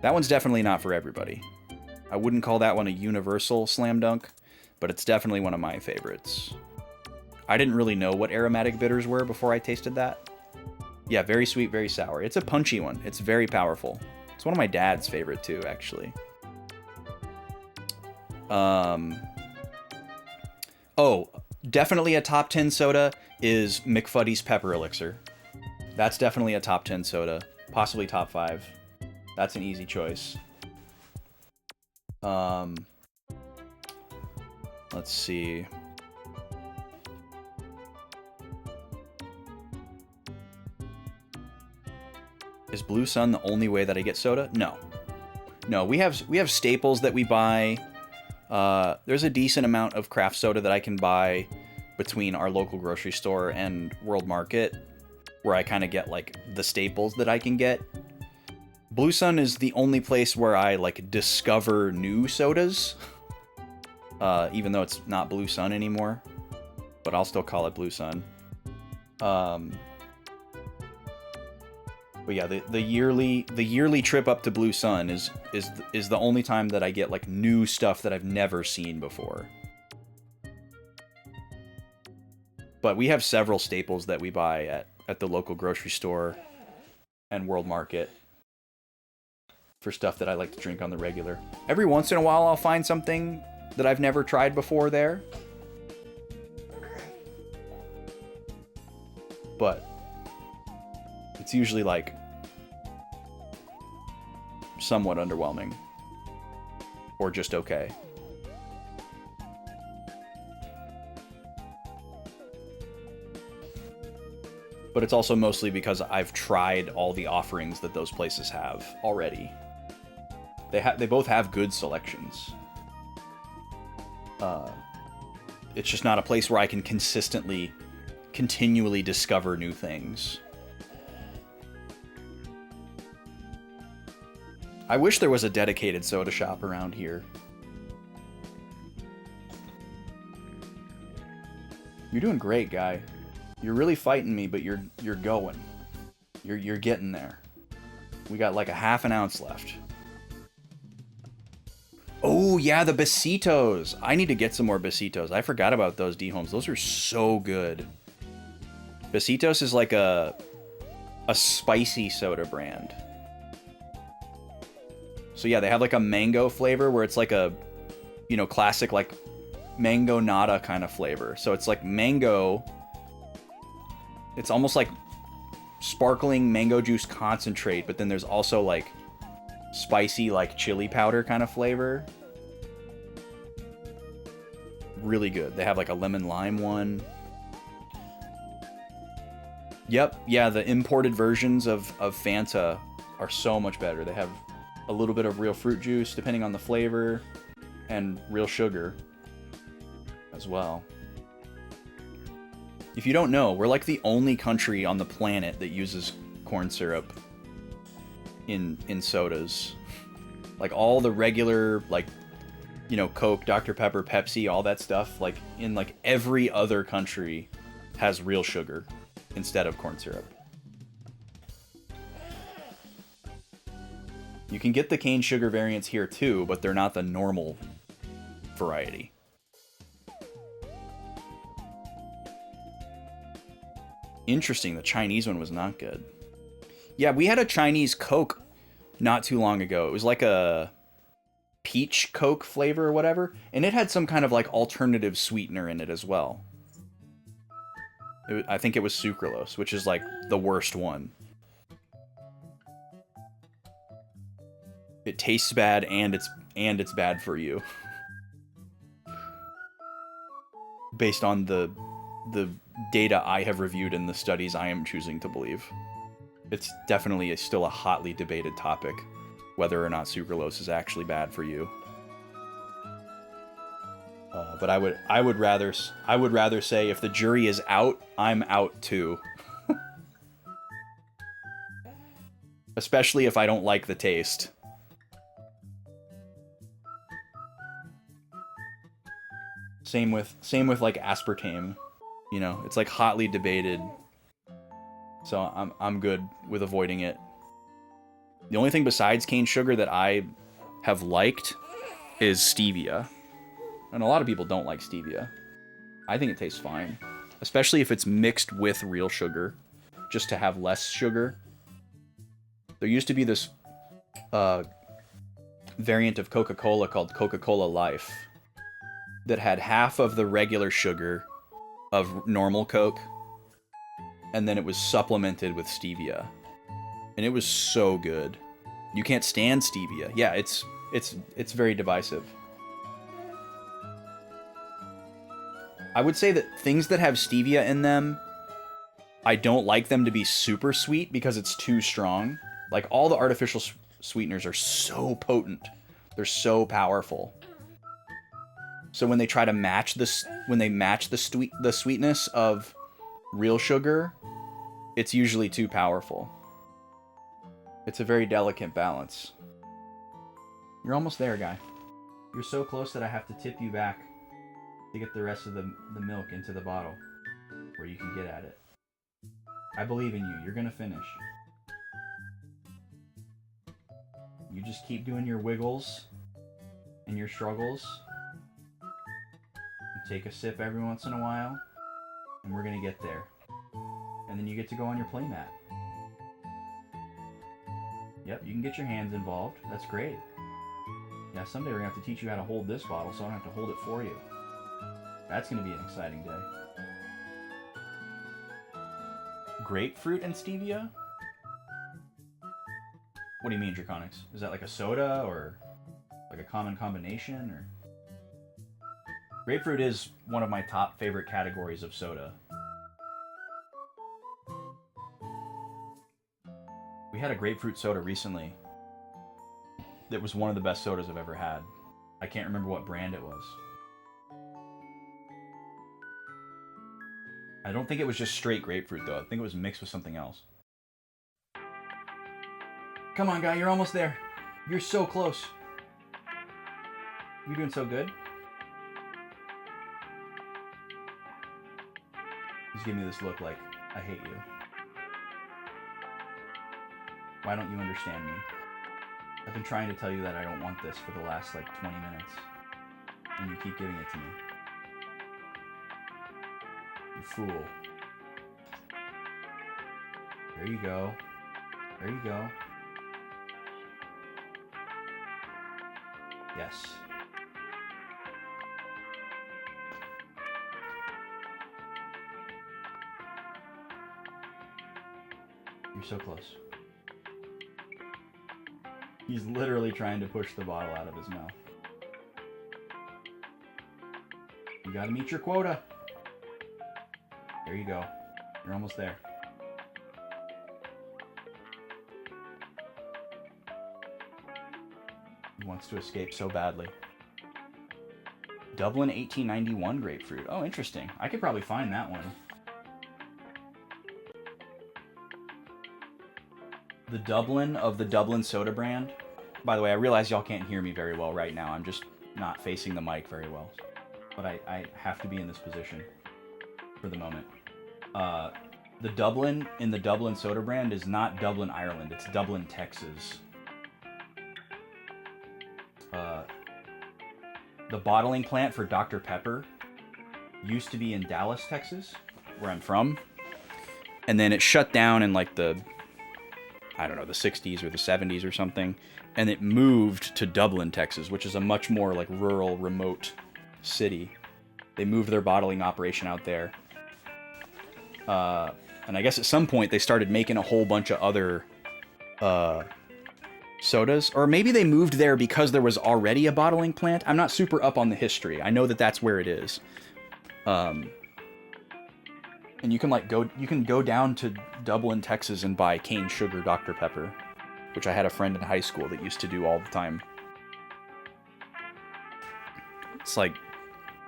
That one's definitely not for everybody. I wouldn't call that one a universal slam dunk, but it's definitely one of my favorites. I didn't really know what aromatic bitters were before I tasted that. Yeah, very sweet, very sour. It's a punchy one. It's very powerful. It's one of my dad's favorite too, actually. Oh, definitely a top 10 soda is McFuddy's Pepper Elixir. That's definitely a top 10 soda. Possibly top 5. That's an easy choice. Let's see. Is Blue Sun the only way that I get soda? No. No, we have staples that we buy. There's a decent amount of craft soda that I can buy between our local grocery store and World Market, where I kind of get like the staples that I can get. Blue Sun is the only place where I like discover new sodas, even though it's not Blue Sun anymore, but I'll still call it Blue Sun. But yeah, the yearly trip up to Blue Sun is the only time that I get like new stuff that I've never seen before. But we have several staples that we buy at the local grocery store and World Market for stuff that I like to drink on the regular. Every once in a while I'll find something that I've never tried before there. But it's usually like somewhat underwhelming or just okay. But it's also mostly because I've tried all the offerings that those places have already. They both have good selections. It's just not a place where I can continually discover new things. I wish there was a dedicated soda shop around here. You're doing great, guy. You're really fighting me, but you're going. You're getting there. We got like a half an ounce left. Oh yeah, the besitos. I need to get some more besitos. I forgot about those D-homes. Those are so good. Besitos is like a spicy soda brand. So yeah, they have like a mango flavor where it's like a, you know, classic like mango nata kind of flavor. So it's like mango. It's almost like sparkling mango juice concentrate, but then there's also like spicy like chili powder kind of flavor. Really good. They have like a lemon lime one. Yep, yeah, the imported versions of Fanta are so much better. They have a little bit of real fruit juice depending on the flavor and real sugar as well. If you don't know, we're like the only country on the planet that uses corn syrup in sodas. Like all the regular, like, you know, Coke, Dr. Pepper, Pepsi, all that stuff, like in like every other country has real sugar instead of corn syrup. You can get the cane sugar variants here too, but they're not the normal variety. Interesting, the Chinese one was not good. Yeah, we had a Chinese Coke not too long ago. It was like a peach Coke flavor or whatever, and it had some kind of like alternative sweetener in it as well. I think it was sucralose, which is like the worst one. It tastes bad and it's bad for you. Based on the data I have reviewed and the studies I am choosing to believe. It's definitely still a hotly debated topic, whether or not sucralose is actually bad for you. But I would rather say if the jury is out, I'm out too. Especially if I don't like the taste. Same with like aspartame. You know, it's like hotly debated. So I'm good with avoiding it. The only thing besides cane sugar that I have liked is stevia. And a lot of people don't like stevia. I think it tastes fine. Especially if it's mixed with real sugar. Just to have less sugar. There used to be this variant of Coca-Cola called Coca-Cola Life. That had half of the regular sugar of normal Coke. And then it was supplemented with stevia. And it was so good. You can't stand stevia. Yeah, it's very divisive. I would say that things that have stevia in them, I don't like them to be super sweet because it's too strong. Like all the artificial sweeteners are so potent. They're so powerful. So when they try to match this, when they match the sweetness of real sugar, it's usually too powerful. It's a very delicate balance. You're almost there, guy. You're so close that I have to tip you back to get the rest of the milk into the bottle where you can get at it. I believe in you. You're gonna finish. You just keep doing your wiggles and your struggles. Take a sip every once in a while, and we're gonna get there. And then you get to go on your playmat. Yep, you can get your hands involved. That's great. Yeah, someday we're going to have to teach you how to hold this bottle so I don't have to hold it for you. That's going to be an exciting day. Grapefruit and stevia? What do you mean, Draconics? Is that like a soda or like a common combination? Or grapefruit is one of my top favorite categories of soda. We had a grapefruit soda recently that was one of the best sodas I've ever had. I can't remember what brand it was. I don't think it was just straight grapefruit though. I think it was mixed with something else. Come on, guy, you're almost there. You're so close. You're doing so good. He's giving me this look like, I hate you. Why don't you understand me? I've been trying to tell you that I don't want this for the last, like, 20 minutes. And you keep giving it to me. You fool. There you go. There you go. Yes. You're so close. He's literally trying to push the bottle out of his mouth. You gotta meet your quota. There you go. You're almost there. He wants to escape so badly. Dublin 1891 grapefruit. Oh, interesting. I could probably find that one. The Dublin of the Dublin soda brand. By the way, I realize y'all can't hear me very well right now. I'm just not facing the mic very well. But I have to be in this position for the moment. The Dublin in the Dublin soda brand is not Dublin, Ireland. It's Dublin, Texas. The bottling plant for Dr. Pepper used to be in Dallas, Texas, where I'm from. And then it shut down in like the, I don't know, the 60s or the 70s or something. And it moved to Dublin, Texas, which is a much more like rural, remote city. They moved their bottling operation out there. And I guess at some point they started making a whole bunch of other sodas. Or maybe they moved there because there was already a bottling plant. I'm not super up on the history. I know that that's where it is. And you can like go down to Dublin, Texas and buy cane sugar Dr. Pepper, which I had a friend in high school that used to do all the time. It's like,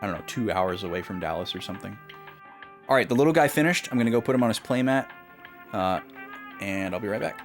I don't know, 2 hours away from Dallas or something. All right, the little guy finished. I'm going to go put him on his playmat, and I'll be right back.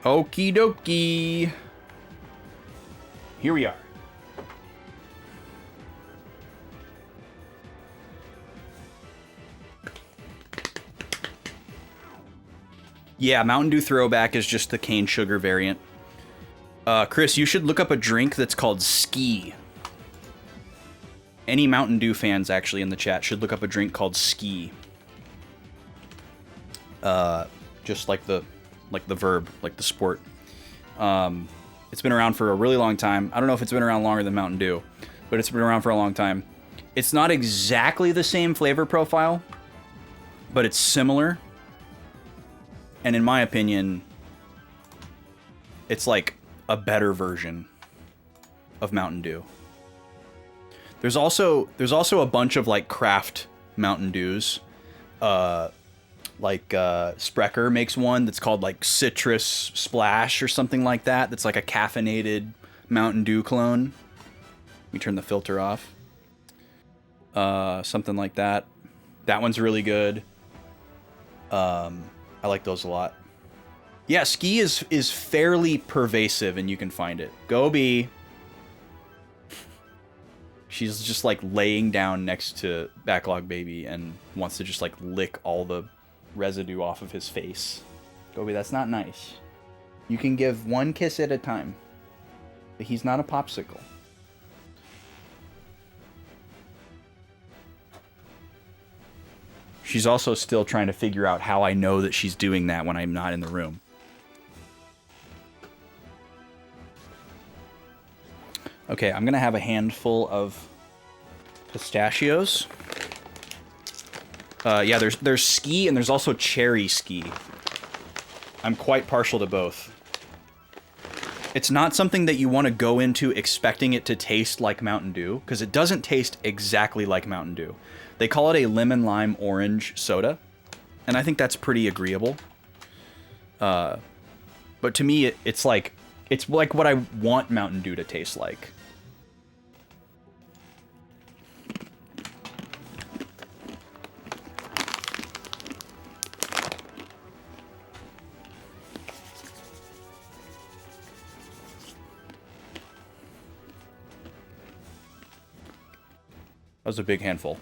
Okie dokie. Here we are. Yeah, Mountain Dew Throwback is just the cane sugar variant. Chris, you should look up a drink that's called Ski. Any Mountain Dew fans actually in the chat should look up a drink called Ski. Just like the verb, like the sport. It's been around for a really long time. I don't know if it's been around longer than Mountain Dew, but it's been around for a long time. It's not exactly the same flavor profile, but it's similar. And in my opinion, it's like a better version of Mountain Dew. There's also a bunch of like craft Mountain Dews. Sprecher makes one that's called like Citrus Splash or something like that. That's like a caffeinated Mountain Dew clone. Let me turn the filter off. Something like that. That one's really good. I like those a lot. Yeah, Ski is fairly pervasive and you can find it. Gobi. She's just like laying down next to Backlog Baby and wants to just like lick all the residue off of his face. Gobi, that's not nice. You can give one kiss at a time. But he's not a popsicle. She's also still trying to figure out how I know that she's doing that when I'm not in the room. Okay, I'm gonna have a handful of pistachios. Yeah, there's Ski and there's also Cherry Ski. I'm quite partial to both. It's not something that you want to go into expecting it to taste like Mountain Dew, because it doesn't taste exactly like Mountain Dew. They call it a lemon lime orange soda, and I think that's pretty agreeable. But to me, it's like what I want Mountain Dew to taste like. That was a big handful.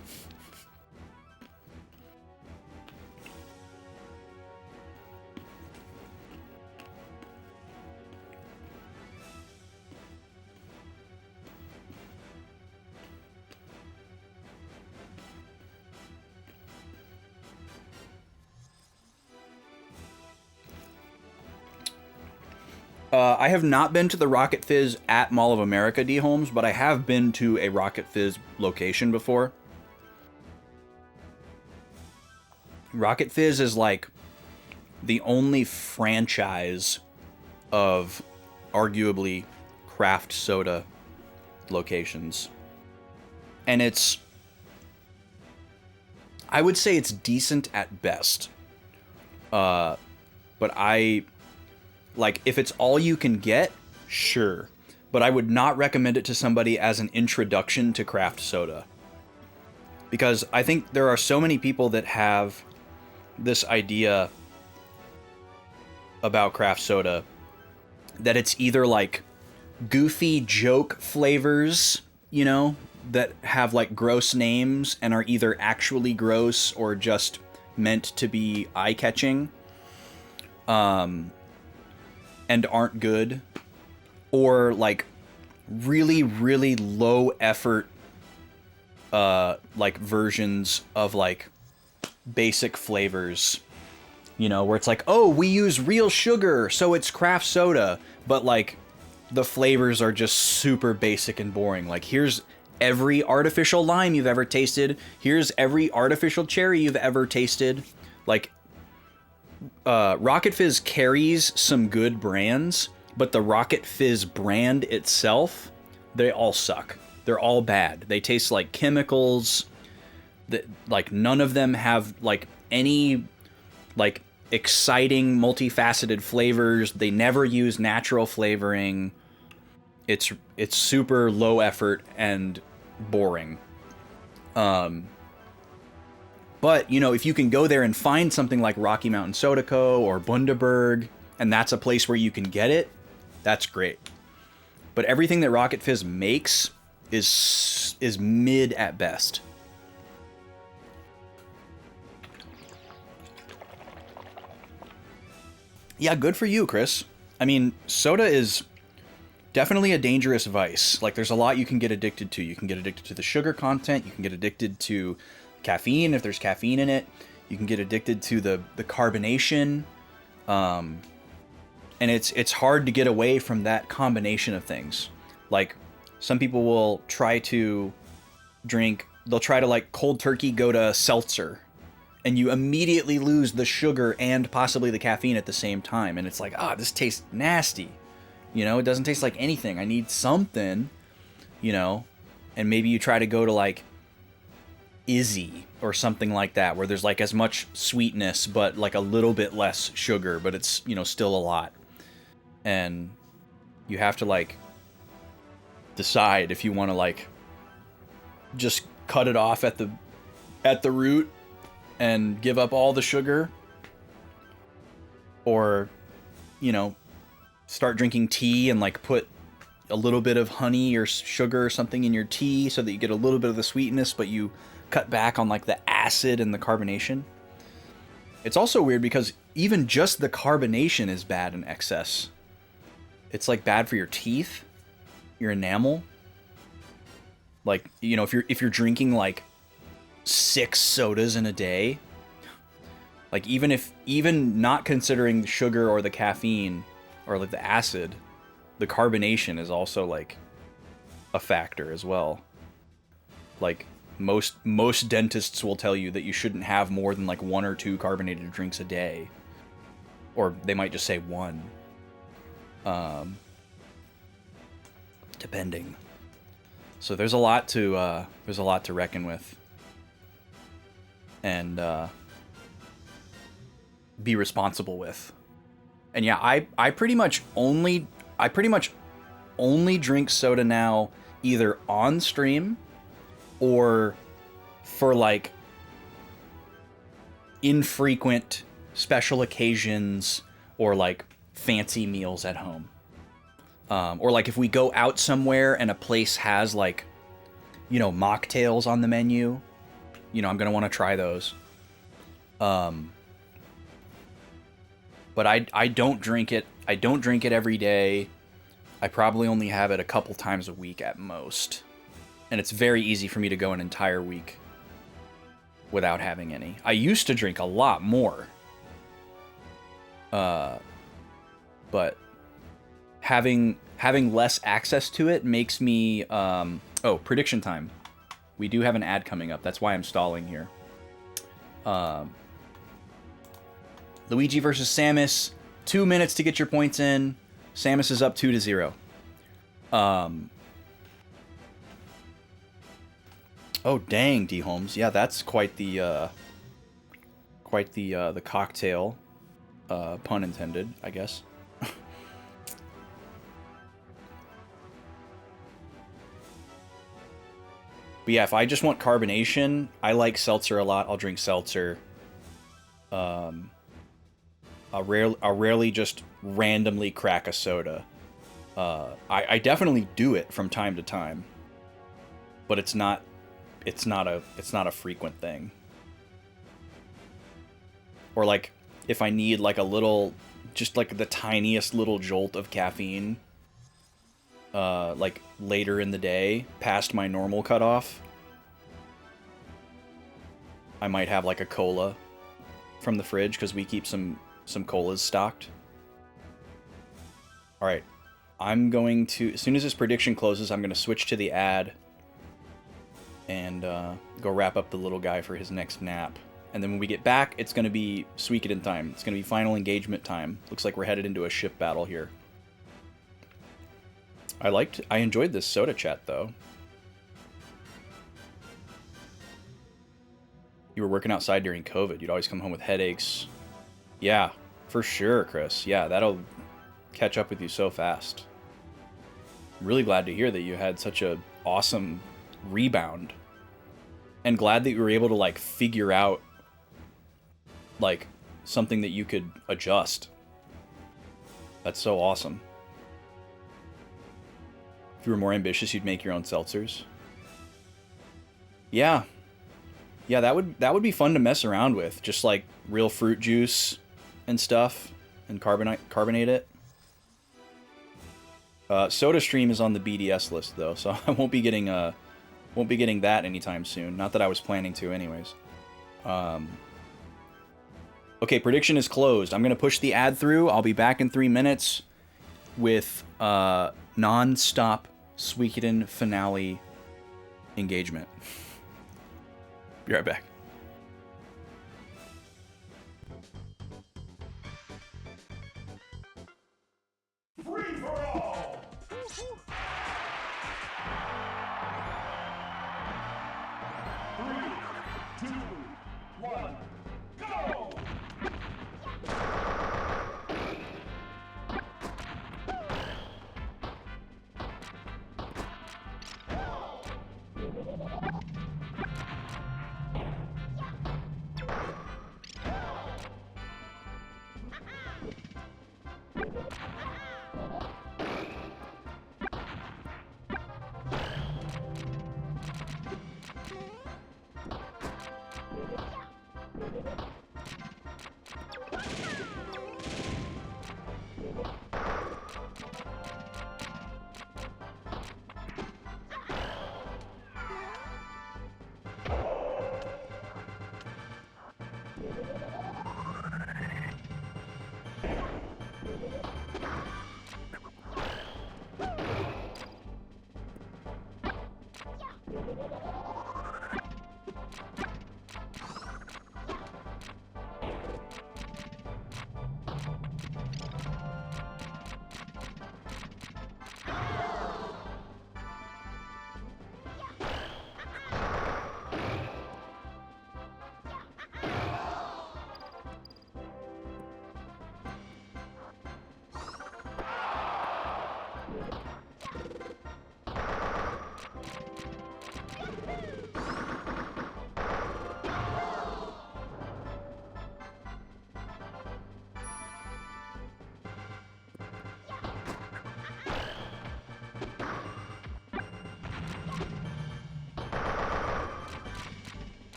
I have not been to the Rocket Fizz at Mall of America, D. Holmes, but I have been to a Rocket Fizz location before. Rocket Fizz is like the only franchise of arguably craft soda locations. And I would say it's decent at best. But like, if it's all you can get, sure. But I would not recommend it to somebody as an introduction to craft soda. Because I think there are so many people that have this idea about craft soda that it's either like goofy joke flavors, you know, that have like gross names and are either actually gross or just meant to be eye-catching. And aren't good, or like really, really low effort, like versions of like basic flavors, you know, where it's like, oh, we use real sugar, so it's craft soda, but like the flavors are just super basic and boring. Like, here's every artificial lime you've ever tasted. Here's every artificial cherry you've ever tasted. Like, Rocket Fizz carries some good brands, but the Rocket Fizz brand itself, they all suck. They're all bad. They taste like chemicals. That, like, none of them have like any like exciting multifaceted flavors. They never use natural flavoring. It's super low effort and boring. But, you know, if you can go there and find something like Rocky Mountain Soda Co. or Bundaberg and that's a place where you can get it, that's great. But everything that Rocket Fizz makes is mid at best. Yeah, good for you, Chris. I mean, soda is definitely a dangerous vice. Like, there's a lot you can get addicted to. You can get addicted to the sugar content. You can get addicted to caffeine if there's caffeine in it. You can get addicted to the carbonation. And it's hard to get away from that combination of things. Like, some people will try to drink, they'll try to, like, cold turkey go to seltzer. And you immediately lose the sugar and possibly the caffeine at the same time. And it's like, this tastes nasty. You know, it doesn't taste like anything. I need something, you know. And maybe you try to go to, like, Izzy or something like that, where there's, like, as much sweetness, but, like, a little bit less sugar, but it's, you know, still a lot. And you have to, like, decide if you want to, like, just cut it off at the root and give up all the sugar, or, you know, start drinking tea and, like, put a little bit of honey or sugar or something in your tea so that you get a little bit of the sweetness, but you cut back on, like, the acid and the carbonation. It's also weird because even just the carbonation is bad in excess. It's, like, bad for your teeth, your enamel. Like, you know, if you're drinking, like, 6 sodas in a day, like, even not considering the sugar or the caffeine or, like, the acid, the carbonation is also, like, a factor as well. Like, most dentists will tell you that you shouldn't have more than, like, 1 or 2 carbonated drinks a day, or they might just say 1, depending. So there's a lot to reckon with. And be responsible with. And yeah, I pretty much only drink soda now, either on stream or for, like, infrequent special occasions or, like, fancy meals at home. Or, like, if we go out somewhere and a place has, like, you know, mocktails on the menu, you know, I'm gonna want to try those. But I don't drink it. I don't drink it every day. I probably only have it a couple times a week at most. And it's very easy for me to go an entire week without having any. I used to drink a lot more. But having less access to it makes me... prediction time. We do have an ad coming up. That's why I'm stalling here. Luigi versus Samus. 2 minutes to get your points in. Samus is up 2-0. Oh dang, D Holmes. Yeah, that's quite the cocktail. Pun intended, I guess. But yeah, if I just want carbonation, I like seltzer a lot. I'll drink seltzer. I'll rarely just randomly crack a soda. I definitely do it from time to time, but it's not a frequent thing. Or, like, if I need, like, a little, just, like, the tiniest little jolt of caffeine, like, later in the day, past my normal cutoff, I might have, like, a cola from the fridge, because we keep some colas stocked. Alright, I'm going to, as soon as this prediction closes, I'm going to switch to the ad and go wrap up the little guy for his next nap. And then when we get back, it's going to be Suikoden time. It's going to be final engagement time. Looks like we're headed into a ship battle here. I enjoyed this soda chat, though. You were working outside during COVID. You'd always come home with headaches. Yeah, for sure, Chris. Yeah, that'll catch up with you so fast. I'm really glad to hear that you had such a awesome rebound. And glad that you were able to, like, figure out, like, something that you could adjust. That's so awesome. If you were more ambitious, you'd make your own seltzers. Yeah. Yeah, that would be fun to mess around with. Just like real fruit juice and stuff and carbonate it. SodaStream is on the BDS list though, so I won't be getting that anytime soon. Not that I was planning to anyways. Okay, prediction is closed. I'm going to push the ad through. I'll be back in 3 minutes with non-stop Suikoden finale engagement. Be right back. Free for all! 3, 2, 1, go!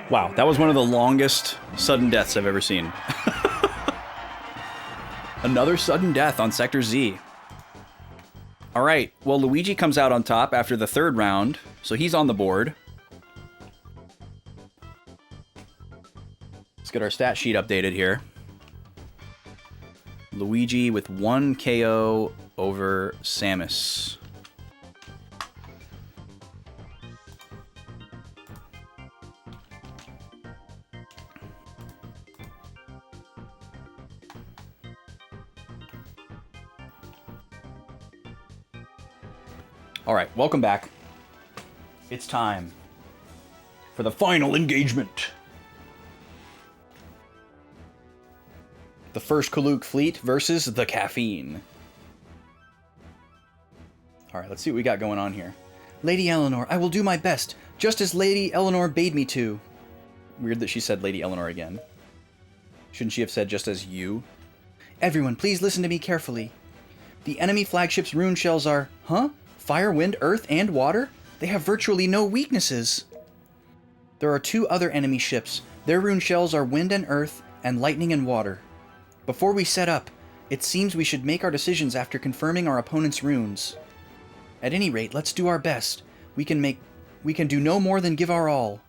Wow, that was one of the longest sudden deaths I've ever seen. Another sudden death on Sector Z. Alright, well Luigi comes out on top after the third round, so he's on the board. Let's get our stat sheet updated here. Luigi with 1 KO over Samus. Alright, welcome back. It's time for the final engagement. The first Kaluk fleet versus the Caffeine. Alright, let's see what we got going on here. Lady Eleanor, I will do my best, just as Lady Eleanor bade me to. Weird that she said Lady Eleanor again. Shouldn't she have said just as you? Everyone, please listen to me carefully. The enemy flagship's rune shells are... Huh? Fire, wind, earth, and water? They have virtually no weaknesses. There are 2 other enemy ships. Their rune shells are wind and earth, and lightning and water. Before we set up, it seems we should make our decisions after confirming our opponent's runes. At any rate, let's do our best. We can do no more than give our all.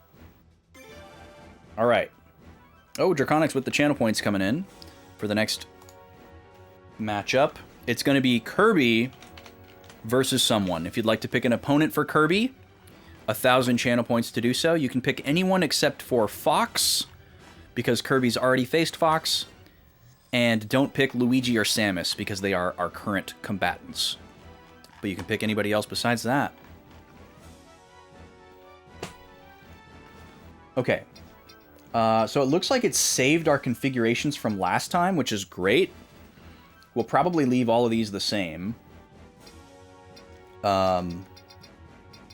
Alright. Oh, Draconics with the channel points coming in for the next matchup. It's going to be Kirby versus someone. If you'd like to pick an opponent for Kirby, 1,000 channel points to do so. You can pick anyone except for Fox, because Kirby's already faced Fox. And don't pick Luigi or Samus, because they are our current combatants. But you can pick anybody else besides that. Okay. So it looks like it's saved our configurations from last time, which is great. We'll probably leave all of these the same.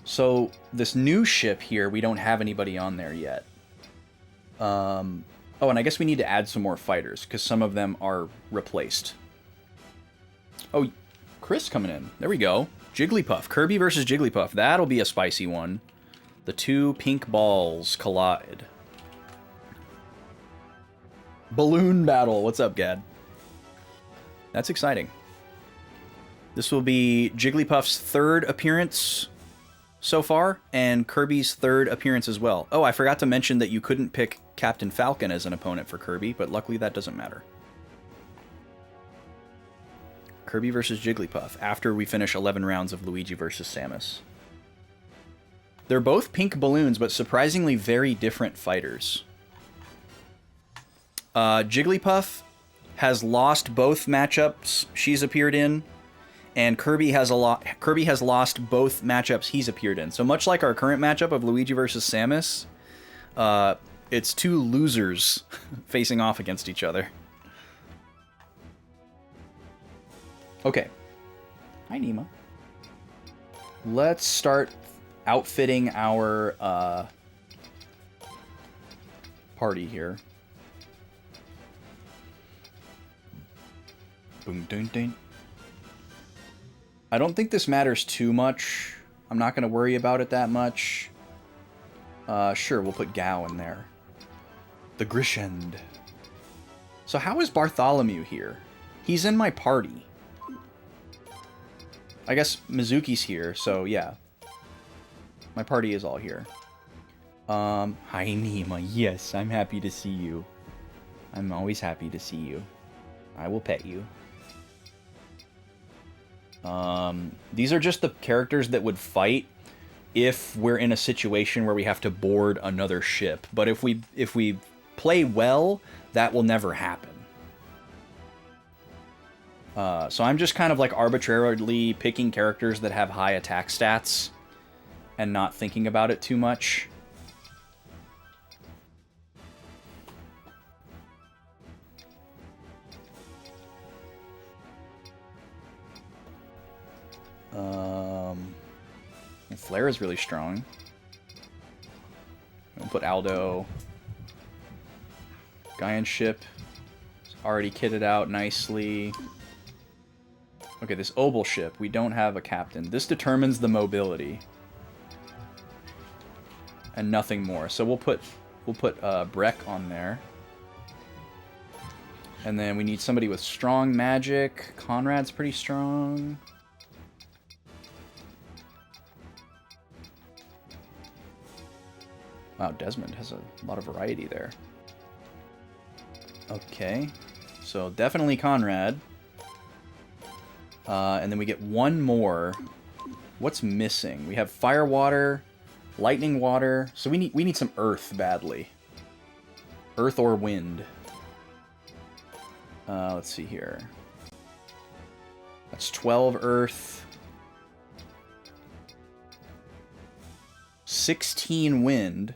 So this new ship here, we don't have anybody on there yet. Oh, and I guess we need to add some more fighters, because some of them are replaced. Oh, Chris coming in. There we go. Jigglypuff. Kirby versus Jigglypuff. That'll be a spicy one. The 2 pink balls collide. Balloon battle. What's up, Gad? That's exciting. This will be Jigglypuff's 3rd appearance so far, and Kirby's 3rd appearance as well. Oh, I forgot to mention that you couldn't pick Captain Falcon as an opponent for Kirby, but luckily that doesn't matter. Kirby versus Jigglypuff, after we finish 11 rounds of Luigi versus Samus. They're both pink balloons, but surprisingly very different fighters. Jigglypuff has lost both matchups she's appeared in, and Kirby has lost both matchups he's appeared in. So much like our current matchup of Luigi versus Samus, it's 2 losers facing off against each other. Okay. Hi, Nima. Let's start outfitting our party here. Boom, dun, dun. I don't think this matters too much. I'm not going to worry about it that much. Sure, we'll put Gao in there. The Grishend. So how is Bartholomew here? He's in my party. I guess Mizuki's here, so yeah. My party is all here. Hi Nima, yes, I'm happy to see you. I'm always happy to see you. I will pet you. These are just the characters that would fight if we're in a situation where we have to board another ship. But if we play well, that will never happen. So I'm just kind of like arbitrarily picking characters that have high attack stats and not thinking about it too much. Flare is really strong. We'll put Aldo. Gaian ship is already kitted out nicely. Okay, this Obel ship, we don't have a captain. This determines the mobility. And nothing more. So we'll put Breck on there. And then we need somebody with strong magic. Conrad's pretty strong. Wow, Desmond has a lot of variety there. Okay, so definitely Conrad. And then we get one more. What's missing? We have fire water, lightning water. So we need some earth badly. Earth or wind. Let's see here. That's 12 earth. 16 wind.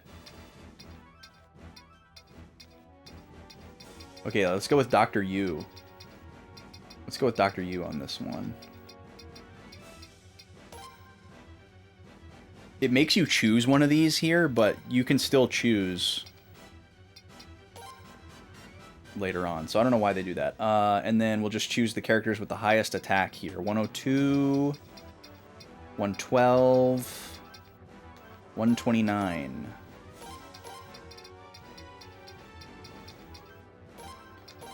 Okay, let's go with Dr. Yu. Let's go with Dr. Yu on this one. It makes you choose one of these here, but you can still choose later on. So I don't know why they do that. And then we'll just choose the characters with the highest attack here. 102, 112, 129.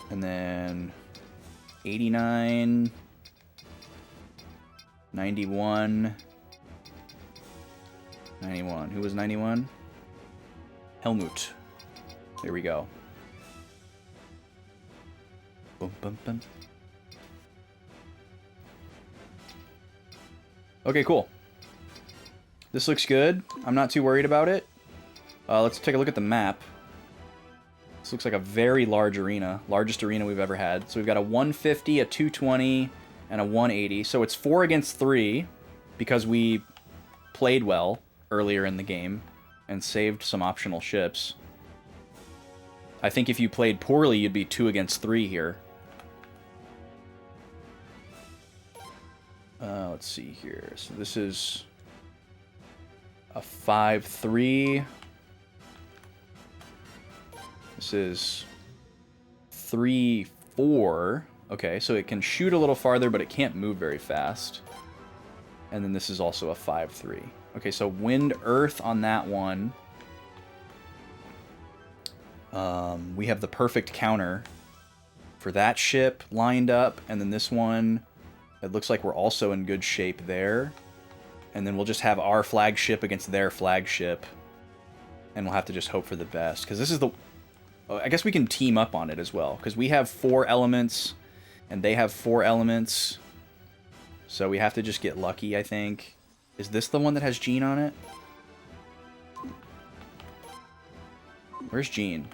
And then 89, 91, 91. Who was 91? Helmut. There we go. Boom, boom, boom. Okay, cool. This looks good. I'm not too worried about it. Let's take a look at the map. This looks like a very large arena. Largest arena we've ever had. So we've got a 150, a 220, and a 180. So it's 4 against 3 because we played well earlier in the game and saved some optional ships. I think if you played poorly, you'd be 2 against 3 here. Let's see here. So this is a 5-3. This is 3-4. Okay, so it can shoot a little farther, but it can't move very fast. And then this is also a 5-3. Okay, so wind earth on that one. We have the perfect counter for that ship lined up, and then this one, it looks like we're also in good shape there. And then we'll just have our flagship against their flagship, and we'll have to just hope for the best. Because this is the... I guess we can team up on it as well, because we have 4 elements, and they have 4 elements. So we have to just get lucky, I think. Is this the one that has Jean on it? Where's Jean?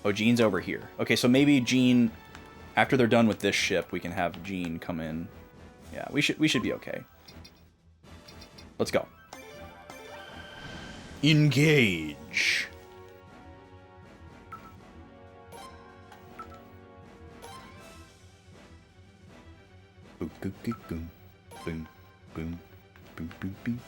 Oh, Jean's over here. Okay, so maybe Jean, after they're done with this ship, we can have Jean come in. Yeah, we should be okay. Let's go. Engage. Boom, boom, boom, boom, boom, boom, boom, boom, boom.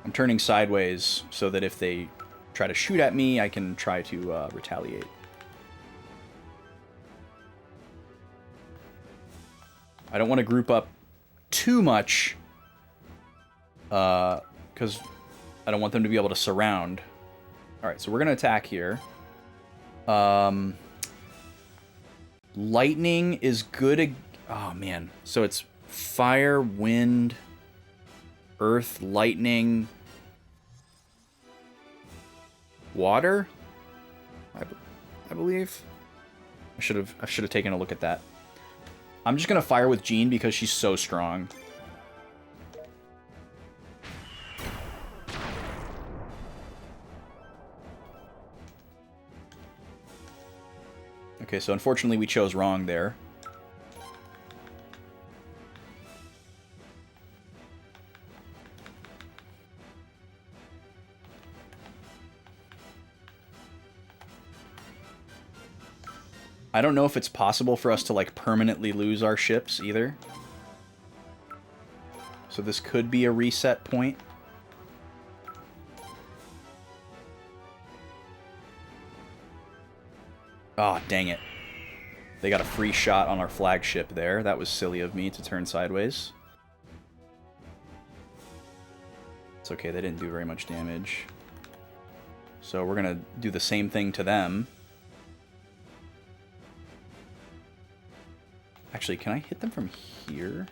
I'm turning sideways so that if they try to shoot at me, I can try to retaliate. I don't want to group up too much, because I don't want them to be able to surround. Alright, so we're going to attack here. Lightning is good. Oh, man. So it's fire, wind, earth, lightning, water, I believe. I should have taken a look at that. I'm just gonna fire with Jean because she's so strong. Okay, so unfortunately we chose wrong there. I don't know if it's possible for us to, like, permanently lose our ships, either. So this could be a reset point. Oh, dang it. They got a free shot on our flagship there. That was silly of me to turn sideways. It's okay, they didn't do very much damage. So we're gonna do the same thing to them. Actually, can I hit them from here?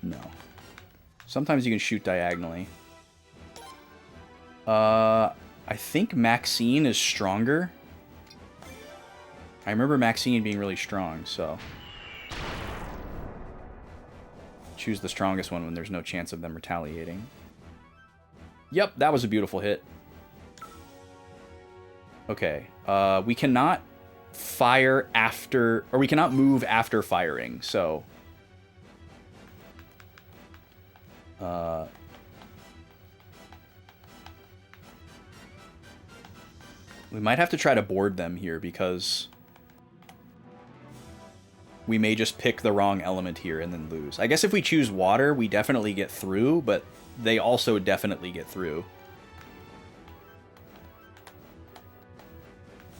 No. Sometimes you can shoot diagonally. I think Maxine is stronger. I remember Maxine being really strong, so... choose the strongest one when there's no chance of them retaliating. Yep, that was a beautiful hit. Okay. We cannot fire after, or we cannot move after firing, so... we might have to try to board them here, because we may just pick the wrong element here and then lose. I guess if we choose water, we definitely get through, but they also definitely get through.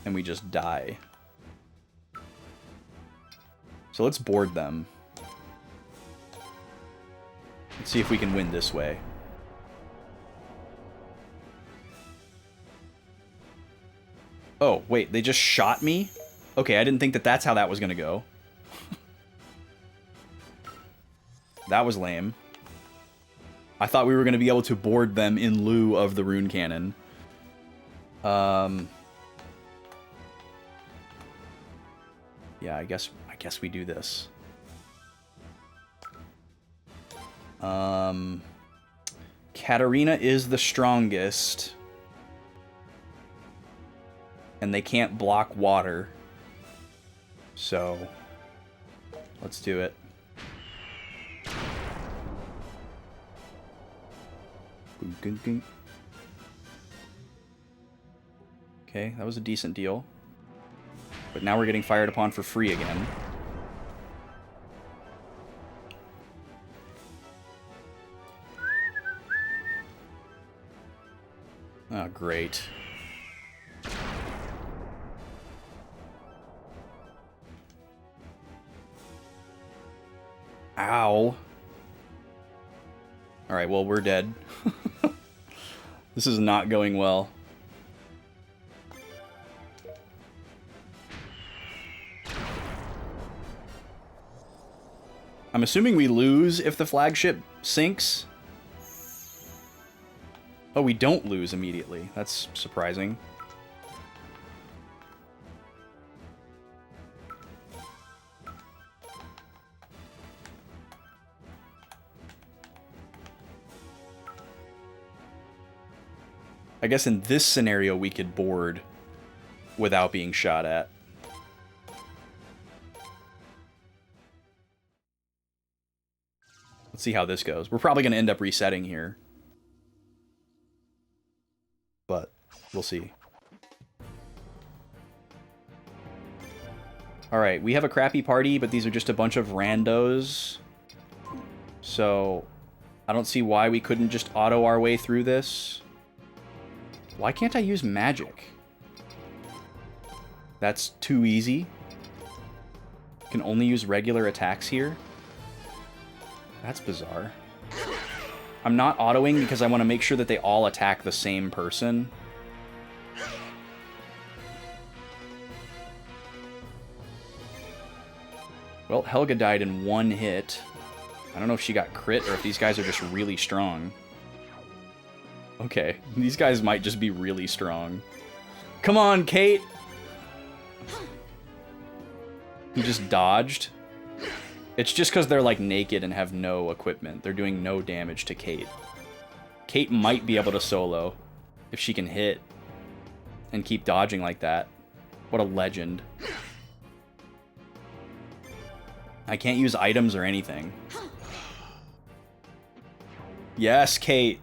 And we just die. So let's board them. Let's see if we can win this way. Oh, wait, they just shot me? Okay, I didn't think that that's how that was gonna go. That was lame. I thought we were gonna be able to board them in lieu of the rune cannon. Yeah, I guess we do this. Katarina is the strongest. And they can't block water. So, let's do it. Okay, that was a decent deal. But now we're getting fired upon for free again. Oh, great. Ow. Alright, well, we're dead. This is not going well. I'm assuming we lose if the flagship sinks. Oh, we don't lose immediately. That's surprising. I guess in this scenario we could board without being shot at. Let's see how this goes. We're probably going to end up resetting here. But we'll see. Alright, we have a crappy party, but these are just a bunch of randos. So, I don't see why we couldn't just auto our way through this. Why can't I use magic? That's too easy. Can only use regular attacks here? That's bizarre. I'm not autoing because I want to make sure that they all attack the same person. Well, Helga died in one hit. I don't know if she got crit or if these guys are just really strong. Okay, these guys might just be really strong. Come on, Kate! He just dodged. It's just because they're, like, naked and have no equipment. They're doing no damage to Kate. Kate might be able to solo if she can hit and keep dodging like that. What a legend. I can't use items or anything. Yes, Kate.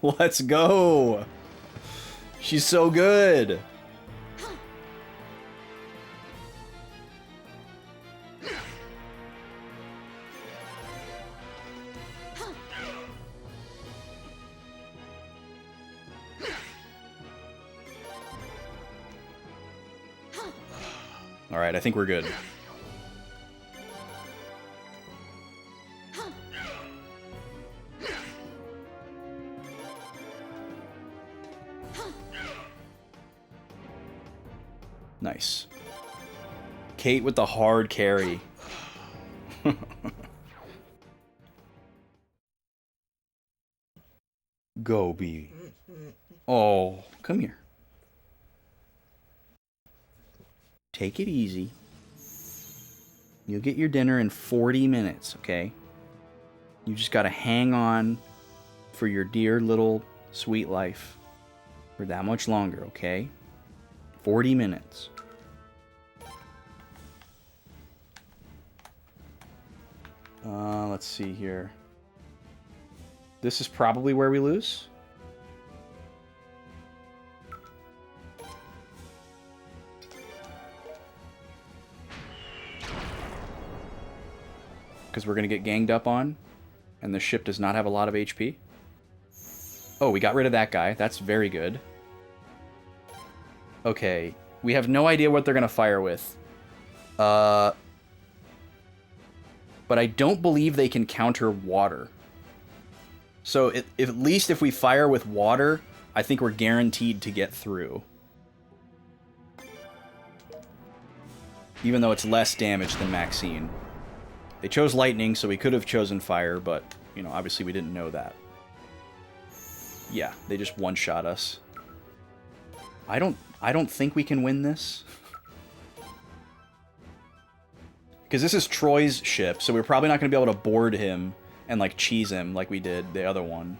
Let's go. She's so good. All right, I think we're good. Nice. Kate with the hard carry. Go, B. Oh, come here. Take it easy. You'll get your dinner in 40 minutes, okay? You just gotta hang on for your dear little sweet life for that much longer, okay? 40 minutes. Let's see here. This is probably where we lose. Because we're going to get ganged up on, and the ship does not have a lot of HP. Oh, we got rid of that guy. That's very good. Okay, we have no idea what they're going to fire with. But I don't believe they can counter water. So at least if we fire with water, I think we're guaranteed to get through. Even though it's less damage than Maxine. They chose lightning, so we could have chosen fire, but, you know, obviously we didn't know that. Yeah, they just one-shot us. I don't think we can win this. Because this is Troy's ship, so we're probably not going to be able to board him and, like, cheese him like we did the other one.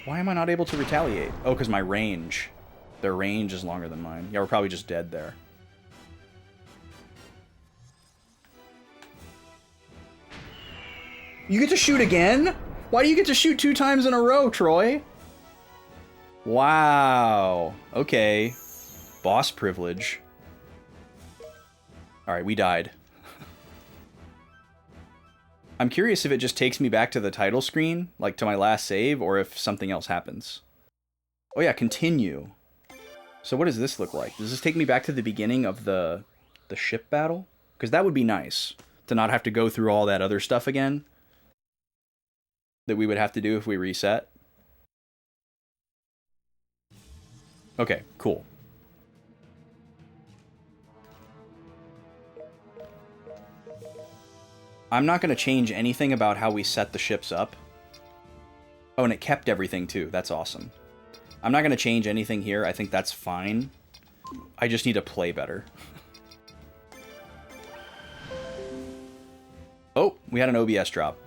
Why am I not able to retaliate? Oh, because my range. Their range is longer than mine. Yeah, we're probably just dead there. You get to shoot again? Why do you get to shoot 2 times in a row, Troy? Wow. Okay. Boss privilege. Alright, we died. I'm curious if it just takes me back to the title screen, like to my last save, or if something else happens. Oh yeah, continue. So what does this look like? Does this take me back to the beginning of the ship battle? Because that would be nice, to not have to go through all that other stuff again that we would have to do if we reset. Okay, cool. I'm not going to change anything about how we set the ships up. Oh, and it kept everything too. That's awesome. I'm not going to change anything here. I think that's fine. I just need to play better. Oh, we had an OBS drop.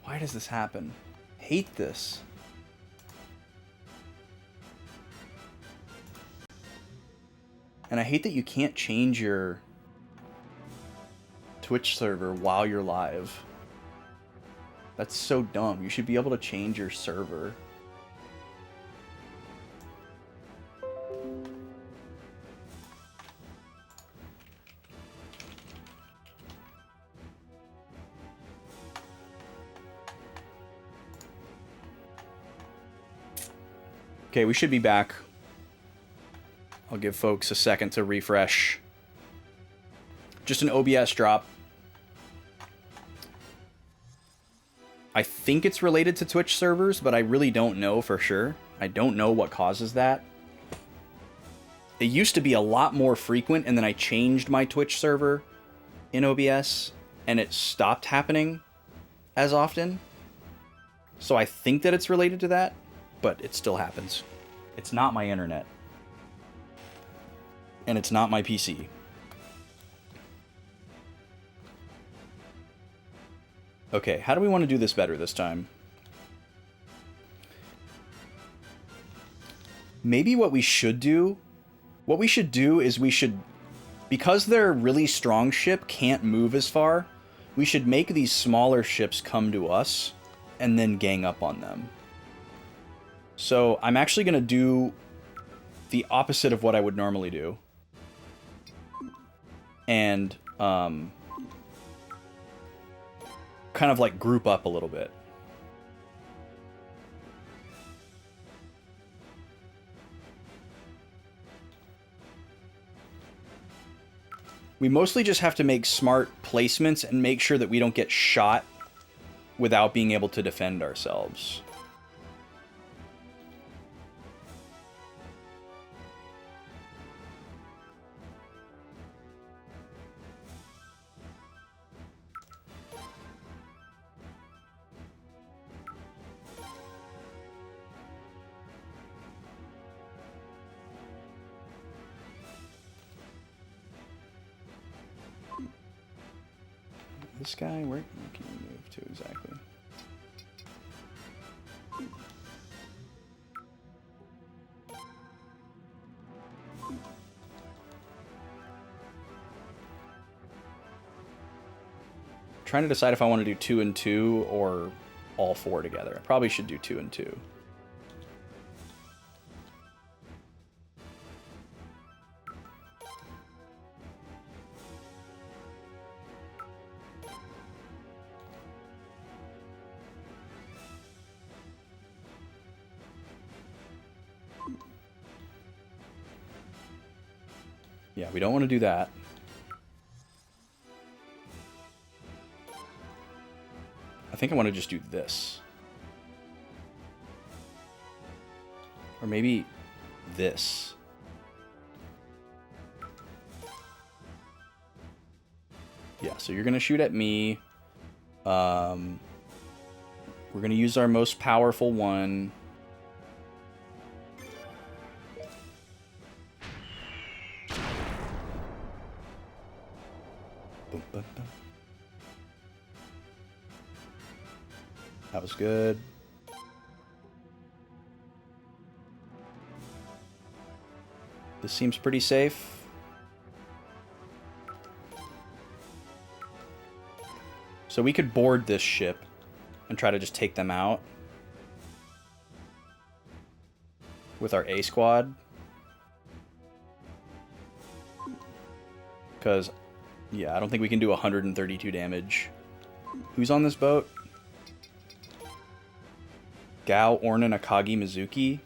Why does this happen? Hate this. And I hate that you can't change your Twitch server while you're live. That's so dumb. You should be able to change your server. Okay, we should be back. I'll give folks a second to refresh. Just an OBS drop. I think it's related to Twitch servers, but I really don't know for sure. I don't know what causes that. It used to be a lot more frequent, and then I changed my Twitch server in OBS, and it stopped happening as often. So I think that it's related to that, but it still happens. It's not my internet. And it's not my PC. Okay, how do we want to do this better this time? Maybe what we should do is we should, because their really strong ship can't move as far, we should make these smaller ships come to us and then gang up on them. So I'm actually going to do the opposite of what I would normally do. And kind of like group up a little bit. We mostly just have to make smart placements and make sure that we don't get shot without being able to defend ourselves. this guy, where can you move to exactly? Trying to decide if I want to do 2 and 2 or all 4 together. I probably should do 2 and 2. Yeah, we don't want to do that. I think I want to just do this. Or maybe this. Yeah, so you're going to shoot at me. We're going to use our most powerful one. That was good. This seems pretty safe. So we could board this ship and try to just take them out with our A squad. Because, yeah, I don't think we can do 132 damage. Who's on this boat? Gao, Ornan, Akagi, Mizuki.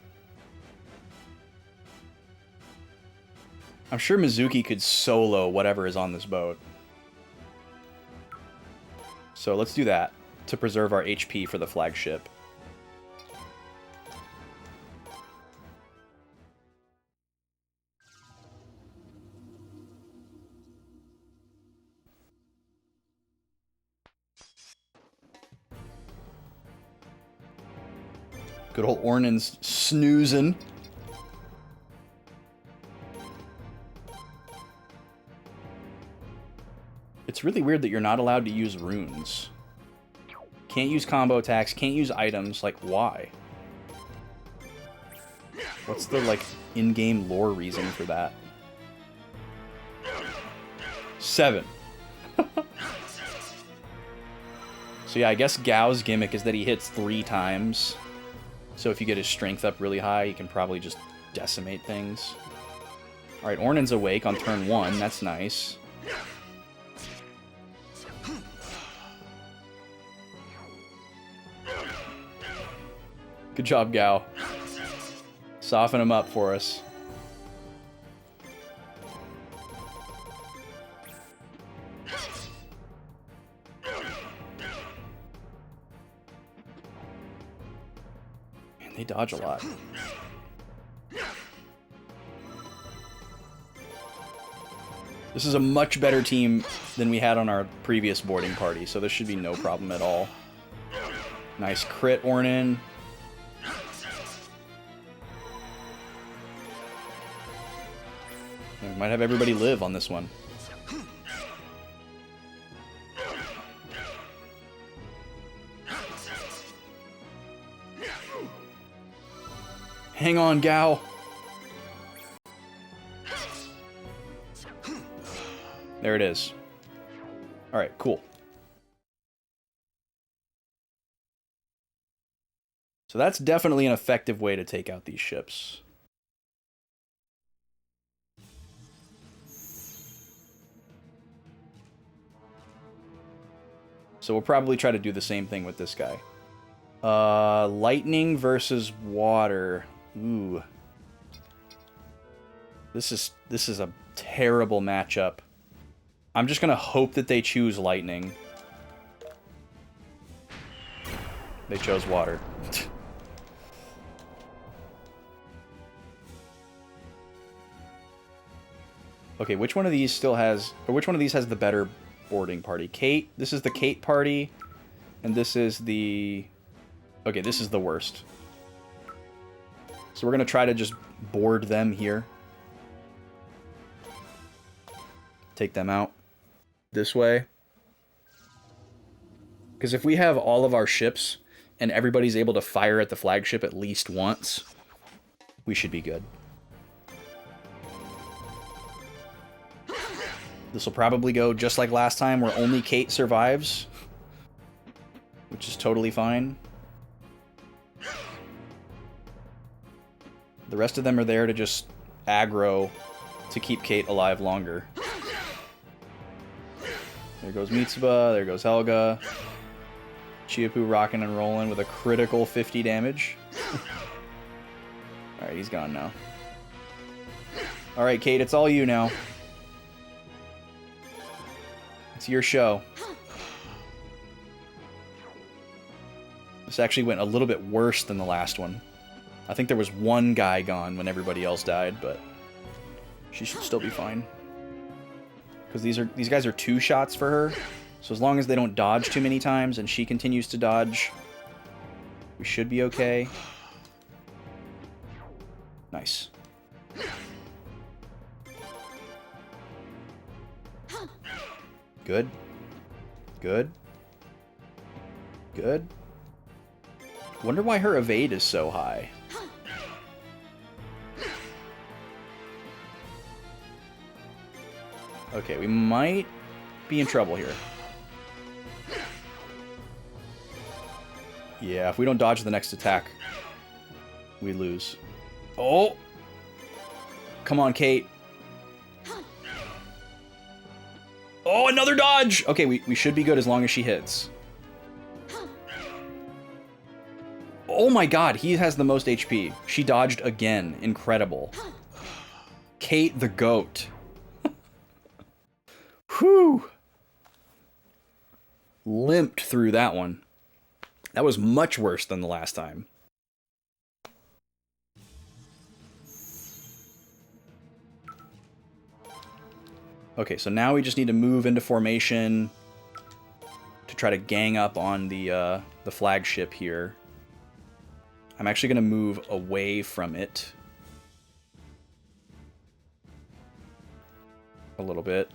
I'm sure Mizuki could solo whatever is on this boat. So let's do that to preserve our HP for the flagship. Good old Ornan's snoozing. It's really weird that you're not allowed to use runes. Can't use combo attacks, can't use items. Like, why? What's the, like, in-game lore reason for that? 7. So yeah, I guess Gao's gimmick is that he hits 3 times. So if you get his strength up really high, you can probably just decimate things. Alright, Ornan's awake on turn 1. That's nice. Good job, Gao. Soften him up for us. Man, they dodge a lot. This is a much better team than we had on our previous boarding party, so this should be no problem at all. Nice crit, Ornan. We might have everybody live on this one. Hang on, Gao. There it is. Alright, cool. So that's definitely an effective way to take out these ships. So we'll probably try to do the same thing with this guy. Lightning versus water. Ooh. This is a terrible matchup. I'm just gonna hope that they choose lightning. They chose water. Okay, which one of these still has, or which one of these has the better boarding party? Kate, this is the Kate party, and this is the, okay, this is the worst. So we're gonna try to just board them here. Take them out this way. Because if we have all of our ships and everybody's able to fire at the flagship at least once, we should be good. This will probably go just like last time, where only Kate survives, which is totally fine. The rest of them are there to just aggro to keep Kate alive longer. There goes Mitsuba, there goes Helga. Chiapu rocking and rolling with a critical 50 damage. Alright, he's gone now. Alright, Kate, it's all you now. It's your show. This actually went a little bit worse than the last one. I think there was one guy gone when everybody else died, but she should still be fine. Because these guys are 2 shots for her. So as long as they don't dodge too many times and she continues to dodge, we should be okay. Nice. Good. Good. Good. Wonder why her evade is so high. Okay, we might be in trouble here. Yeah, if we don't dodge the next attack, we lose. Oh! Come on, Kate. Oh, another dodge! Okay, we should be good as long as she hits. Oh my god, he has the most HP. She dodged again. Incredible. Kate the goat. Whew! Limped through that one. That was much worse than the last time. Okay, so now we just need to move into formation to try to gang up on the flagship here. I'm actually going to move away from it a little bit.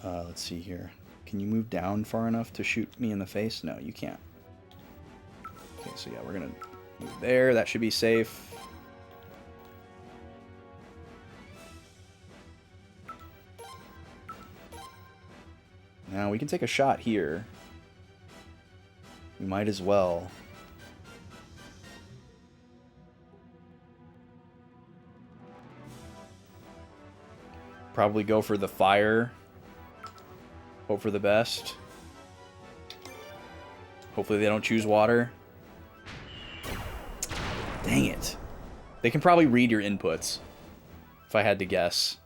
Let's see here. Can you move down far enough to shoot me in the face? No, you can't. Okay, so yeah, we're gonna move there. That should be safe. Now we can take a shot here. We might as well. Probably go for the fire. Hope for the best. Hopefully they don't choose water. Dang it. They can probably read your inputs, if I had to guess.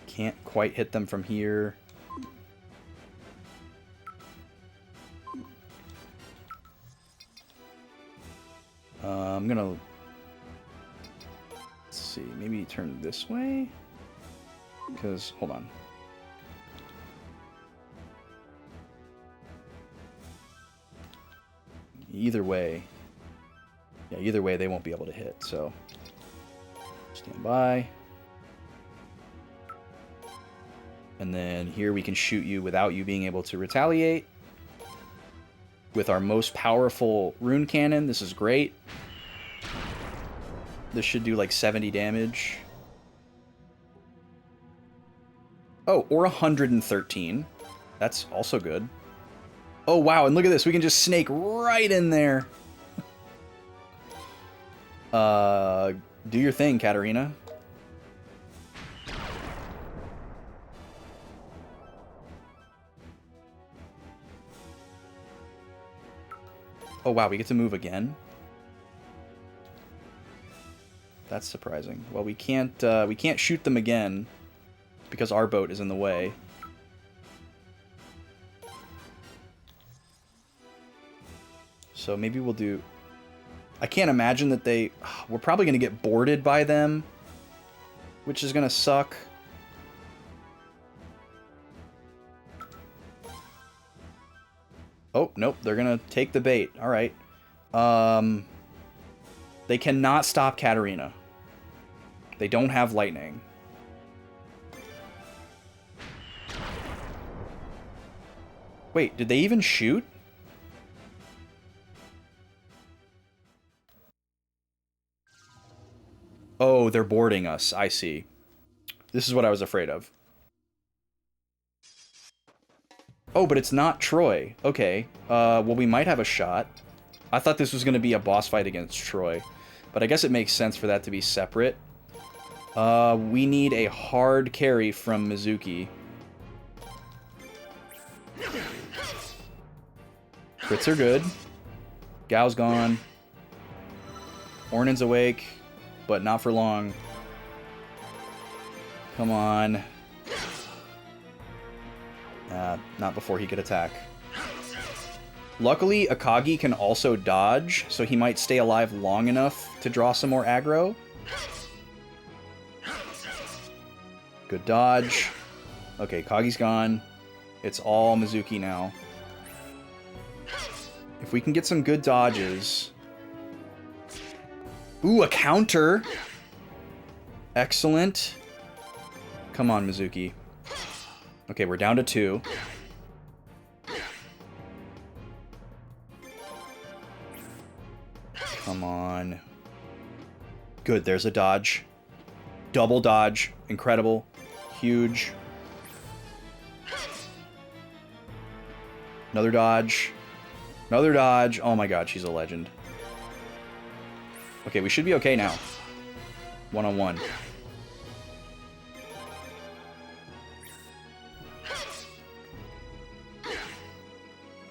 Can't quite hit them from here. I'm gonna, let's see, maybe turn this way? Because, hold on. Either way, yeah, either way they won't be able to hit, so stand by. And then here we can shoot you without you being able to retaliate. With our most powerful rune cannon, this is great. This should do like 70 damage. Oh, or 113. That's also good. Oh, wow, and look at this. We can just snake right in there. Do your thing, Katarina. Oh, wow, we get to move again? That's surprising. Well, we can't shoot them again because our boat is in the way. So maybe we'll do... I can't imagine that they... We're probably going to get boarded by them which is gonna suck. Oh, nope, they're gonna take the bait. Alright. They cannot stop Katarina. They don't have lightning. Wait, did they even shoot? Oh, they're boarding us. I see. This is what I was afraid of. Oh, but it's not Troy. Okay. Well, we might have a shot. I thought this was going to be a boss fight against Troy. But I guess it makes sense for that to be separate. We need a hard carry from Mizuki. Crits are good. Gao's gone. Ornin's awake, but not for long. Come on. Not before he could attack. Luckily, Akagi can also dodge, so he might stay alive long enough to draw some more aggro. Good dodge. Okay, Kagi's gone. It's all Mizuki now. If we can get some good dodges... Ooh, a counter! Excellent. Come on, Mizuki. Okay, we're down to 2. Come on. Good, there's a dodge. Double dodge. Incredible. Huge. Another dodge. Another dodge. Oh my god, she's a legend. Okay, we should be okay now. One-on-one.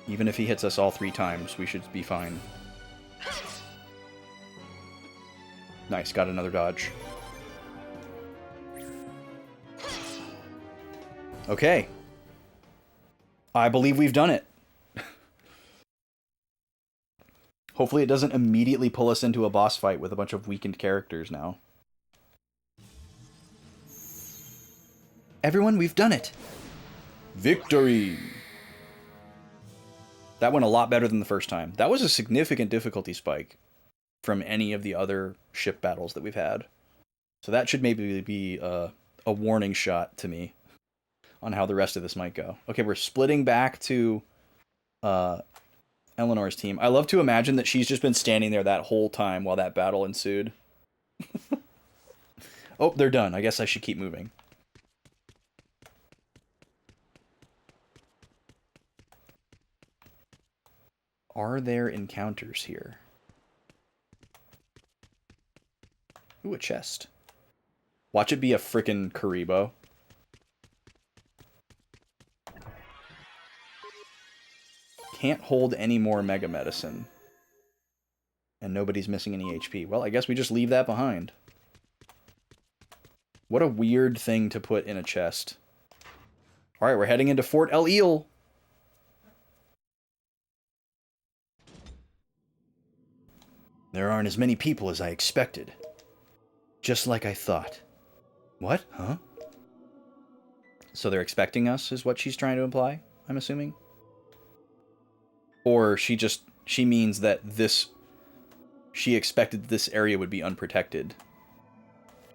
Even if he hits us all 3 times, we should be fine. Nice, got another dodge. Okay. I believe we've done it. Hopefully it doesn't immediately pull us into a boss fight with a bunch of weakened characters now. Everyone, we've done it! Victory! That went a lot better than the first time. That was a significant difficulty spike from any of the other ship battles that we've had. So that should maybe be a warning shot to me on how the rest of this might go. Okay, we're splitting back to Eleanor's team. I love to imagine that she's just been standing there that whole time while that battle ensued. Oh, they're done. I guess I should keep moving. Are there encounters here? Ooh, a chest. Watch it be a frickin' Karibo. Can't hold any more Mega Medicine. And nobody's missing any HP. Well, I guess we just leave that behind. What a weird thing to put in a chest. Alright, we're heading into Fort El Eel. There aren't as many people as I expected. Just like I thought. What? Huh? So they're expecting us, is what she's trying to imply, I'm assuming? Or she means that she expected this area would be unprotected.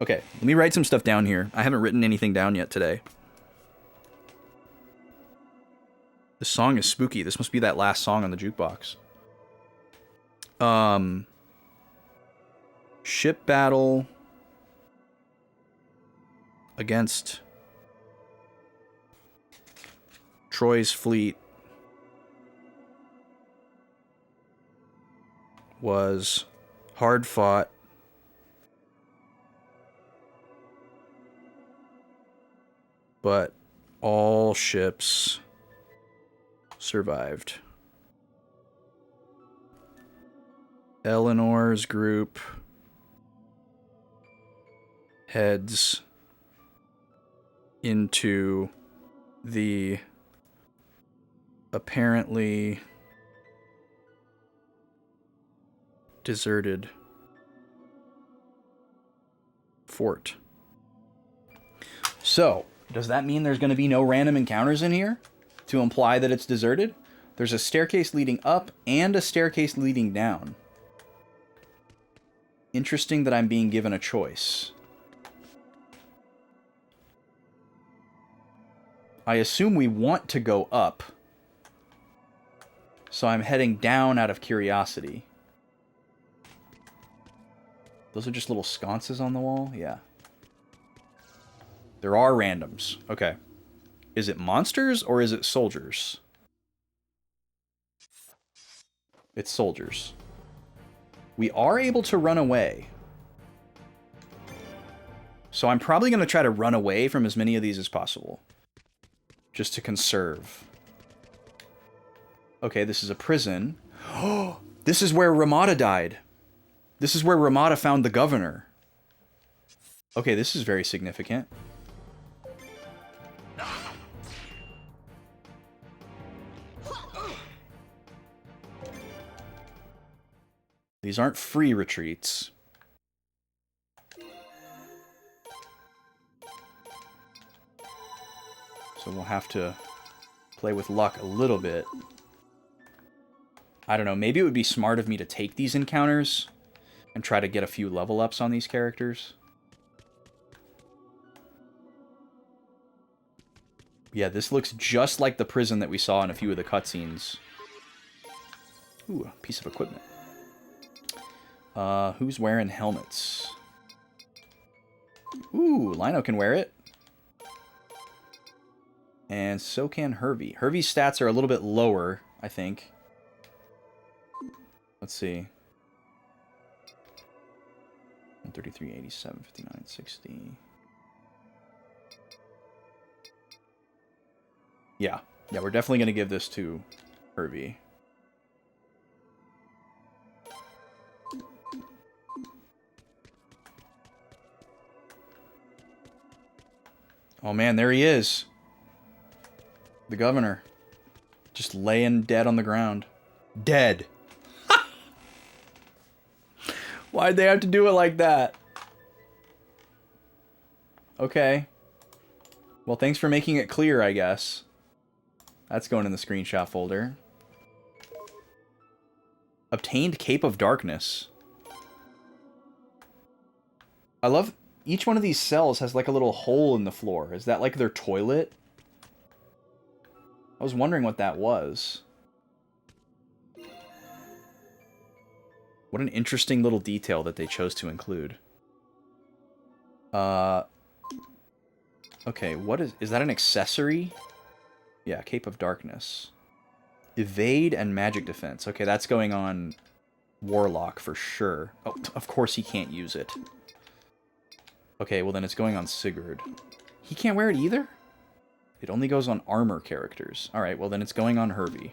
Okay, let me write some stuff down here. I haven't written anything down yet today. This song is spooky. This must be that last song on the jukebox. Ship battle against Troy's fleet was hard fought, but all ships survived. Eleanor's group heads into the apparently deserted fort. So, does that mean there's going to be no random encounters in here to imply that it's deserted? There's a staircase leading up and a staircase leading down. Interesting that I'm being given a choice. I assume we want to go up. So I'm heading down out of curiosity. Those are just little sconces on the wall? Yeah. There are randoms. Okay. Is it monsters or is it soldiers? It's soldiers. We are able to run away. So I'm probably going to try to run away from as many of these as possible. Just to conserve. Okay, this is a prison. Oh, this is where Ramada died. This is where Ramada found the governor. Okay, this is very significant. These aren't free retreats. So we'll have to play with luck a little bit. I don't know, maybe it would be smart of me to take these encounters and try to get a few level ups on these characters. Yeah, this looks just like the prison that we saw in a few of the cutscenes. Ooh, a piece of equipment. Who's wearing helmets? Ooh, Lino can wear it. And so can Hervey. Hervey's stats are a little bit lower, I think. Let's see. 133, 87, 59, 60. Yeah. Yeah, we're definitely going to give this to Hervey. Oh man, there he is. The governor. Just laying dead on the ground. Dead. Why'd they have to do it like that? Okay. Well, thanks for making it clear, I guess. That's going in the screenshot folder. Obtained Cape of Darkness. I love... Each one of these cells has like a little hole in the floor. Is that like their toilet? I was wondering what that was. What an interesting little detail that they chose to include. Okay, what is that an accessory? Yeah, Cape of Darkness. Evade and magic defense. Okay, that's going on Warlock for sure. Oh, of course he can't use it. Okay, well then it's going on Sigurd. He can't wear it either? It only goes on armor characters. Alright, well then it's going on Hervey.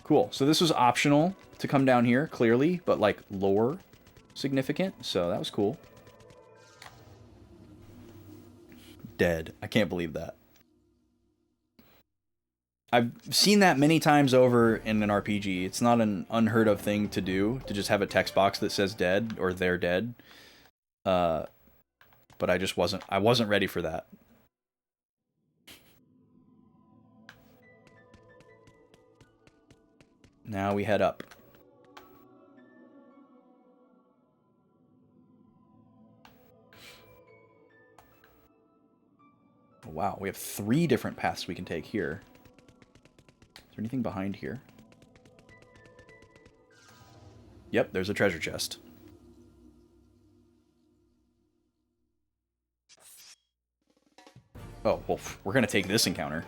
Cool, so this was optional to come down here, clearly, but like lore significant, so that was cool. Dead. I can't believe that. I've seen that many times over in an RPG. It's not an unheard of thing to do, to just have a text box that says dead, or they're dead. But I wasn't ready for that. Now we head up. Oh, wow, we have 3 different paths we can take here. Is there anything behind here? Yep, there's a treasure chest. Oh, well, we're gonna take this encounter.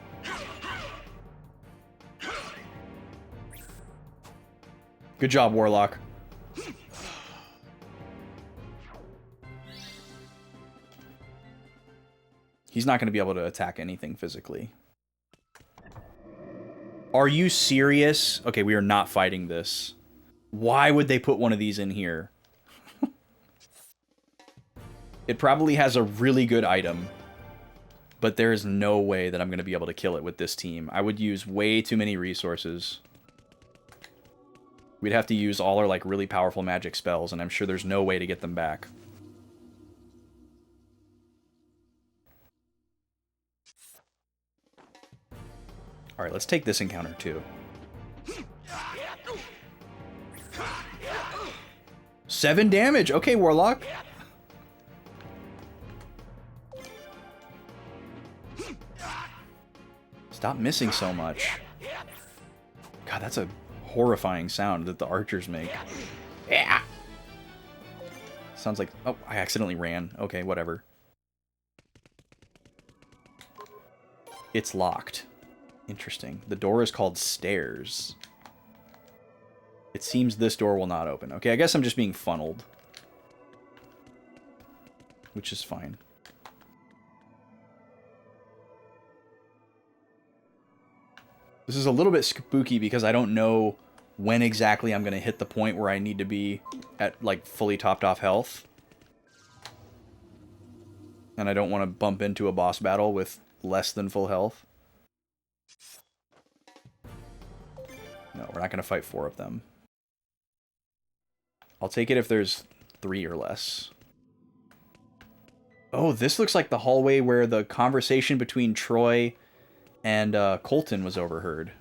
Good job, Warlock. He's not going to be able to attack anything physically. Are you serious? Okay, we are not fighting this. Why would they put one of these in here? It probably has a really good item, but there is no way that I'm going to be able to kill it with this team. I would use way too many resources. We'd have to use all our like really powerful magic spells, and I'm sure there's no way to get them back. Alright, let's take this encounter too. 7 damage! Okay, Warlock. Stop missing so much. God, that's a horrifying sound that the archers make. Yeah. Sounds like... Oh, I accidentally ran. Okay, whatever. It's locked. Interesting. The door is called Stairs. It seems this door will not open. Okay, I guess I'm just being funneled. Which is fine. This is a little bit spooky because I don't know when exactly I'm going to hit the point where I need to be at, like, fully topped off health. And I don't want to bump into a boss battle with less than full health. No, we're not going to fight 4 of them. I'll take it if there's 3 or less. Oh, this looks like the hallway where the conversation between Troy and Colton was overheard.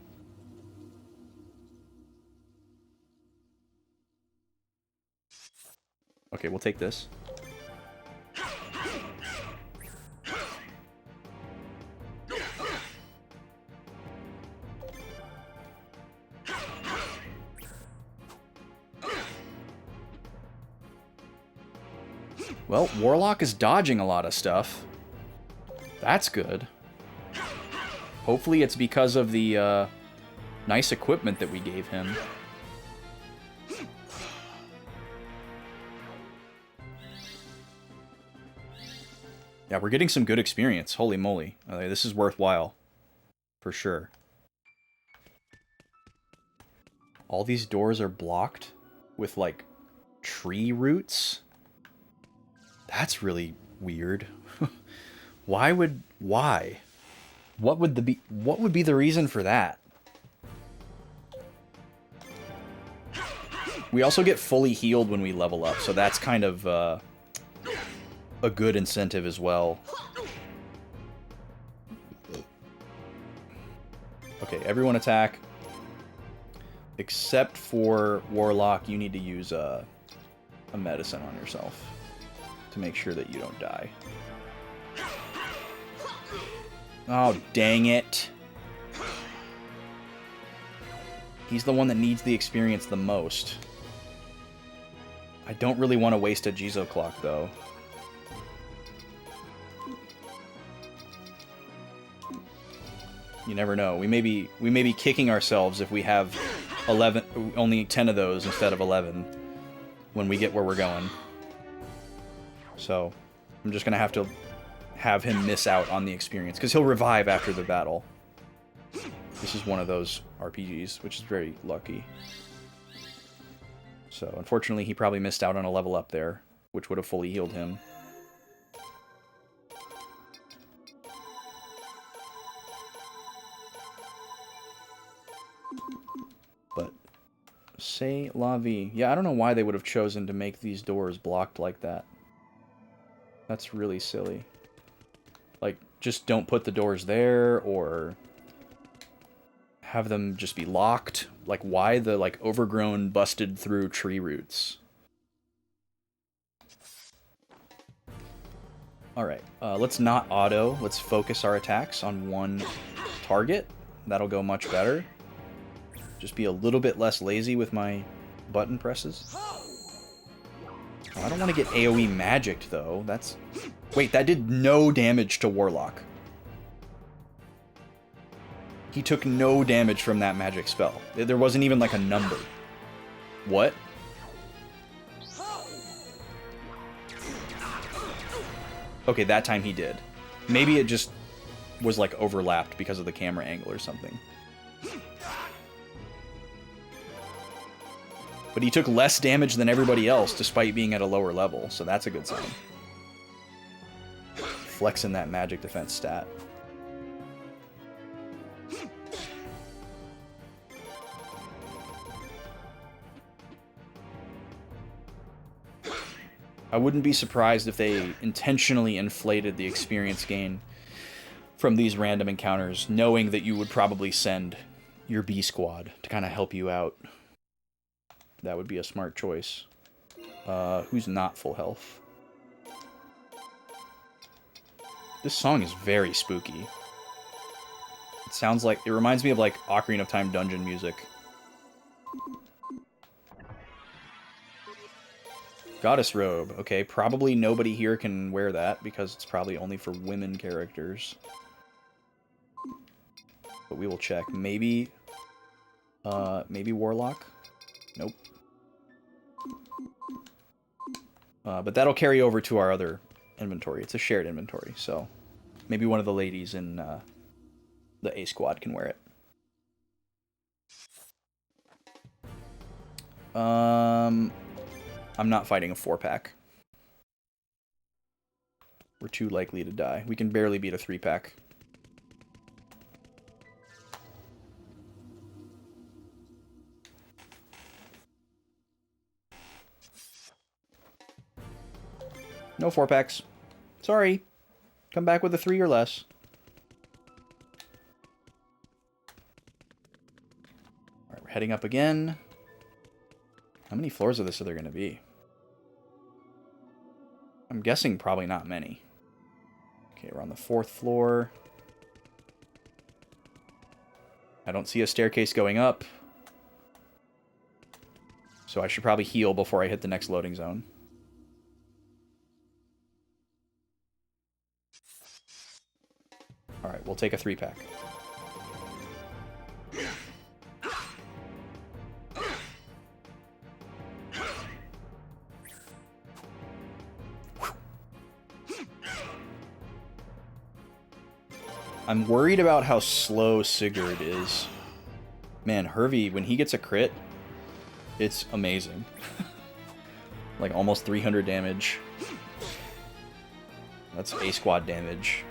Okay, we'll take this. Well, Warlock is dodging a lot of stuff. That's good. Hopefully it's because of the nice equipment that we gave him. Yeah, we're getting some good experience. Holy moly. This is worthwhile. For sure. All these doors are blocked with, like, tree roots. That's really weird. Why? What would be the reason for that? We also get fully healed when we level up, so that's kind of a good incentive as well. Okay, everyone attack. Except for Warlock, you need to use a medicine on yourself to make sure that you don't die. Oh, dang it. He's the one that needs the experience the most. I don't really want to waste a Jizo clock, though. You never know. We may be kicking ourselves if we have 11, only 10 of those instead of 11 when we get where we're going. So, I'm just going to have him miss out on the experience, because he'll revive after the battle. This is one of those RPGs, which is very lucky. So, unfortunately, he probably missed out on a level up there, which would have fully healed him. But, c'est la vie. Yeah, I don't know why they would have chosen to make these doors blocked like that. That's really silly. Like, just don't put the doors there, or have them just be locked. Like, why the, like, overgrown, busted through tree roots? Alright, let's not auto. Let's focus our attacks on one target. That'll go much better. Just be a little bit less lazy with my button presses. Oh, I don't want to get AoE magicked, though. That's... Wait, that did no damage to Warlock. He took no damage from that magic spell. There wasn't even, like, a number. What? Okay, that time he did. Maybe it just was, like, overlapped because of the camera angle or something. But he took less damage than everybody else, despite being at a lower level, so that's a good sign. Flexing that magic defense stat. I wouldn't be surprised if they intentionally inflated the experience gain from these random encounters, knowing that you would probably send your B squad to kind of help you out. That would be a smart choice. Who's not full health? This song is very spooky. It sounds like, it reminds me of like Ocarina of Time dungeon music. Goddess robe. Okay, probably nobody here can wear that because it's probably only for women characters. But we will check. Maybe Warlock? Nope. But that'll carry over to our other inventory. It's a shared inventory, so maybe one of the ladies in the A squad can wear it. I'm not fighting a 4-pack. We're too likely to die. We can barely beat a 3-pack. No 4-packs. Sorry. Come back with a 3 or less. Alright, we're heading up again. How many floors of this are there going to be? I'm guessing probably not many. Okay, we're on the 4th floor. I don't see a staircase going up. So I should probably heal before I hit the next loading zone. Alright, we'll take a 3-pack. I'm worried about how slow Sigurd is. Man, Hervey, when he gets a crit, it's amazing. Like almost 300 damage. That's A squad damage.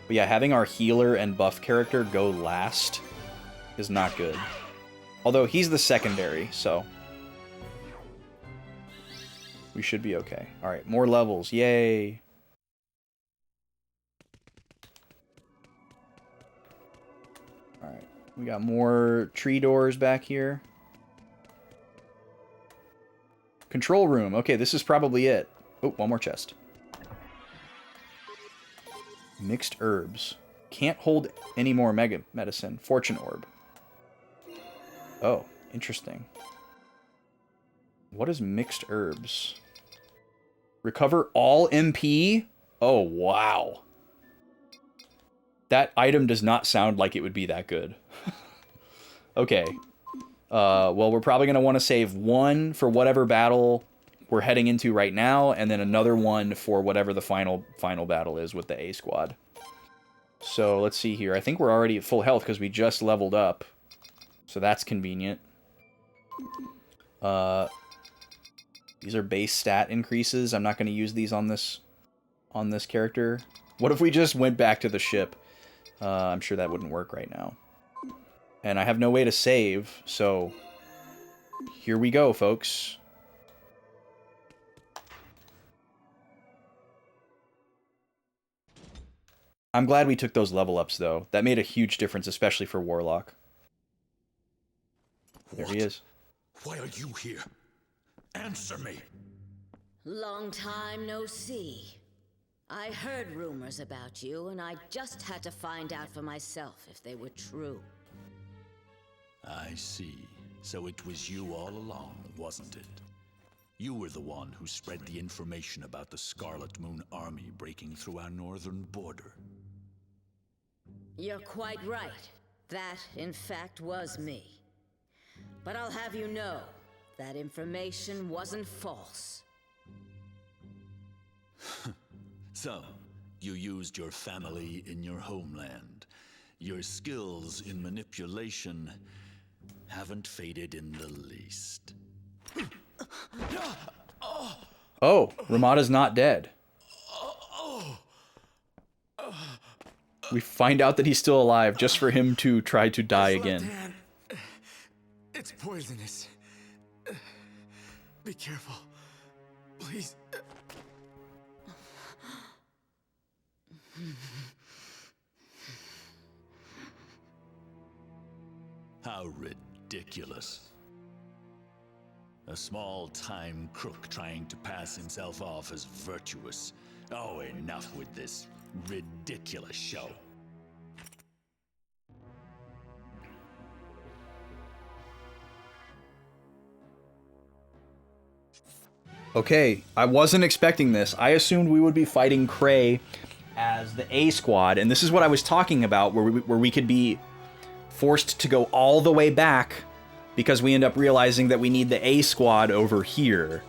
But yeah, having our healer and buff character go last is not good. Although he's the secondary, so we should be okay. Alright, more levels. Yay! Alright, we got more tree doors back here. Control room. Okay, this is probably it. Oh, one more chest. Mixed herbs. Can't hold any more mega medicine. Fortune orb. Oh, interesting. What is mixed herbs? Recover all MP? Oh, wow. That item does not sound like it would be that good. Okay. Well, we're probably going to want to save one for whatever battle we're heading into right now, and then another one for whatever the final battle is with the A squad. So let's see here. I think we're already at full health because we just leveled up. So that's convenient. These are base stat increases. I'm not going to use these on this character. What if we just went back to the ship? I'm sure that wouldn't work right now. And I have no way to save, so here we go, folks. I'm glad we took those level ups, though. That made a huge difference, especially for Warlock. There he is. Why are you here? Answer me. Long time no see. I heard rumors about you, and I just had to find out for myself if they were true. I see. So it was you all along, wasn't it? You were the one who spread the information about the Scarlet Moon Army breaking through our northern border. You're quite right. That, in fact, was me. But I'll have you know, that information wasn't false. So, you used your family in your homeland. Your skills in manipulation haven't faded in the least. Oh, Ramada's not dead. We find out that he's still alive just for him to try to die again. It's poisonous. Be careful. Please. How ridiculous. A small-time crook trying to pass himself off as virtuous. Oh, enough with this ridiculous show. Okay, I wasn't expecting this. I assumed we would be fighting Cray as the A squad, and this is what I was talking about, where we could be forced to go all the way back because we end up realizing that we need the A squad over here.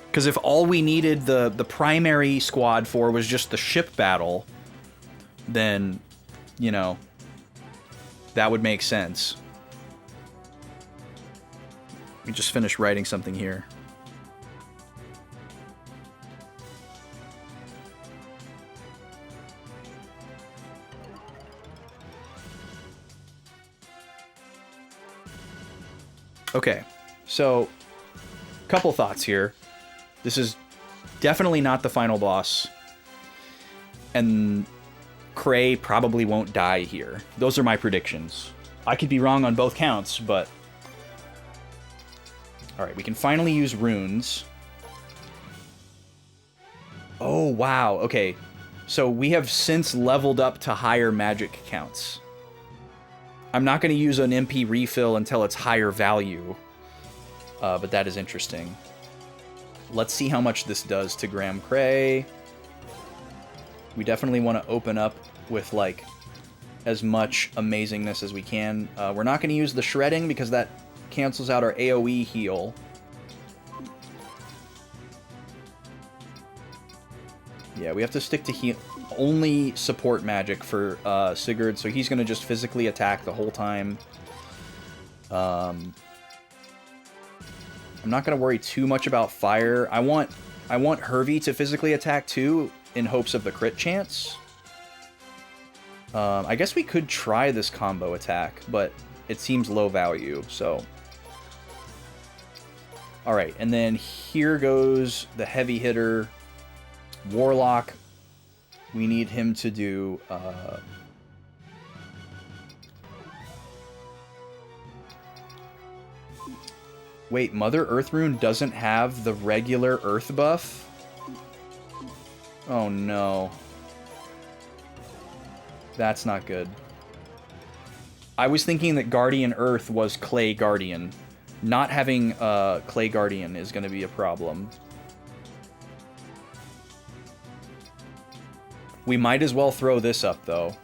Because if all we needed the primary squad for was just the ship battle, then, you know, that would make sense. Let me just finish writing something here. Okay, so couple thoughts here. This is definitely not the final boss, and Cray probably won't die here. Those are my predictions. I could be wrong on both counts, but... Alright, we can finally use runes. Oh, wow. Okay, so we have since leveled up to higher magic counts. I'm not going to use an MP refill until it's higher value, but that is interesting. Let's see how much this does to Graham Cray. We definitely want to open up with, like, as much amazingness as we can. We're not going to use the shredding because that cancels out our AoE heal. Yeah, we have to stick to only support magic for Sigurd, so he's going to just physically attack the whole time. I'm not going to worry too much about fire. I want Hervey to physically attack too, in hopes of the crit chance. I guess we could try this combo attack, but it seems low value, so... Alright, and then here goes the heavy hitter, Warlock. We need him to do... Wait, Mother Earth Rune doesn't have the regular Earth buff? Oh no. That's not good. I was thinking that Guardian Earth was Clay Guardian. Not having Clay Guardian is going to be a problem. We might as well throw this up, though.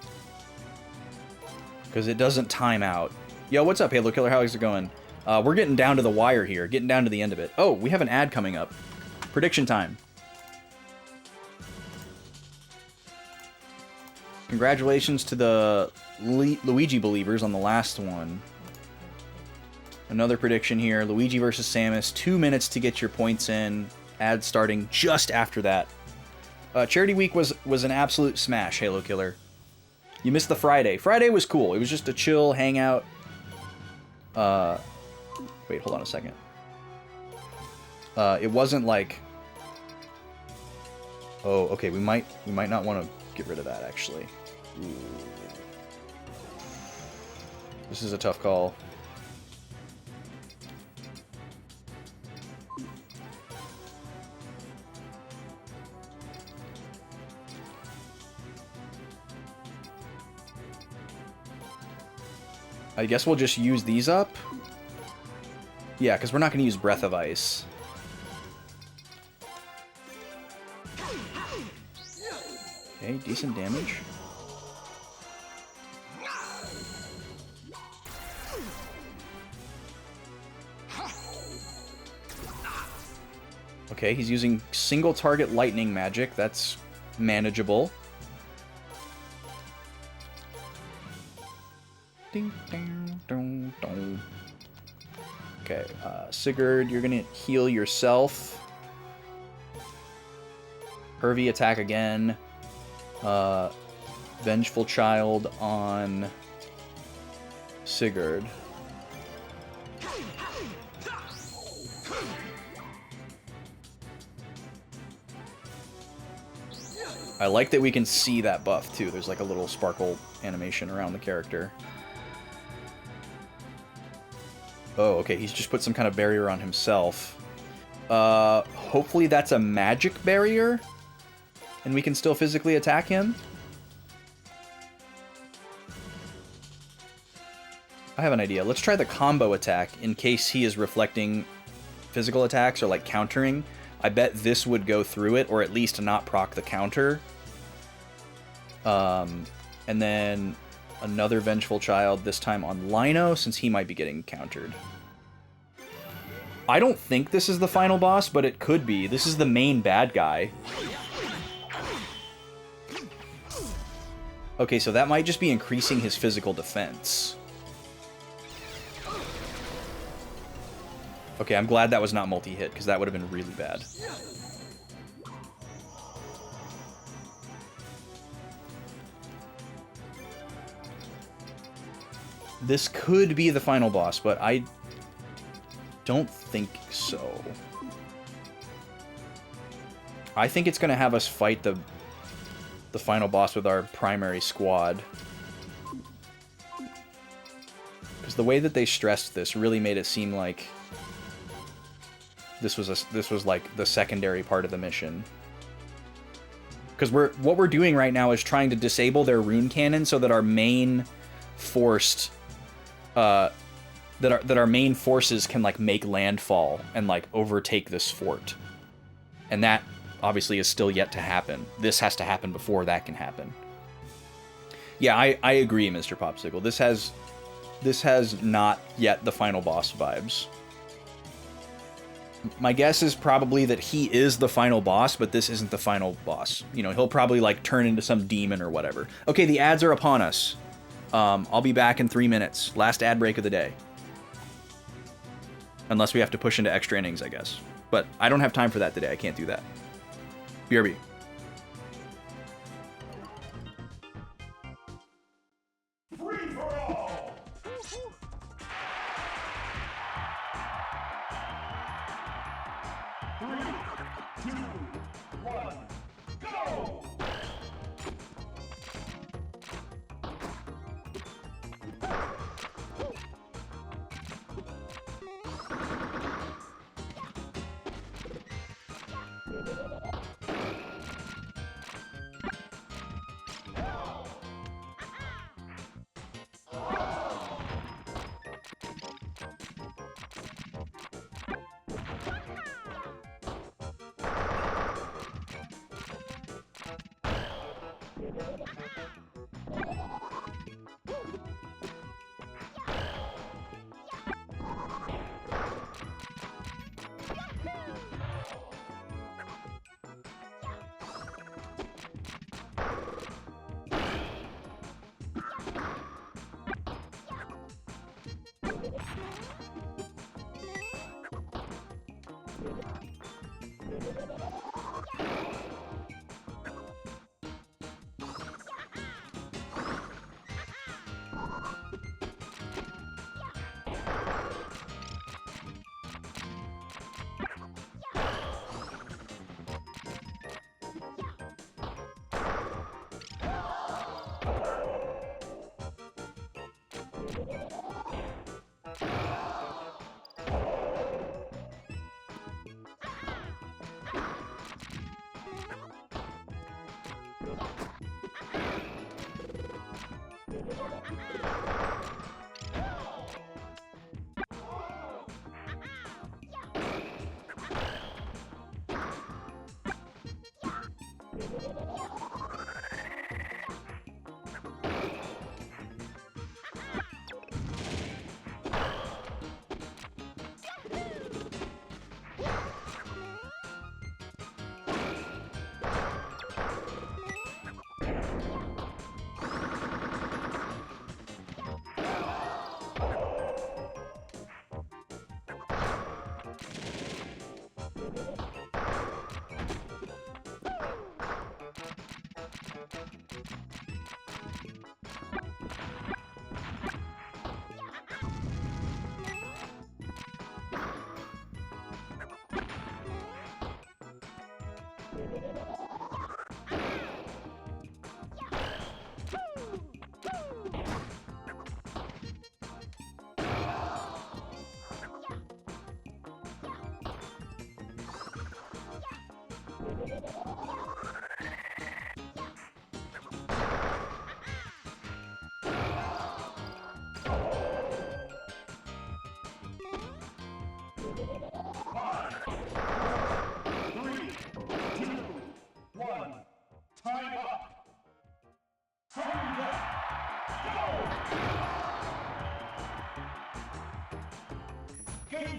Because it doesn't time out. Yo, what's up, Halo Killer? How's it going? We're getting down to the wire here. Getting down to the end of it. Oh, we have an ad coming up. Prediction time. Congratulations to the Luigi believers on the last one. Another prediction here. Luigi versus Samus. 2 minutes to get your points in. Ad starting just after that. Charity Week was an absolute smash, Halo Killer. You missed the Friday. Friday was cool. It was just a chill hangout. Wait, hold on a second. It wasn't like... Oh, okay, we might not want to get rid of that, actually. Ooh. This is a tough call. I guess we'll just use these up. Yeah, because we're not going to use Breath of Ice. Okay, decent damage. Okay, he's using single target lightning magic. That's manageable. Ding, ding, dong, dong. Okay, Sigurd, you're gonna heal yourself. Hervey, attack again. Vengeful Child on Sigurd. I like that we can see that buff too. There's like a little sparkle animation around the character. Oh, okay, he's just put some kind of barrier on himself. Hopefully that's a magic barrier, and we can still physically attack him. I have an idea. Let's try the combo attack in case he is reflecting physical attacks or like countering. I bet this would go through it, or at least not proc the counter. And then another Vengeful Child, this time on Lino, since he might be getting countered. I don't think this is the final boss, but it could be. This is the main bad guy. Okay, so that might just be increasing his physical defense. Okay, I'm glad that was not multi-hit, because that would have been really bad. This could be the final boss, but I don't think so. I think it's going to have us fight the final boss with our primary squad. Because the way that they stressed this really made it seem like this was like the secondary part of the mission. Because what we're doing right now is trying to disable their rune cannon so that our main forced that our main forces can like make landfall and like overtake this fort. And that obviously is still yet to happen. This has to happen before that can happen. Yeah, I agree, Mr. Popsicle. This has not yet the final boss vibes. My guess is probably that he is the final boss, but this isn't the final boss. You know, he'll probably like turn into some demon or whatever. Okay, the ads are upon us. I'll be back in 3 minutes. Last ad break of the day. Unless we have to push into extra innings, I guess. But I don't have time for that today. I can't do that. BRB. Free for all! 3, 2, 1, go!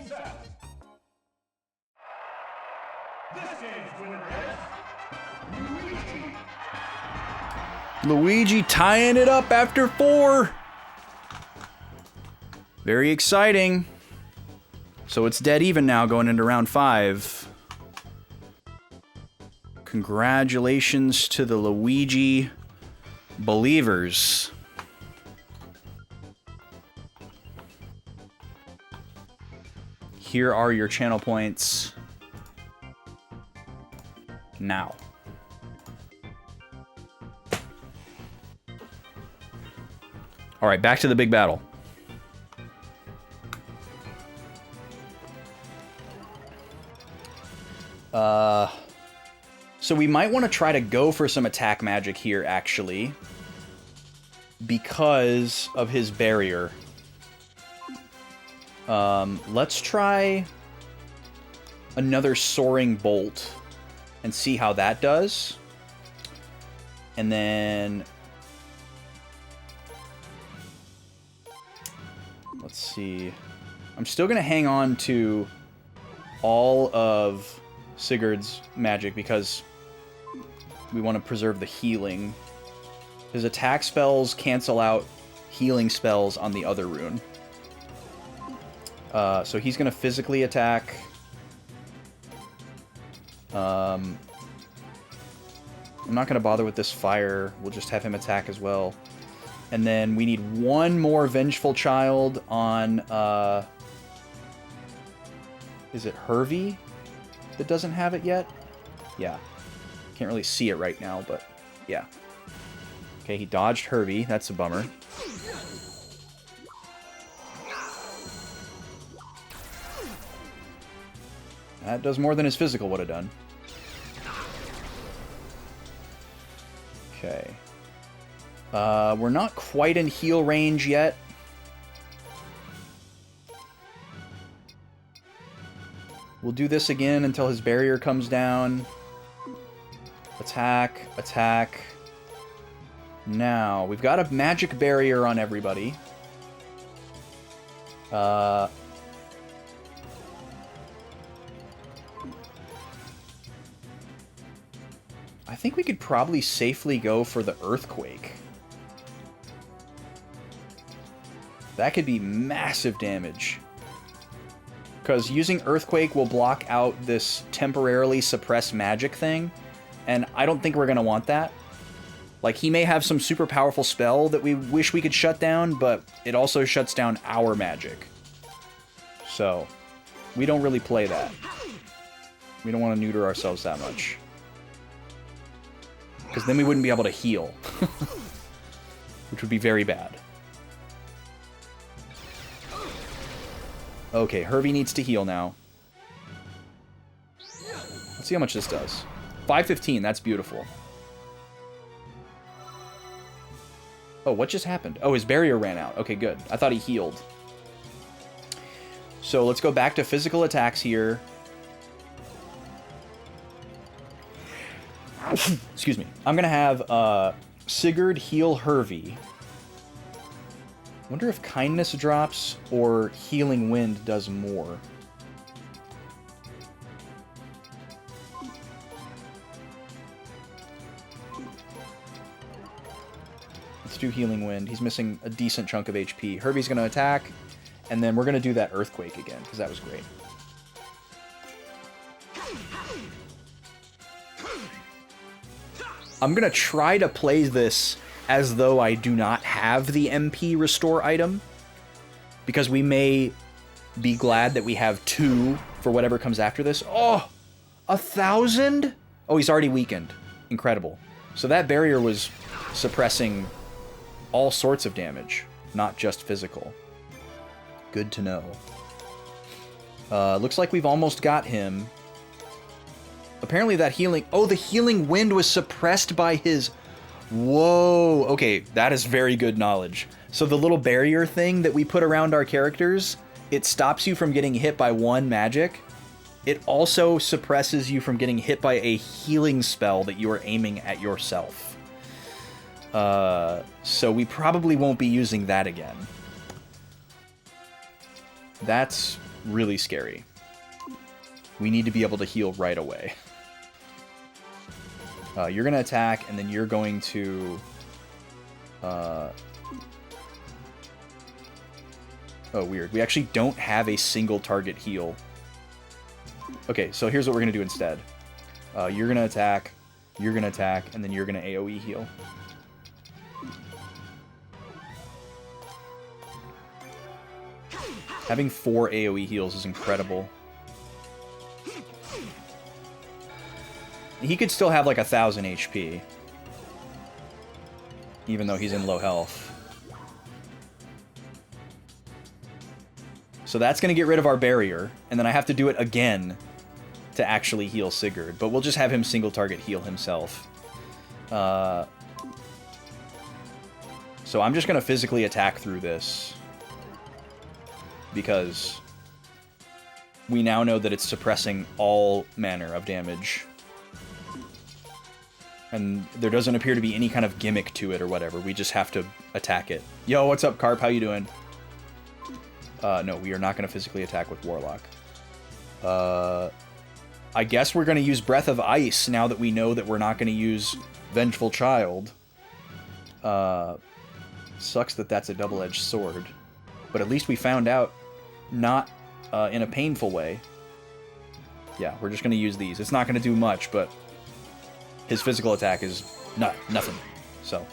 set. This game's winner is Luigi. Luigi tying it up after 4. Very exciting. So it's dead even now going into round 5. Congratulations to the Luigi believers. Here are your channel points now. All right, back to the big battle. So we might want to try to go for some attack magic here, actually, because of his barrier. Let's try another soaring bolt and see how that does. And then let's see. I'm still going to hang on to all of Sigurd's magic because we want to preserve the healing. His attack spells cancel out healing spells on the other rune. So he's going to physically attack. I'm not going to bother with this fire. We'll just have him attack as well. And then we need one more Vengeful Child on... is it Hervey that doesn't have it yet? Yeah. Can't really see it right now, but yeah. Okay, he dodged Hervey. That's a bummer. That does more than his physical would have done. Okay. We're not quite in heal range yet. We'll do this again until his barrier comes down. Attack, attack. Now, we've got a magic barrier on everybody. I think we could probably safely go for the Earthquake. That could be massive damage. Because using Earthquake will block out this temporarily suppressed magic thing. And I don't think we're going to want that. Like, he may have some super powerful spell that we wish we could shut down, but it also shuts down our magic. So, we don't really play that. We don't want to neuter ourselves that much. Because then we wouldn't be able to heal. Which would be very bad. Okay, Hervey needs to heal now. Let's see how much this does. 515, that's beautiful. Oh, what just happened? Oh, his barrier ran out. Okay, good. I thought he healed. So let's go back to physical attacks here. Excuse me. I'm going to have Sigurd heal Hervey. Wonder if Kindness drops or Healing Wind does more. Let's do Healing Wind. He's missing a decent chunk of HP. Hervey's going to attack, and then we're going to do that Earthquake again, because that was great. I'm going to try to play this as though I do not have the MP Restore item, because we may be glad that we have 2 for whatever comes after this. Oh, 1,000? Oh, he's already weakened. Incredible. So that barrier was suppressing all sorts of damage, not just physical. Good to know. Looks like we've almost got him. Apparently that healing... Oh, the Healing Wind was suppressed by his... Whoa. Okay, that is very good knowledge. So the little barrier thing that we put around our characters, it stops you from getting hit by one magic. It also suppresses you from getting hit by a healing spell that you are aiming at yourself. So we probably won't be using that again. That's really scary. We need to be able to heal right away. You're going to attack, and then you're going to... Oh, weird. We actually don't have a single target heal. Okay, so here's what we're going to do instead. You're going to attack, and then you're going to AoE heal. Having 4 AoE heals is incredible. He could still have like 1,000 HP. Even though he's in low health. So that's going to get rid of our barrier. And then I have to do it again to actually heal Sigurd. But we'll just have him single target heal himself. So I'm just going to physically attack through this. Because we now know that it's suppressing all manner of damage. And there doesn't appear to be any kind of gimmick to it or whatever. We just have to attack it. Yo, what's up, Carp? How you doing? No, we are not going to physically attack with Warlock. I guess we're going to use Breath of Ice now that we know that we're not going to use Vengeful Child. Sucks that that's a double-edged sword. But at least we found out not in a painful way. Yeah, we're just going to use these. It's not going to do much, but his physical attack is nothing. So.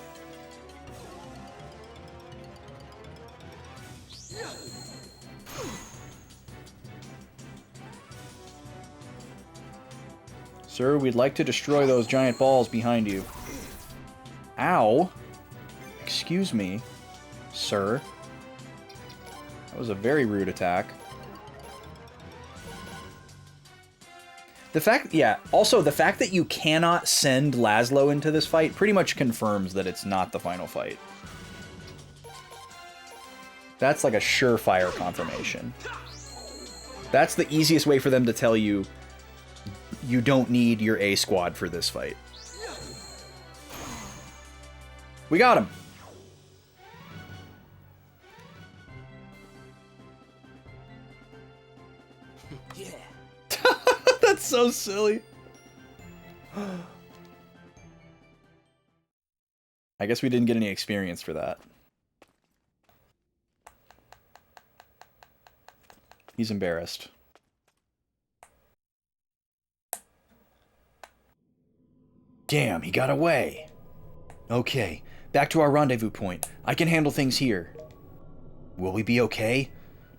Sir, we'd like to destroy those giant balls behind you. Ow. Excuse me, sir. That was a very rude attack. The fact, yeah, also the fact that you cannot send Laszlo into this fight pretty much confirms that it's not the final fight. That's like a surefire confirmation. That's the easiest way for them to tell you you don't need your A squad for this fight. We got him! Yeah. That's so silly. I guess we didn't get any experience for that. He's embarrassed. Damn, he got away. Okay, back to our rendezvous point. I can handle things here. Will we be okay?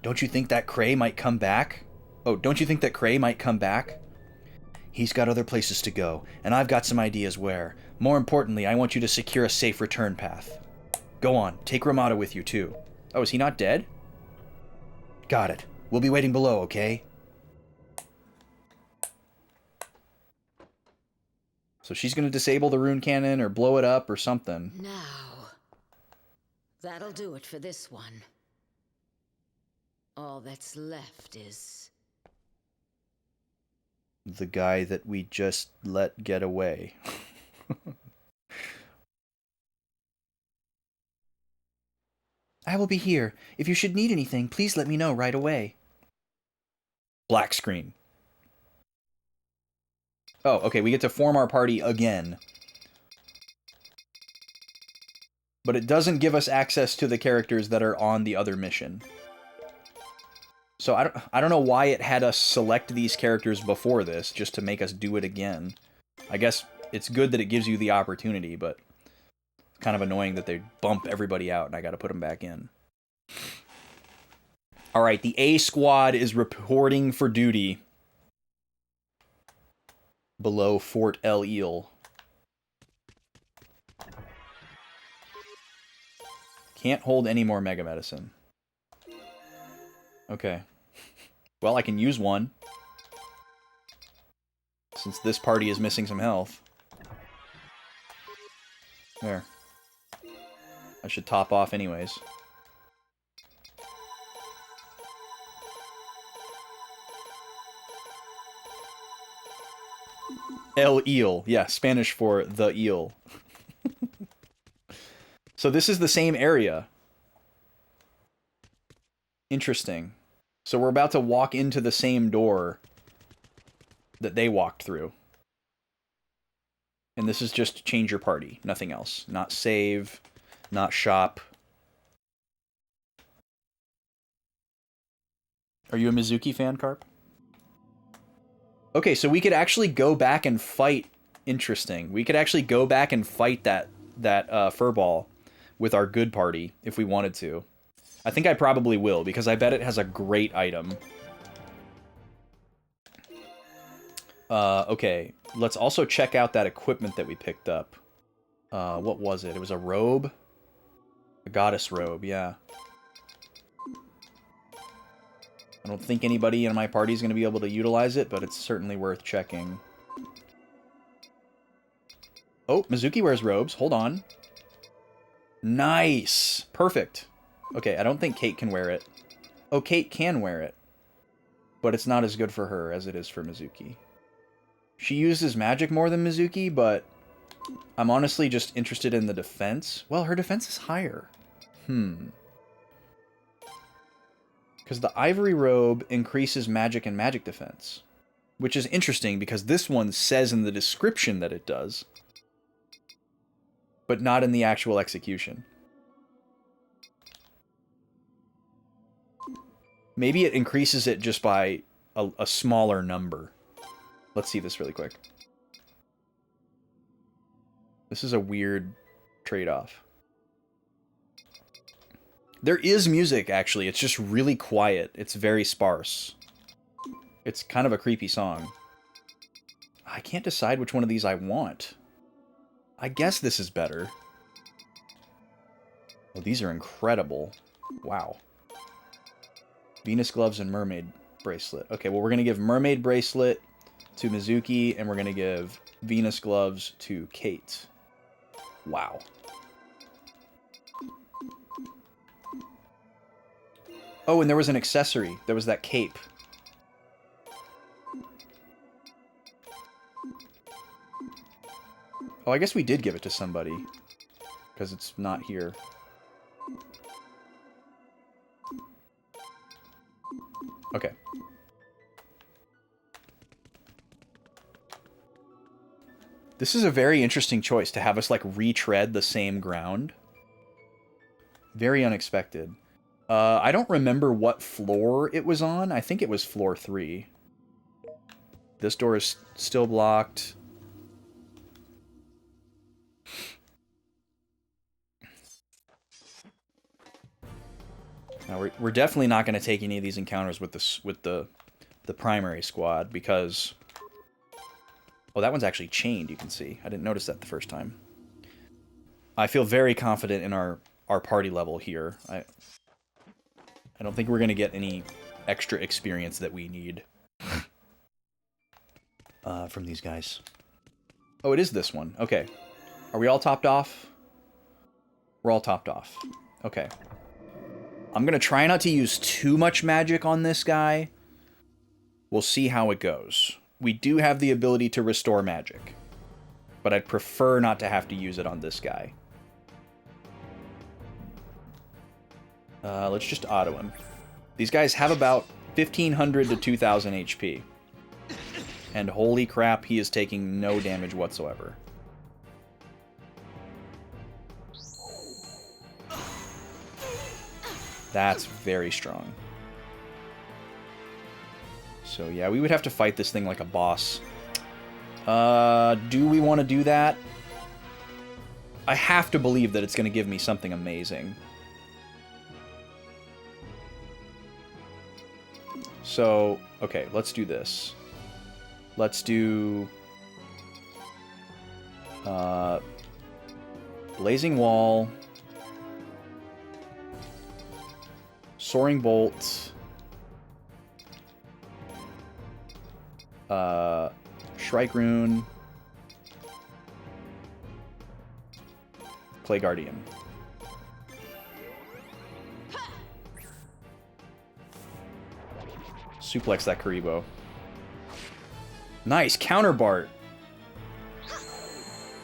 Don't you think that Cray might come back? Oh, don't you think that Cray might come back? He's got other places to go, and I've got some ideas where. More importantly, I want you to secure a safe return path. Go on, take Ramada with you, too. Oh, is he not dead? Got it. We'll be waiting below, okay? So she's going to disable the rune cannon or blow it up or something. Now, that'll do it for this one. All that's left is... the guy that we just let get away. I will be here. If you should need anything, please let me know right away. Black screen. Oh, okay, we get to form our party again. But it doesn't give us access to the characters that are on the other mission. So I don't know why it had us select these characters before this, just to make us do it again. I guess it's good that it gives you the opportunity, but it's kind of annoying that they bump everybody out and I gotta put them back in. Alright, the A squad is reporting for duty below Fort El Eel. Can't hold any more Mega Medicine. Okay. Well, I can use one. Since this party is missing some health. There. I should top off anyways. El Eel. Yeah, Spanish for the eel. So this is the same area. Interesting. So we're about to walk into the same door that they walked through. And this is just to change your party, nothing else. Not save, not shop. Are you a Mizuki fan, Carp? Okay, so we could actually go back and fight. Interesting. We could actually go back and fight that furball with our good party if we wanted to. I think I probably will, because I bet it has a great item. Okay, let's also check out that equipment that we picked up. What was it? It was a robe? A goddess robe, yeah. I don't think anybody in my party is going to be able to utilize it, but it's certainly worth checking. Oh, Mizuki wears robes. Hold on. Nice. Perfect. Okay, I don't think Kate can wear it. Oh, Kate can wear it. But it's not as good for her as it is for Mizuki. She uses magic more than Mizuki, but I'm honestly just interested in the defense. Well, her defense is higher. Because the ivory robe increases magic and magic defense. Which is interesting because this one says in the description that it does. But not in the actual execution. Maybe it increases it just by a smaller number. Let's see this really quick. This is a weird trade-off. There is music, actually. It's just really quiet. It's very sparse. It's kind of a creepy song. I can't decide which one of these I want. I guess this is better. Oh, these are incredible. Wow. Venus gloves and mermaid bracelet. Okay, well, we're going to give mermaid bracelet to Mizuki, and we're going to give Venus gloves to Kate. Wow. Oh, and there was an accessory. There was that cape. Oh, I guess we did give it to somebody. Because it's not here. Okay. This is a very interesting choice to have us, like, retread the same ground. Very unexpected. I don't remember what floor it was on. I think it was floor 3. This door is still blocked. Now we're definitely not going to take any of these encounters with the primary squad because oh, that one's actually chained, you can see. I didn't notice that the first time. I feel very confident in our party level here. I don't think we're going to get any extra experience that we need from these guys. Oh, it is this one. Okay. Are we all topped off? We're all topped off. Okay. I'm going to try not to use too much magic on this guy. We'll see how it goes. We do have the ability to restore magic, but I'd prefer not to have to use it on this guy. Let's just auto him. These guys have about 1,500 to 2,000 HP. And holy crap, he is taking no damage whatsoever. That's very strong. So yeah, we would have to fight this thing like a boss. Do we want to do that? I have to believe that it's going to give me something amazing. So, okay, let's do this. Let's do... Blazing Wall... Soaring Bolt... Shrike Rune... Clay Guardian. Suplex that Karibo. Nice! Counter Bart!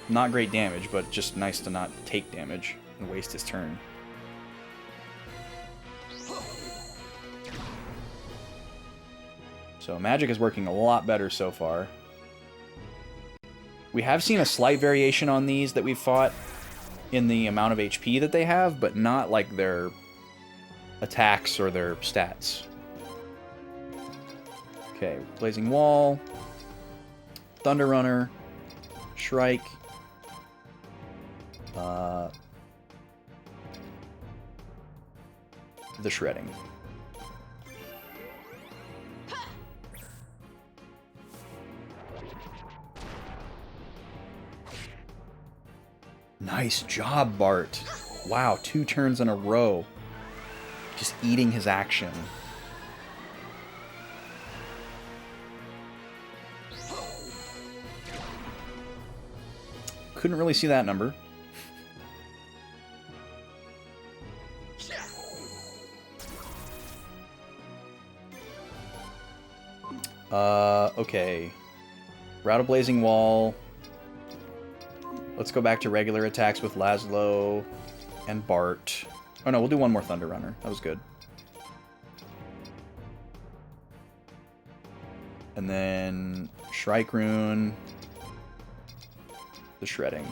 Not great damage, but just nice to not take damage and waste his turn. So magic is working a lot better so far. We have seen a slight variation on these that we've fought in the amount of HP that they have, but not like their attacks or their stats. Okay, Blazing Wall, Thunder Runner, Shrike, the Shredding. Nice job, Bart. Wow, 2 turns in a row. Just eating his action. Couldn't really see that number. Okay. Route of Blazing Wall. Let's go back to regular attacks with Laszlo and Bart. Oh no, we'll do one more Thunder Runner. That was good. And then Shrike Rune. The Shredding.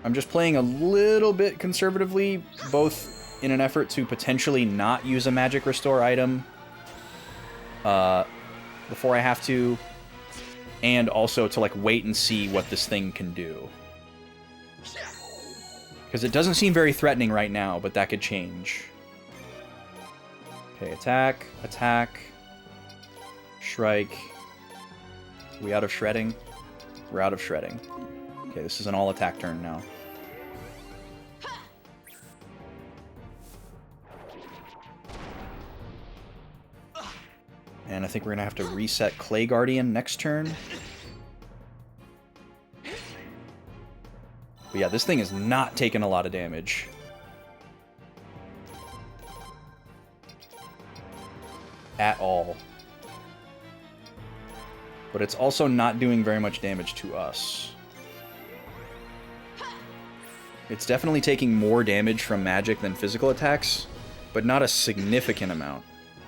I'm just playing a little bit conservatively, both in an effort to potentially not use a Magic Restore item before I have to, and also to like wait and see what this thing can do. Because it doesn't seem very threatening right now, but that could change. Okay, attack, attack, Shrike. Are we out of Shredding? We're out of Shredding. Okay, this is an all-attack turn now. And I think we're going to have to reset Clay Guardian next turn. But yeah, this thing is not taking a lot of damage. At all. But it's also not doing very much damage to us. It's definitely taking more damage from magic than physical attacks, but not a significant amount.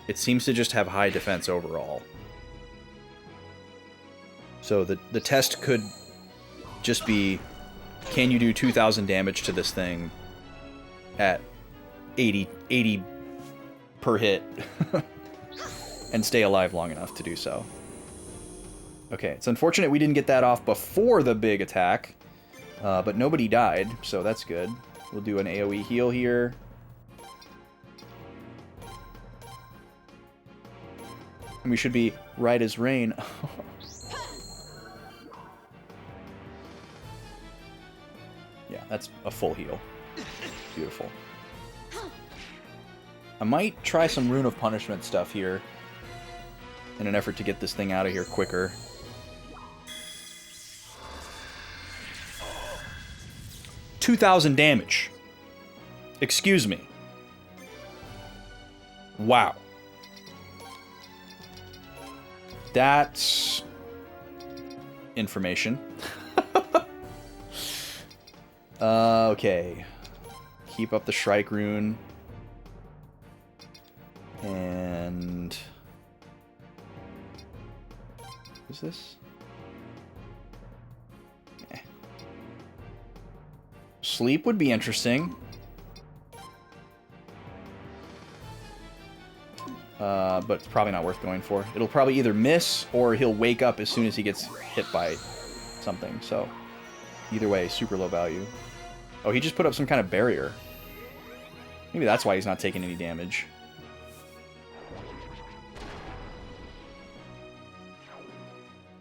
It seems to just have high defense overall. So the test could just be, can you do 2,000 damage to this thing at 80 per hit and stay alive long enough to do so. Okay, it's unfortunate we didn't get that off before the big attack, but nobody died, so that's good. We'll do an AoE heal here. And we should be right as rain. Yeah, that's a full heal. Beautiful. I might try some Rune of Punishment stuff here in an effort to get this thing out of here quicker. $2,000 damage. Excuse me. Wow. That's information. Okay. Keep up the Shrike Rune. And... who's this? Eh. Sleep would be interesting. But it's probably not worth going for. It'll probably either miss or he'll wake up as soon as he gets hit by something. So either way, super low value. Oh, he just put up some kind of barrier. Maybe that's why he's not taking any damage.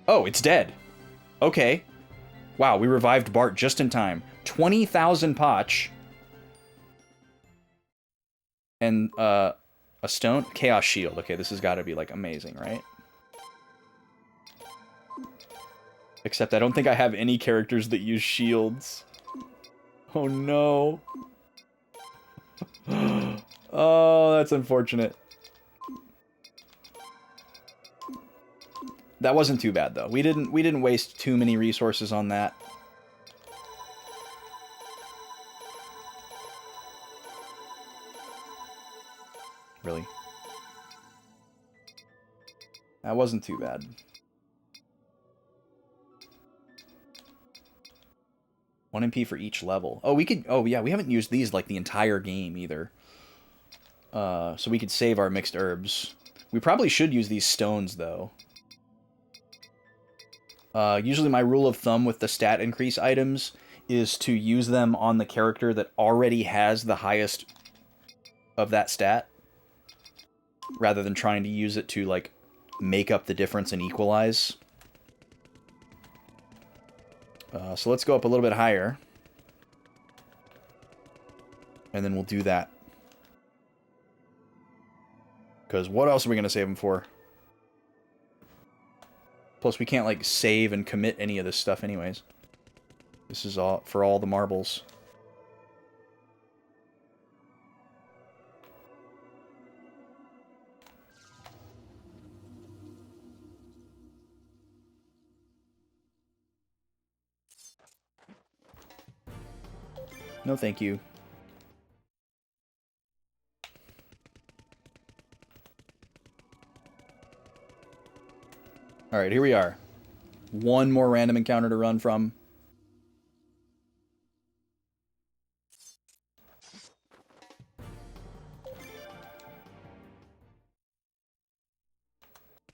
Oh, it's dead. Okay. Wow, we revived Bart just in time. 20,000 potch. And, a stone? Chaos Shield. Okay, this has got to be, like, amazing, right? Except I don't think I have any characters that use shields. Oh, no. Oh, that's unfortunate. That wasn't too bad, though. We didn't waste too many resources on that. Really? That wasn't too bad. One MP for each level. Oh, we could... Oh, yeah, we haven't used these, like, the entire game, either. So we could save our mixed herbs. We probably should use these stones, though. Usually my rule of thumb with the stat increase items is to use them on the character that already has the highest of that stat, rather than trying to use it to, like, make up the difference and equalize. So let's go up a little bit higher. And then we'll do that. Because what else are we going to save them for? Plus, we can't, like, save and commit any of this stuff anyways. This is all for all the marbles. No, thank you. Alright, here we are. One more random encounter to run from. I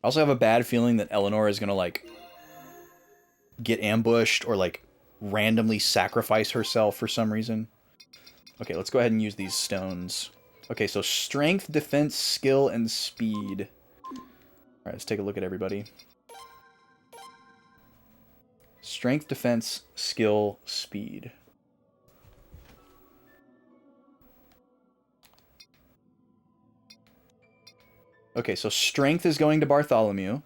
also have a bad feeling that Eleanor is gonna, like, get ambushed or, like, randomly sacrifice herself for some reason. Okay, let's go ahead and use these stones. Okay, so strength, defense, skill, and speed. Alright, let's take a look at everybody. Strength, defense, skill, speed. Okay, so strength is going to Bartholomew.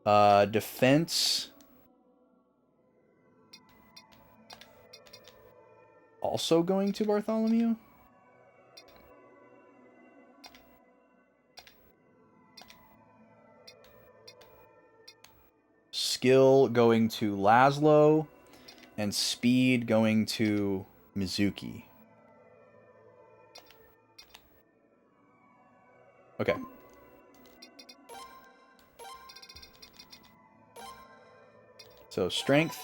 Defense... also going to Bartholomew? Skill going to Laszlo, and speed going to Mizuki. Okay. So strength,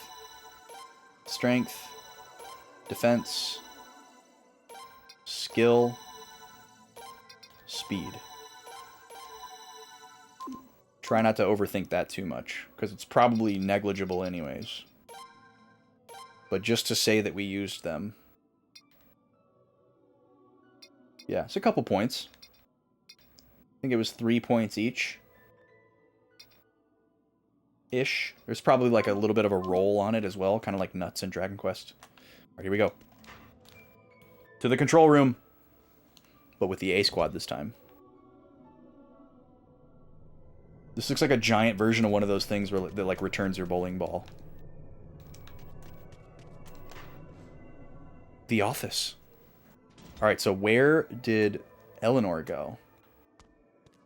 defense, skill, speed. Try not to overthink that too much, because it's probably negligible anyways. But just to say that we used them. Yeah, it's a couple points. I think it was 3 points each. Ish. There's probably like a little bit of a roll on it as well, kind of like Nuts in Dragon Quest. Alright, here we go. To the control room. But with the A squad this time. This looks like a giant version of one of those things where that like returns your bowling ball. The office. Alright, so where did Eleanor go?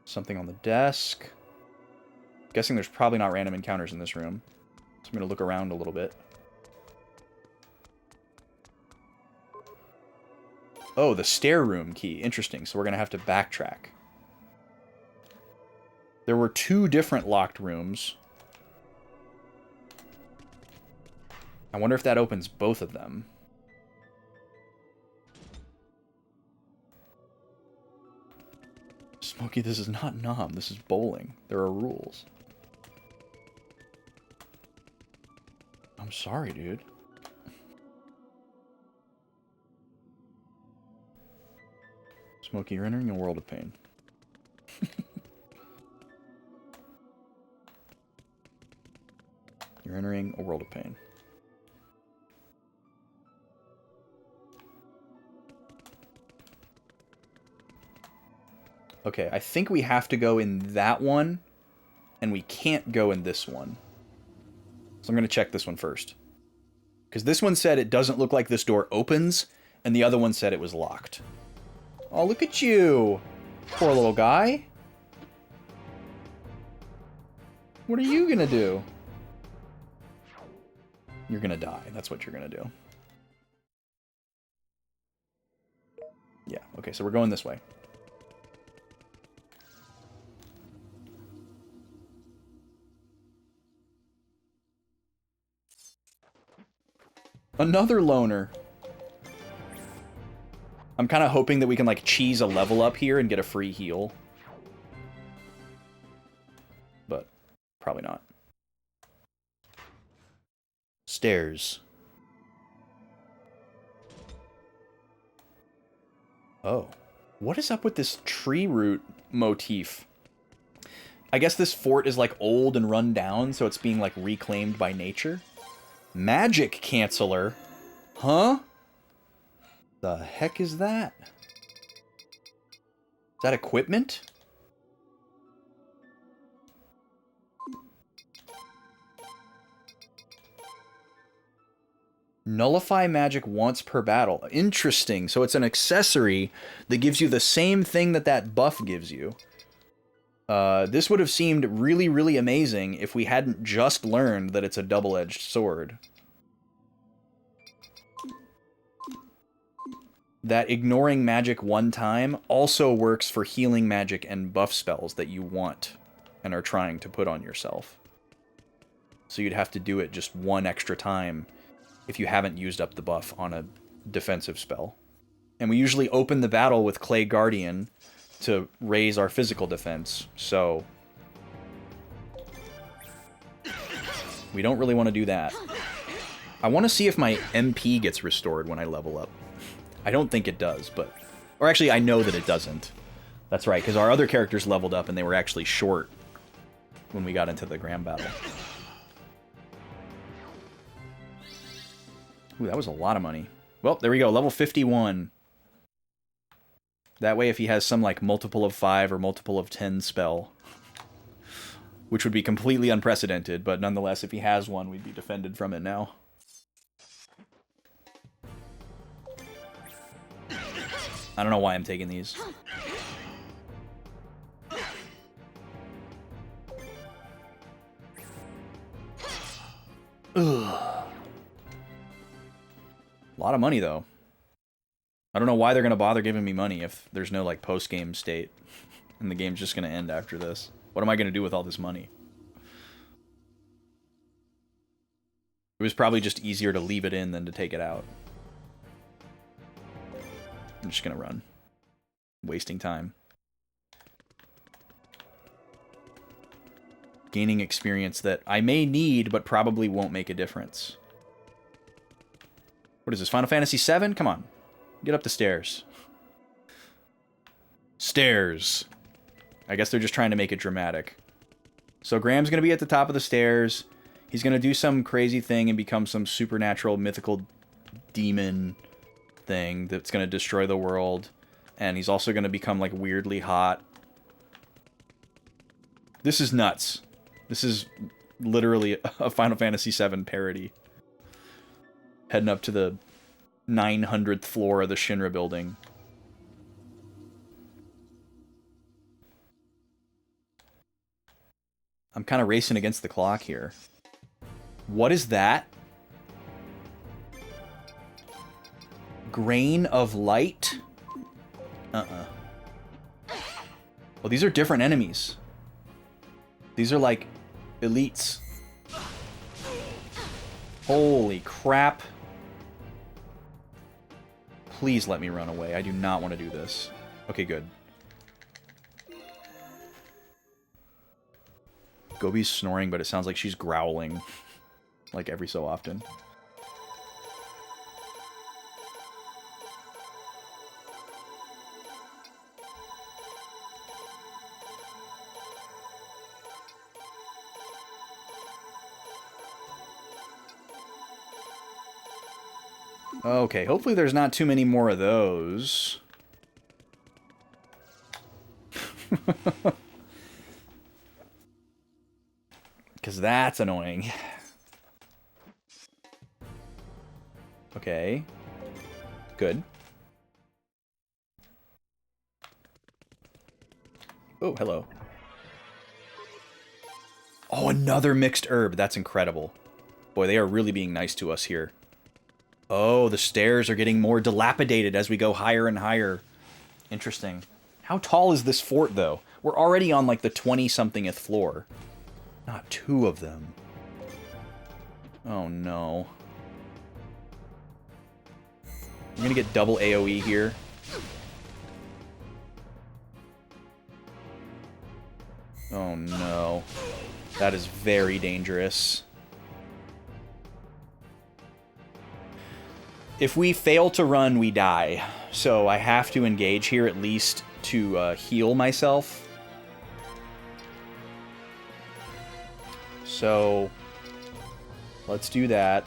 Something on the desk. Guessing there's probably not random encounters in this room. So I'm going to look around a little bit. Oh, the stair room key. Interesting. So we're going to have to backtrack. There were 2 different locked rooms. I wonder if that opens both of them. Smokey, this is not Nom. This is bowling. There are rules. I'm sorry, dude. Smokey, you're entering a world of pain. You're entering a world of pain. Okay, I think we have to go in that one, and we can't go in this one. So I'm going to check this one first. Because this one said it doesn't look like this door opens, and the other one said it was locked. Oh, look at you! Poor little guy. What are you going to do? You're going to die. That's what you're going to do. Yeah, okay, so we're going this way. Another loner. I'm kind of hoping that we can, like, cheese a level up here and get a free heal. But probably not. Stairs. Oh. What is up with this tree root motif? I guess this fort is, like, old and run down, so it's being, like, reclaimed by nature. Magic canceller? Huh? The heck is that? Is that equipment? Nullify magic once per battle. Interesting. So it's an accessory that gives you the same thing that that buff gives you. This would have seemed really, really amazing if we hadn't just learned that it's a double-edged sword. That ignoring magic one time also works for healing magic and buff spells that you want and are trying to put on yourself. So you'd have to do it just one extra time if you haven't used up the buff on a defensive spell. And we usually open the battle with Clay Guardian to raise our physical defense, so we don't really want to do that. I want to see if my MP gets restored when I level up. I don't think it does, but... Or actually, I know that it doesn't. That's right, because our other characters leveled up and they were actually short when we got into the grand battle. Ooh, that was a lot of money. Well, there we go, level 51. That way, if he has some, like, multiple of 5 or multiple of 10 spell, which would be completely unprecedented, but nonetheless, if he has one, we'd be defended from it now. I don't know why I'm taking these. Ugh. A lot of money, though. I don't know why they're going to bother giving me money if there's no, like, post-game state. And the game's just going to end after this. What am I going to do with all this money? It was probably just easier to leave it in than to take it out. I'm just going to run. Wasting time. Gaining experience that I may need, but probably won't make a difference. What is this, Final Fantasy VII? Come on. Get up the stairs. Stairs. I guess they're just trying to make it dramatic. So Graham's going to be at the top of the stairs. He's going to do some crazy thing and become some supernatural, mythical demon thing that's going to destroy the world. And he's also going to become, like, weirdly hot. This is nuts. This is literally a Final Fantasy VII parody. Heading up to the 900th floor of the Shinra building. I'm kind of racing against the clock here. What is that? Grain of light? Well, these are different enemies. These are like elites. Holy crap. Please let me run away. I do not want to do this. Okay, good. Gobi's snoring, but it sounds like she's growling. Like every so often. Okay, hopefully there's not too many more of those. Because that's annoying. Okay. Good. Oh, hello. Oh, another mixed herb. That's incredible. Boy, they are really being nice to us here. Oh, the stairs are getting more dilapidated as we go higher and higher. Interesting. How tall is this fort, though? We're already on, like, the 20-somethingth floor. Not two of them. Oh, no. We're gonna get double AoE here. Oh no. That is very dangerous. If we fail to run, we die. So I have to engage here at least to heal myself. So let's do that.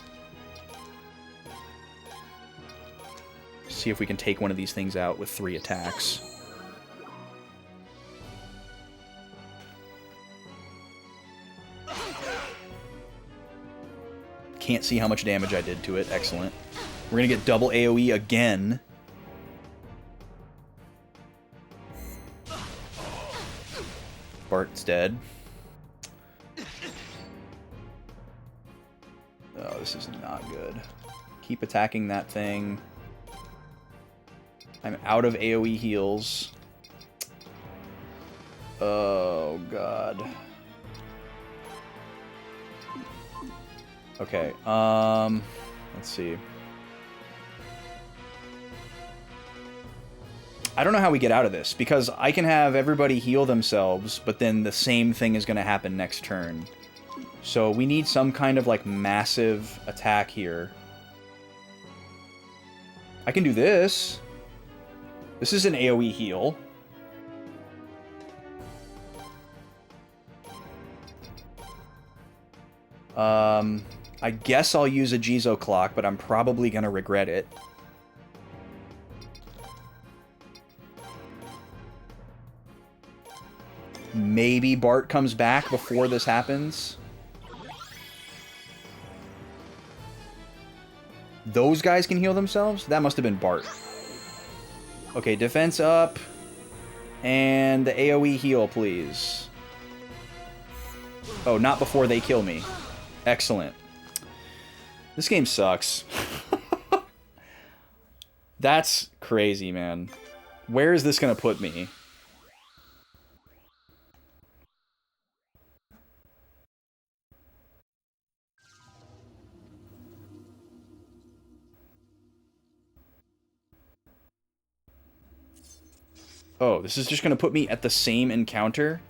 See if we can take one of these things out with 3 attacks. Can't see how much damage I did to it. Excellent. We're gonna get double AoE again. Bart's dead. Oh, this is not good. Keep attacking that thing. I'm out of AoE heals. Oh, God. Okay, let's see. I don't know how we get out of this, because I can have everybody heal themselves, but then the same thing is going to happen next turn. So we need some kind of, like, massive attack here. I can do this. This is an AoE heal. I guess I'll use a Jizo clock, but I'm probably going to regret it. Maybe Bart comes back before this happens. Those guys can heal themselves? That must have been Bart. Okay, defense up. And the AoE heal, please. Oh, not before they kill me. Excellent. This game sucks. That's crazy, man. Where is this gonna put me? Oh, this is just gonna put me at the same encounter?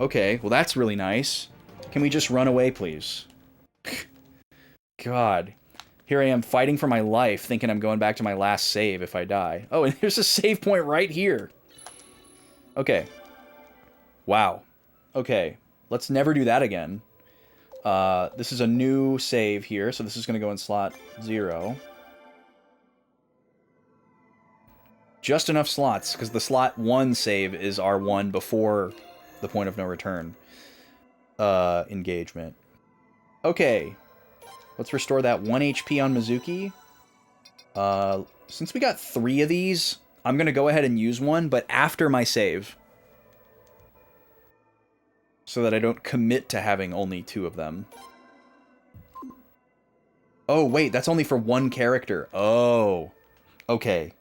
Okay, well that's really nice. Can we just run away, please? God. Here I am fighting for my life, thinking I'm going back to my last save if I die. Oh, and there's a save point right here. Okay. Wow. Okay. Let's never do that again. This is a new save here, so this is going to go in slot 0. Just enough slots, because the slot 1 save is our one before the point of no return. Engagement. Okay. Let's restore that 1 HP on Mizuki. Since we got 3 of these, I'm going to go ahead and use one, but after my save. So that I don't commit to having only 2 of them. Oh, wait, that's only for 1 character. Oh. Okay.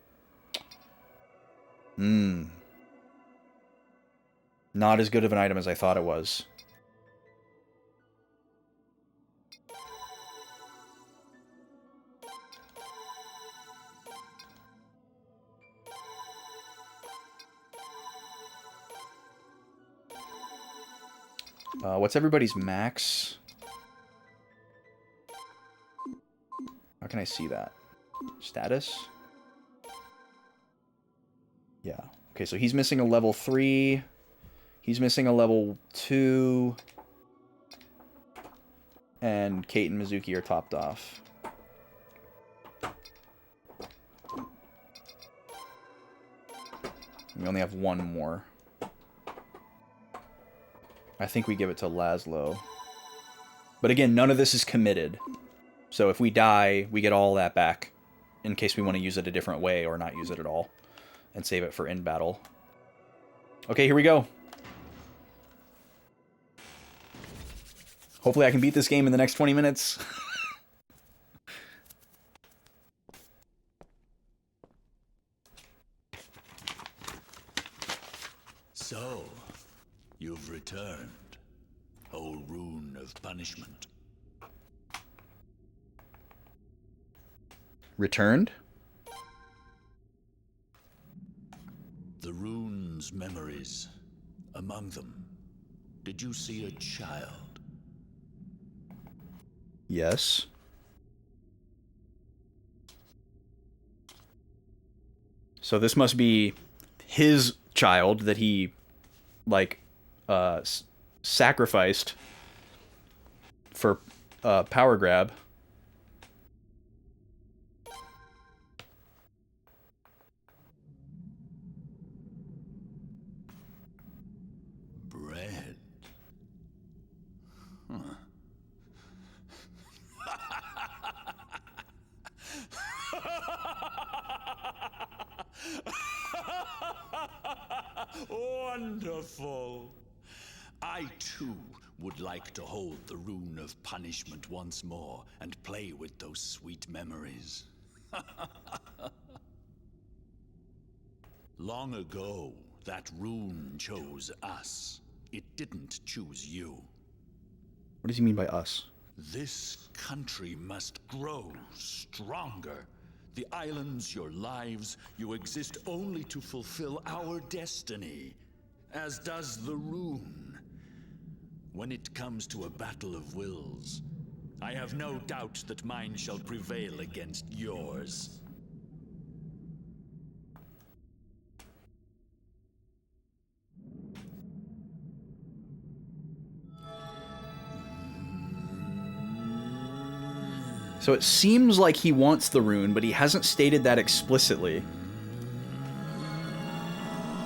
Not as good of an item as I thought it was. What's everybody's max? How can I see that? Status? Yeah. Okay, so he's missing a level 3. He's missing a level 2. And Kate and Mizuki are topped off. We only have 1 more. I think we give it to Laszlo. But again, none of this is committed. So if we die, we get all that back. In case we want to use it a different way or not use it at all. And save it for in battle. Okay, here we go. Hopefully I can beat this game in the next 20 minutes. So, you've returned. O rune of punishment. Returned? those memories, among them, did you see a child? Yes. So this must be his child that he, like, sacrificed for power grab. Bread. Huh. Wonderful. I too would like to hold the rune of punishment once more and play with those sweet memories. Long ago, that rune chose us. It didn't choose you. What does he mean by us? This country must grow stronger. The islands, your lives, you exist only to fulfill our destiny, as does the rune. When it comes to a battle of wills, I have no doubt that mine shall prevail against yours. So it seems like he wants the rune, but he hasn't stated that explicitly.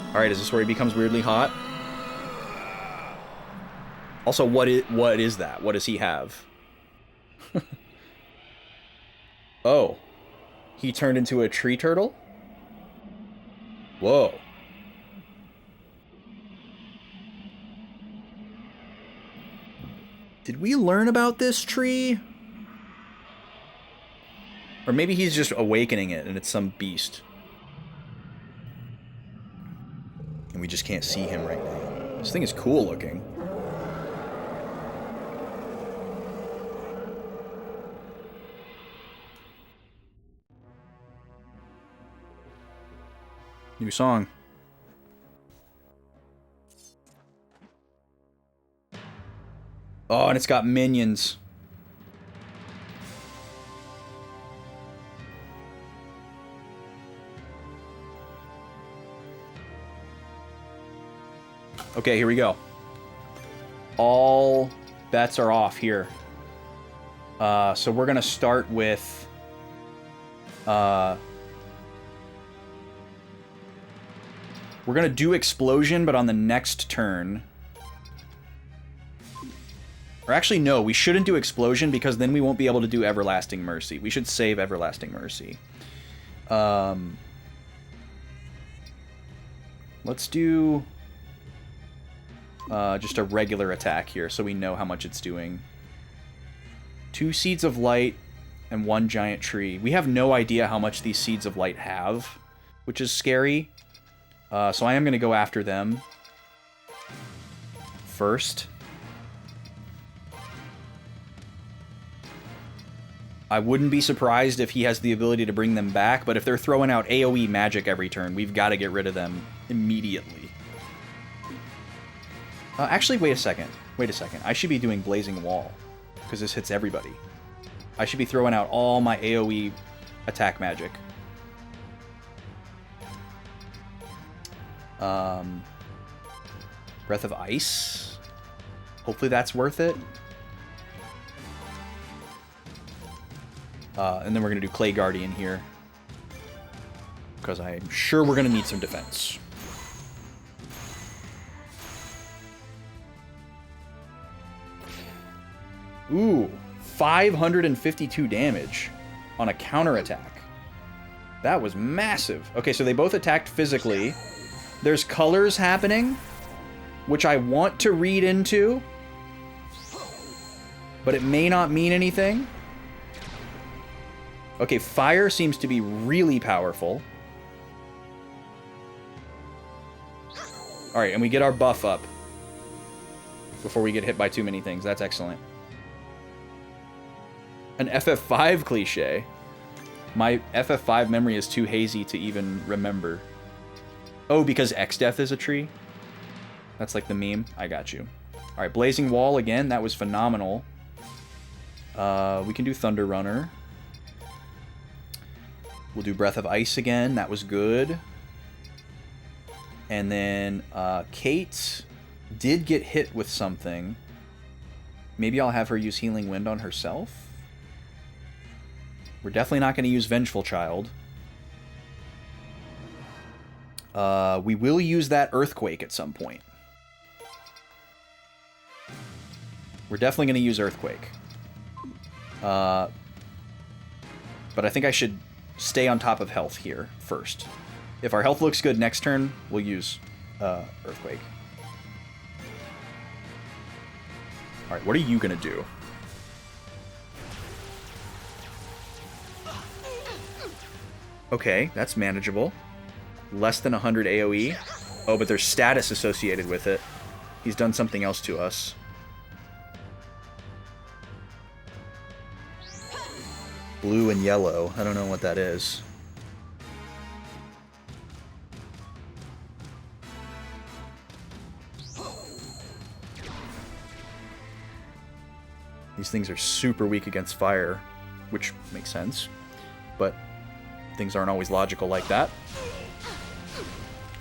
Alright, is this where he becomes weirdly hot? Also, what is that? What does he have? Oh. He turned into a tree turtle? Whoa. Did we learn about this tree? Or maybe he's just awakening it and it's some beast. And we just can't see him right now. This thing is cool looking. New song. Oh, and it's got minions. Okay, here we go. All bets are off here. So we're gonna start with we're gonna do explosion, but on the next turn. Or actually, no, we shouldn't do explosion because then we won't be able to do everlasting mercy. We should save everlasting mercy. Let's do just a regular attack here so we know how much it's doing. 2 seeds of light and 1 giant tree. We have no idea how much these seeds of light have, which is scary. So I am going to go after them first. I wouldn't be surprised if he has the ability to bring them back, but if they're throwing out AoE magic every turn, we've got to get rid of them immediately. Actually, wait a second. Wait a second. I should be doing Blazing Wall, because this hits everybody. I should be throwing out all my AoE attack magic. Breath of Ice. Hopefully that's worth it. And then we're going to do Clay Guardian here. Because I'm sure we're going to need some defense. Ooh, 552 damage on a counterattack. That was massive. Okay, so they both attacked physically. There's colors happening, which I want to read into, but it may not mean anything. Okay, fire seems to be really powerful. Alright, and we get our buff up before we get hit by too many things. That's excellent. An FF5 cliche. My FF5 memory is too hazy to even remember. Oh, because X-Death is a tree? That's like the meme. I got you. All right, Blazing Wall again. That was phenomenal. We can do Thunder Runner. We'll do Breath of Ice again. That was good. And then Kate did get hit with something. Maybe I'll have her use Healing Wind on herself. We're definitely not going to use Vengeful Child. We will use that Earthquake at some point. We're definitely going to use Earthquake. But I think I should stay on top of health here first. If our health looks good next turn, we'll use Earthquake. Alright, what are you going to do? Okay, that's manageable. Less than 100 AoE. Oh, but there's status associated with it. He's done something else to us. Blue and yellow. I don't know what that is. These things are super weak against fire, which makes sense. But things aren't always logical like that.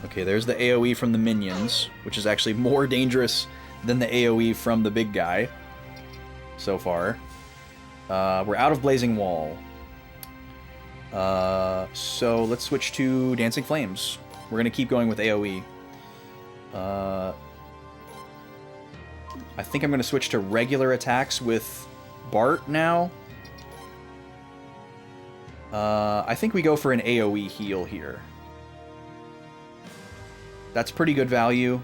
Okay, there's the AoE from the minions, which is actually more dangerous than the AoE from the big guy so far. We're out of Blazing Wall. So let's switch to Dancing Flames. We're going to keep going with AoE. I think I'm going to switch to regular attacks with Bart now. I think we go for an AoE heal here. That's pretty good value.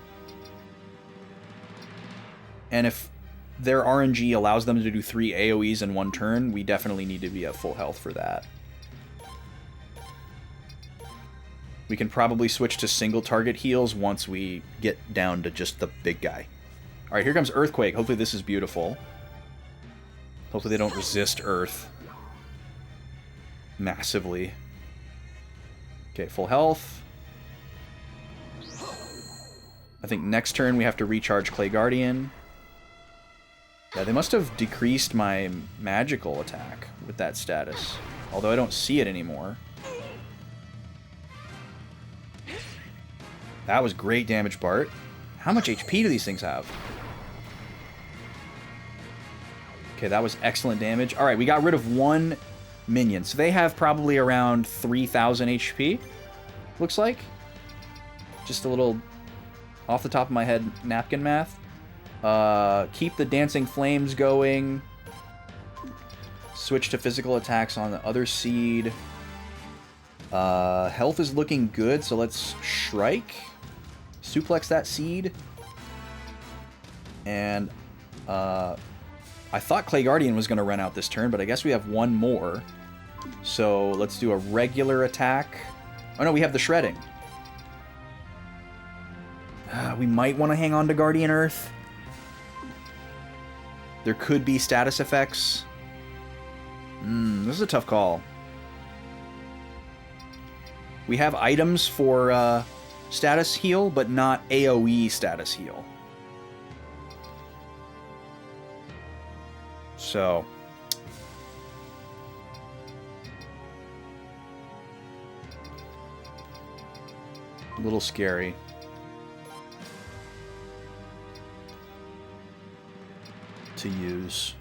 And if their RNG allows them to do 3 AoEs in one turn, we definitely need to be at full health for that. We can probably switch to single target heals once we get down to just the big guy. Alright, here comes Earthquake. Hopefully this is beautiful. Hopefully they don't resist Earth massively. Okay, full health. I think next turn we have to recharge Clay Guardian. Yeah, they must have decreased my magical attack with that status. Although I don't see it anymore. That was great damage, Bart. How much HP do these things have? Okay, that was excellent damage. Alright, we got rid of one minion. So they have probably around 3,000 HP. Looks like. Just a little off the top of my head napkin math. Keep the Dancing Flames going. Switch to physical attacks on the other seed. Health is looking good, so let's Shrike. Suplex that seed. And I thought Clay Guardian was going to run out this turn, but I guess we have one more. So let's do a regular attack. Oh no, we have the Shredding. We might want to hang on to Guardian Earth. There could be status effects. This is a tough call. We have items for status heal, but not AoE status heal. So a little scary. To use.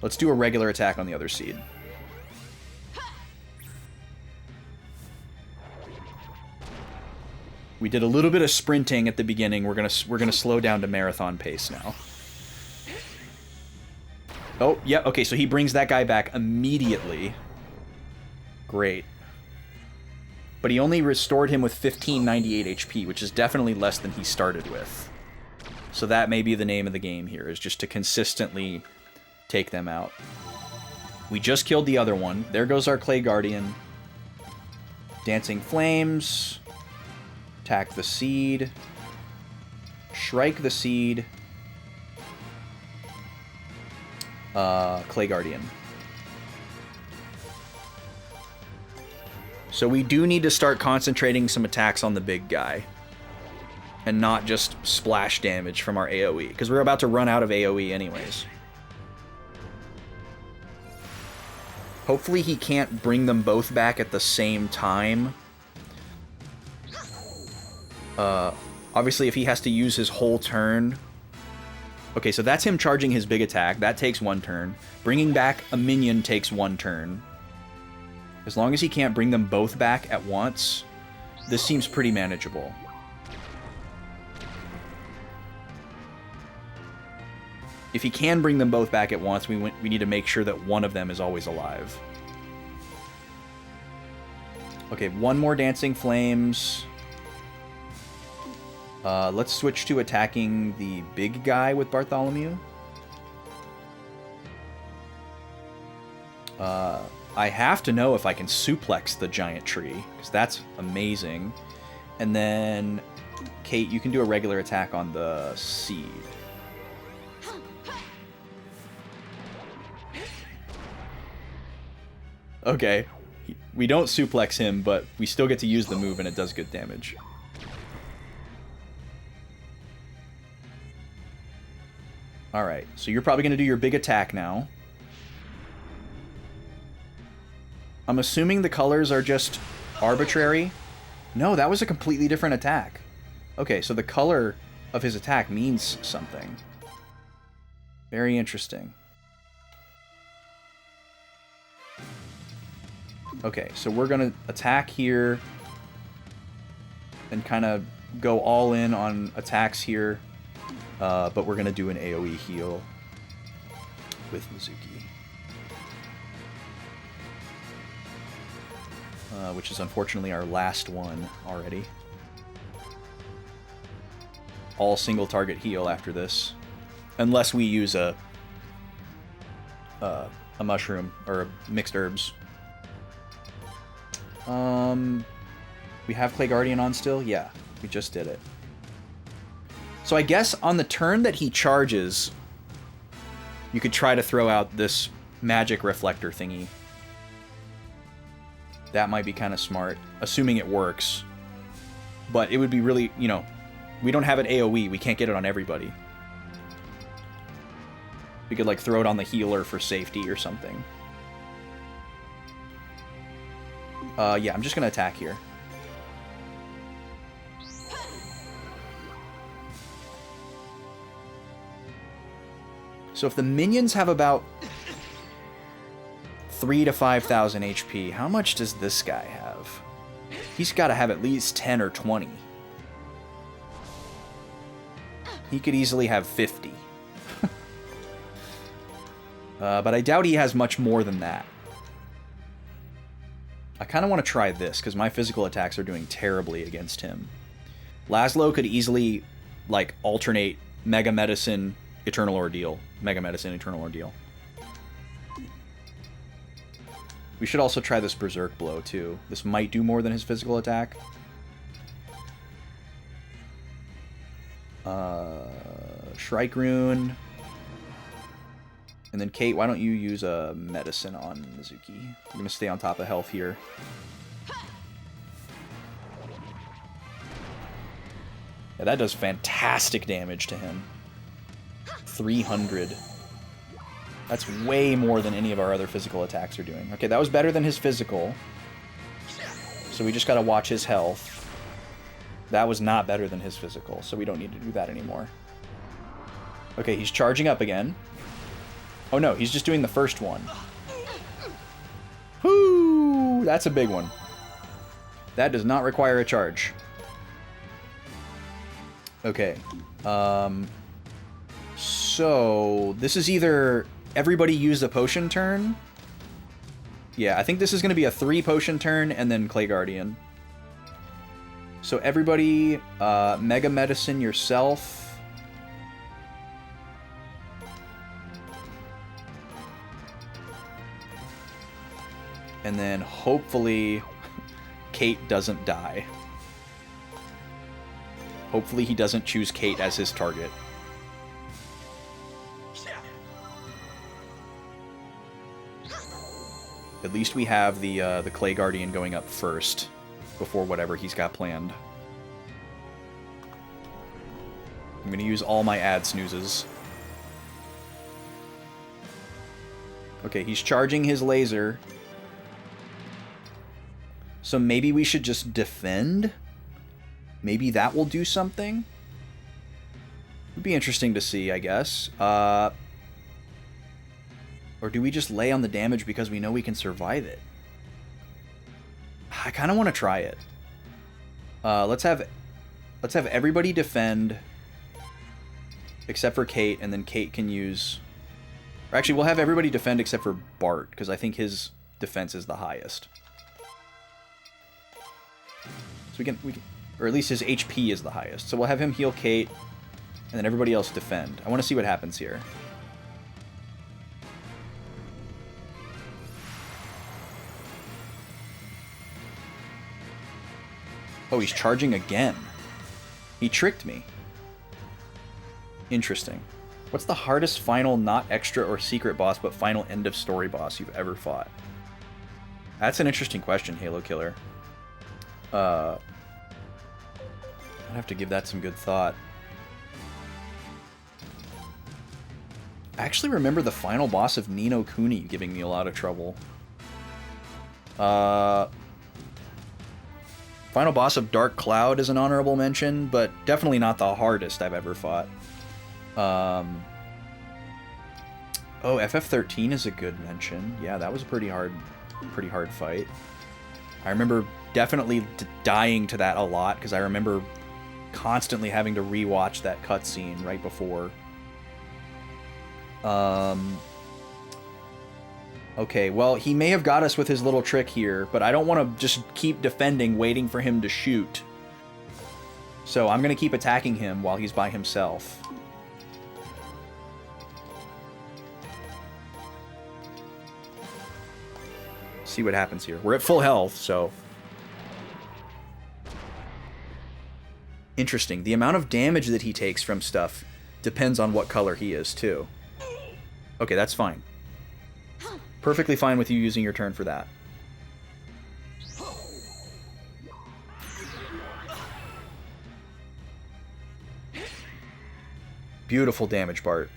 Let's do a regular attack on the other seed. We did a little bit of sprinting at the beginning. We're gonna slow down to marathon pace now. Oh, yeah, okay, so he brings that guy back immediately. Great. But he only restored him with 1598 HP, which is definitely less than he started with. So that may be the name of the game here, is just to consistently take them out. We just killed the other one. There goes our Clay Guardian. Dancing Flames. Attack the seed. Shrike the seed. Clay Guardian. So we do need to start concentrating some attacks on the big guy. And not just splash damage from our AoE. Because we're about to run out of AoE anyways. Hopefully he can't bring them both back at the same time. Obviously if he has to use his whole turn... Okay, so that's him charging his big attack. That takes 1 turn. Bringing back a minion takes 1 turn. As long as he can't bring them both back at once, this seems pretty manageable. If he can bring them both back at once, we need to make sure that one of them is always alive. Okay, 1 more Dancing Flames. Let's switch to attacking the big guy with Bartholomew. I have to know if I can suplex the giant tree, because that's amazing. And then, Kate, you can do a regular attack on the seed. Okay, we don't suplex him, but we still get to use the move and it does good damage. Alright, so you're probably going to do your big attack now. I'm assuming the colors are just arbitrary. No, that was a completely different attack. Okay, so the color of his attack means something. Very interesting. Okay, so we're going to attack here and kind of go all in on attacks here, but we're going to do an AoE heal with Mizuki. Which is unfortunately our last one already. All single target heal after this. Unless we use a mushroom or mixed herbs. We have Clay Guardian on still? Yeah, we just did it. So I guess on the turn that he charges, you could try to throw out this magic reflector thingy. That might be kind of smart, assuming it works. But it would be really, you know, we don't have it AoE, we can't get it on everybody. We could like throw it on the healer for safety or something. Yeah, I'm just gonna attack here. So if the minions have about 3,000 to 5,000 HP, how much does this guy have? He's got to have at least 10 or 20. He could easily have 50. But I doubt he has much more than that. I kind of want to try this, because my physical attacks are doing terribly against him. Laszlo could easily, like, alternate Mega Medicine, Eternal Ordeal. Mega Medicine, Eternal Ordeal. We should also try this Berserk Blow, too. This might do more than his physical attack. Shrike Rune. And then, Kate, why don't you use a medicine on Mizuki? I'm going to stay on top of health here. Yeah, that does fantastic damage to him. 300. That's way more than any of our other physical attacks are doing. Okay, that was better than his physical. So we just got to watch his health. That was not better than his physical, so we don't need to do that anymore. Okay, he's charging up again. Oh no, he's just doing the first one. Whoo! That's a big one. That does not require a charge. Okay. So, this is either everybody use a potion turn. Yeah, I think this is going to be a 3 potion turn and then Clay Guardian. So everybody, Mega Medicine yourself. And then hopefully Kate doesn't die. Hopefully he doesn't choose Kate as his target. At least we have the Clay Guardian going up first before whatever he's got planned. I'm going to use all my ad snoozes. Okay, he's charging his laser. So maybe we should just defend? Maybe that will do something? Would be interesting to see, I guess. Or do we just lay on the damage because we know we can survive it? I kind of want to try it. Let's have everybody defend except for Kate, and then Kate can use... Or actually, we'll have everybody defend except for Bart, because I think his defense is the highest. So we can, or at least his HP is the highest. So we'll have him heal Kate, and then everybody else defend. I want to see what happens here. Oh, he's charging again. He tricked me. Interesting. What's the hardest final, not extra or secret boss, but final end of story boss you've ever fought? That's an interesting question, Halo Killer. I'd have to give that some good thought. I actually remember the final boss of Ni no Kuni giving me a lot of trouble. Final boss of Dark Cloud is an honorable mention, but definitely not the hardest I've ever fought. Oh, FF13 is a good mention. Yeah, that was a pretty hard fight. I remember definitely dying to that a lot, because I remember constantly having to rewatch that cutscene right before. Okay, well, he may have got us with his little trick here, but I don't want to just keep defending, waiting for him to shoot. So I'm going to keep attacking him while he's by himself. See what happens here. We're at full health, so... Interesting. The amount of damage that he takes from stuff depends on what color he is, too. Okay, that's fine. Perfectly fine with you using your turn for that. Beautiful damage, Bart.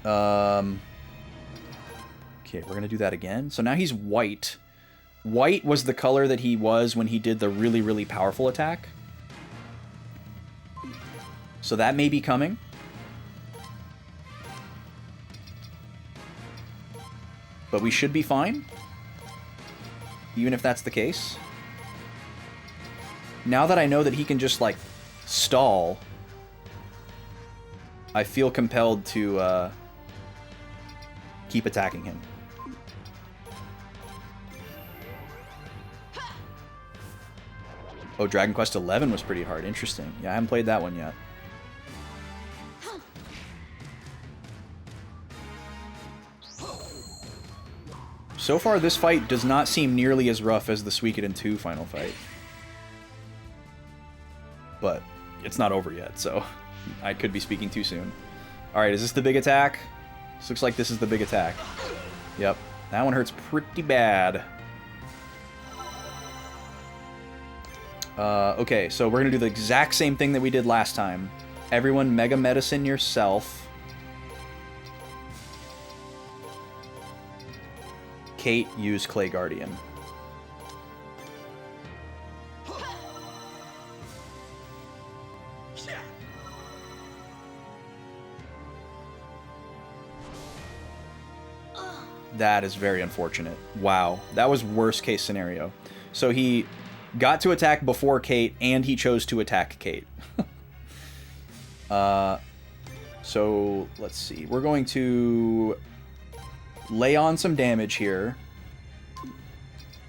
Okay, we're gonna do that again. So now he's white. White was the color that he was when he did the really, really powerful attack. So that may be coming. But we should be fine. Even if that's the case. Now that I know that he can just, like, stall, I feel compelled to keep attacking him. Oh, Dragon Quest XI was pretty hard. Interesting. Yeah, I haven't played that one yet. So far, this fight does not seem nearly as rough as the Suikoden II final fight. But it's not over yet, so I could be speaking too soon. Alright, is this the big attack? This looks like this is the big attack. Yep, that one hurts pretty bad. Okay, so we're gonna do the exact same thing that we did last time. Everyone Mega Medicine yourself. Kate, use Clay Guardian. That is very unfortunate. Wow, that was worst case scenario. So he got to attack before Kate, and he chose to attack Kate. So, let's see. We're going to lay on some damage here.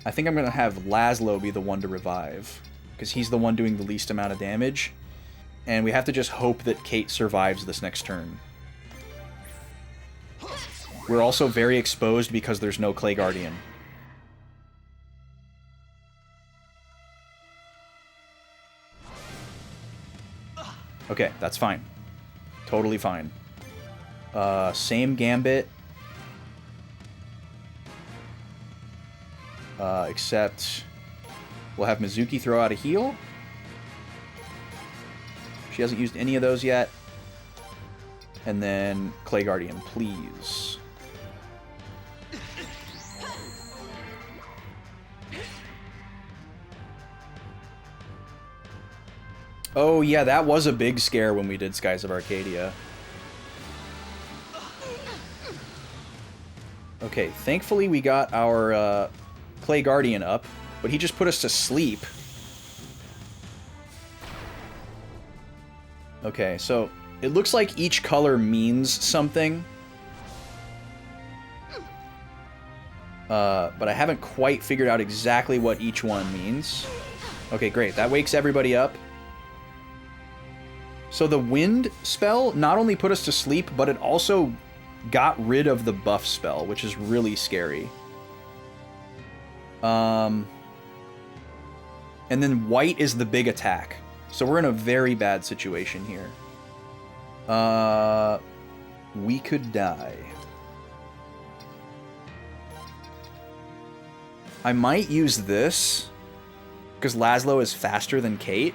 I think I'm going to have Laszlo be the one to revive, because he's the one doing the least amount of damage. And we have to just hope that Kate survives this next turn. We're also very exposed because there's no Clay Guardian. Okay, that's fine. Totally fine. Same gambit. Except we'll have Mizuki throw out a heal. She hasn't used any of those yet. And then Clay Guardian, please. Oh yeah, that was a big scare when we did Skies of Arcadia. Okay, thankfully we got our Clay Guardian up, but he just put us to sleep. Okay, so it looks like each color means something. But I haven't quite figured out exactly what each one means. Okay, great. That wakes everybody up. So the wind spell not only put us to sleep, but it also got rid of the buff spell, which is really scary. And then white is the big attack. So we're in a very bad situation here. We could die. I might use this, because Laszlo is faster than Kate.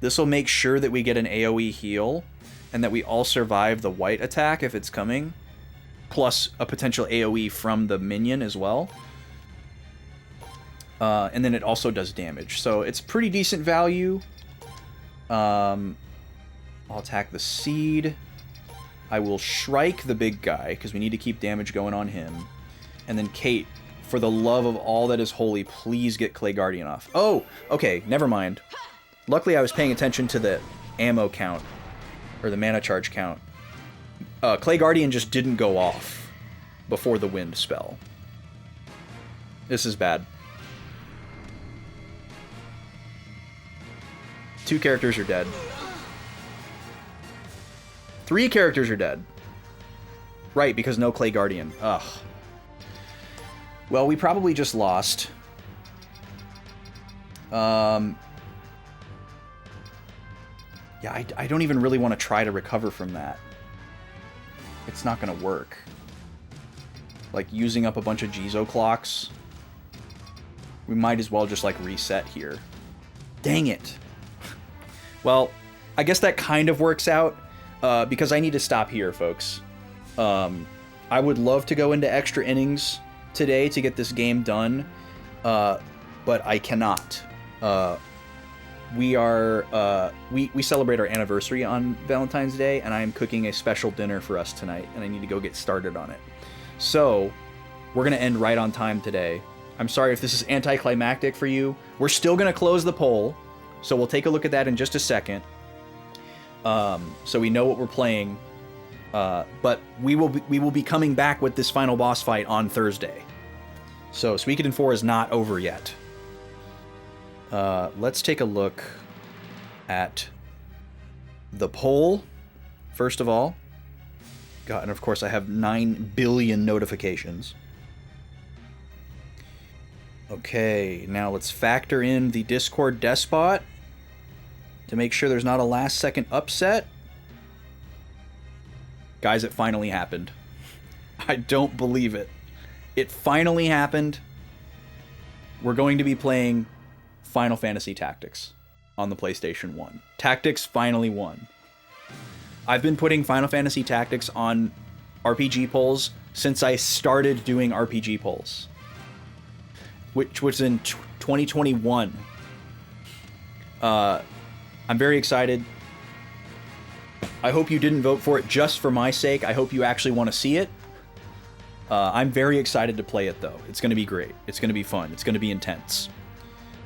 This will make sure that we get an AoE heal, and that we all survive the white attack if it's coming, plus a potential AoE from the minion as well. And then it also does damage, so it's pretty decent value. I'll attack the seed. I will Shrike the big guy, because we need to keep damage going on him. And then Kate, for the love of all that is holy, please get Clay Guardian off. Oh, okay, never mind. Luckily I was paying attention to the ammo count, or the mana charge count. Clay Guardian just didn't go off before the wind spell. This is bad. 2 characters are dead. 3 characters are dead. Right, because no Clay Guardian. Ugh. Well, we probably just lost. Yeah, I don't even really want to try to recover from that. It's not going to work. Like, using up a bunch of Jizo clocks. We might as well just, like, reset here. Dang it. Well, I guess that kind of works out, because I need to stop here, folks. I would love to go into extra innings today to get this game done, but I cannot. We celebrate our anniversary on Valentine's Day, and I am cooking a special dinner for us tonight, and I need to go get started on it. So, we're going to end right on time today. I'm sorry if this is anticlimactic for you. We're still going to close the poll, so we'll take a look at that in just a second. So we know what we're playing, but we will be coming back with this final boss fight on Thursday. So Suikoden IV is not over yet. Let's take a look at the poll, first of all. God, and of course I have 9 billion notifications. Okay, now let's factor in the Discord despot to make sure there's not a last-second upset. Guys, it finally happened. I don't believe it. It finally happened. We're going to be playing Final Fantasy Tactics on the PlayStation 1. Tactics finally won. I've been putting Final Fantasy Tactics on RPG polls since I started doing RPG polls, which was in 2021. I'm very excited. I hope you didn't vote for it just for my sake. I hope you actually want to see it. I'm very excited to play it, though. It's going to be great. It's going to be fun. It's going to be intense.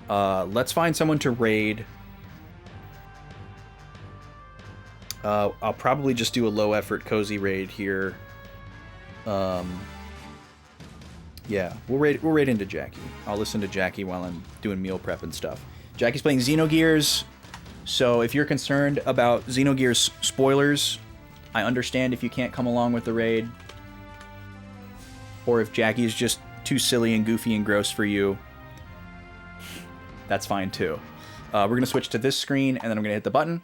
Let's find someone to raid. I'll probably just do a low-effort cozy raid here. Yeah, we'll raid into Jackie. I'll listen to Jackie while I'm doing meal prep and stuff. Jackie's playing Xenogears, so if you're concerned about Xenogears spoilers, I understand if you can't come along with the raid. Or if Jackie is just too silly and goofy and gross for you, that's fine too. We're going to switch to this screen, and then I'm going to hit the button.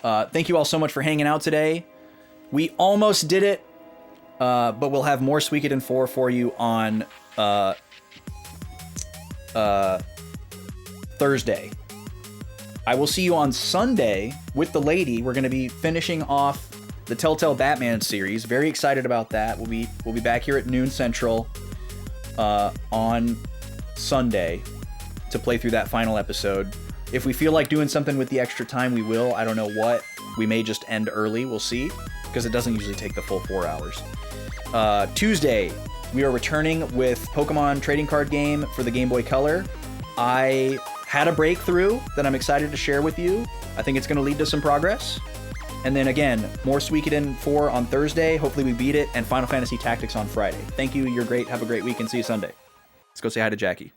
Thank you all so much for hanging out today. We almost did it. But we'll have more Suikoden 4 for you on Thursday. I will see you on Sunday with the lady. We're going to be finishing off the Telltale Batman series. Very excited about that. We'll be back here at noon Central on Sunday to play through that final episode. If we feel like doing something with the extra time, we will. I don't know what. We may just end early. We'll see, because it doesn't usually take the full 4 hours. Tuesday, we are returning with Pokemon trading card game for the Game Boy Color. I had a breakthrough that I'm excited to share with you. I think it's going to lead to some progress. And then again, more Suikoden 4 on Thursday. Hopefully we beat it, and Final Fantasy Tactics on Friday. Thank you. You're great. Have a great week, and see you Sunday. Let's go say hi to Jackie.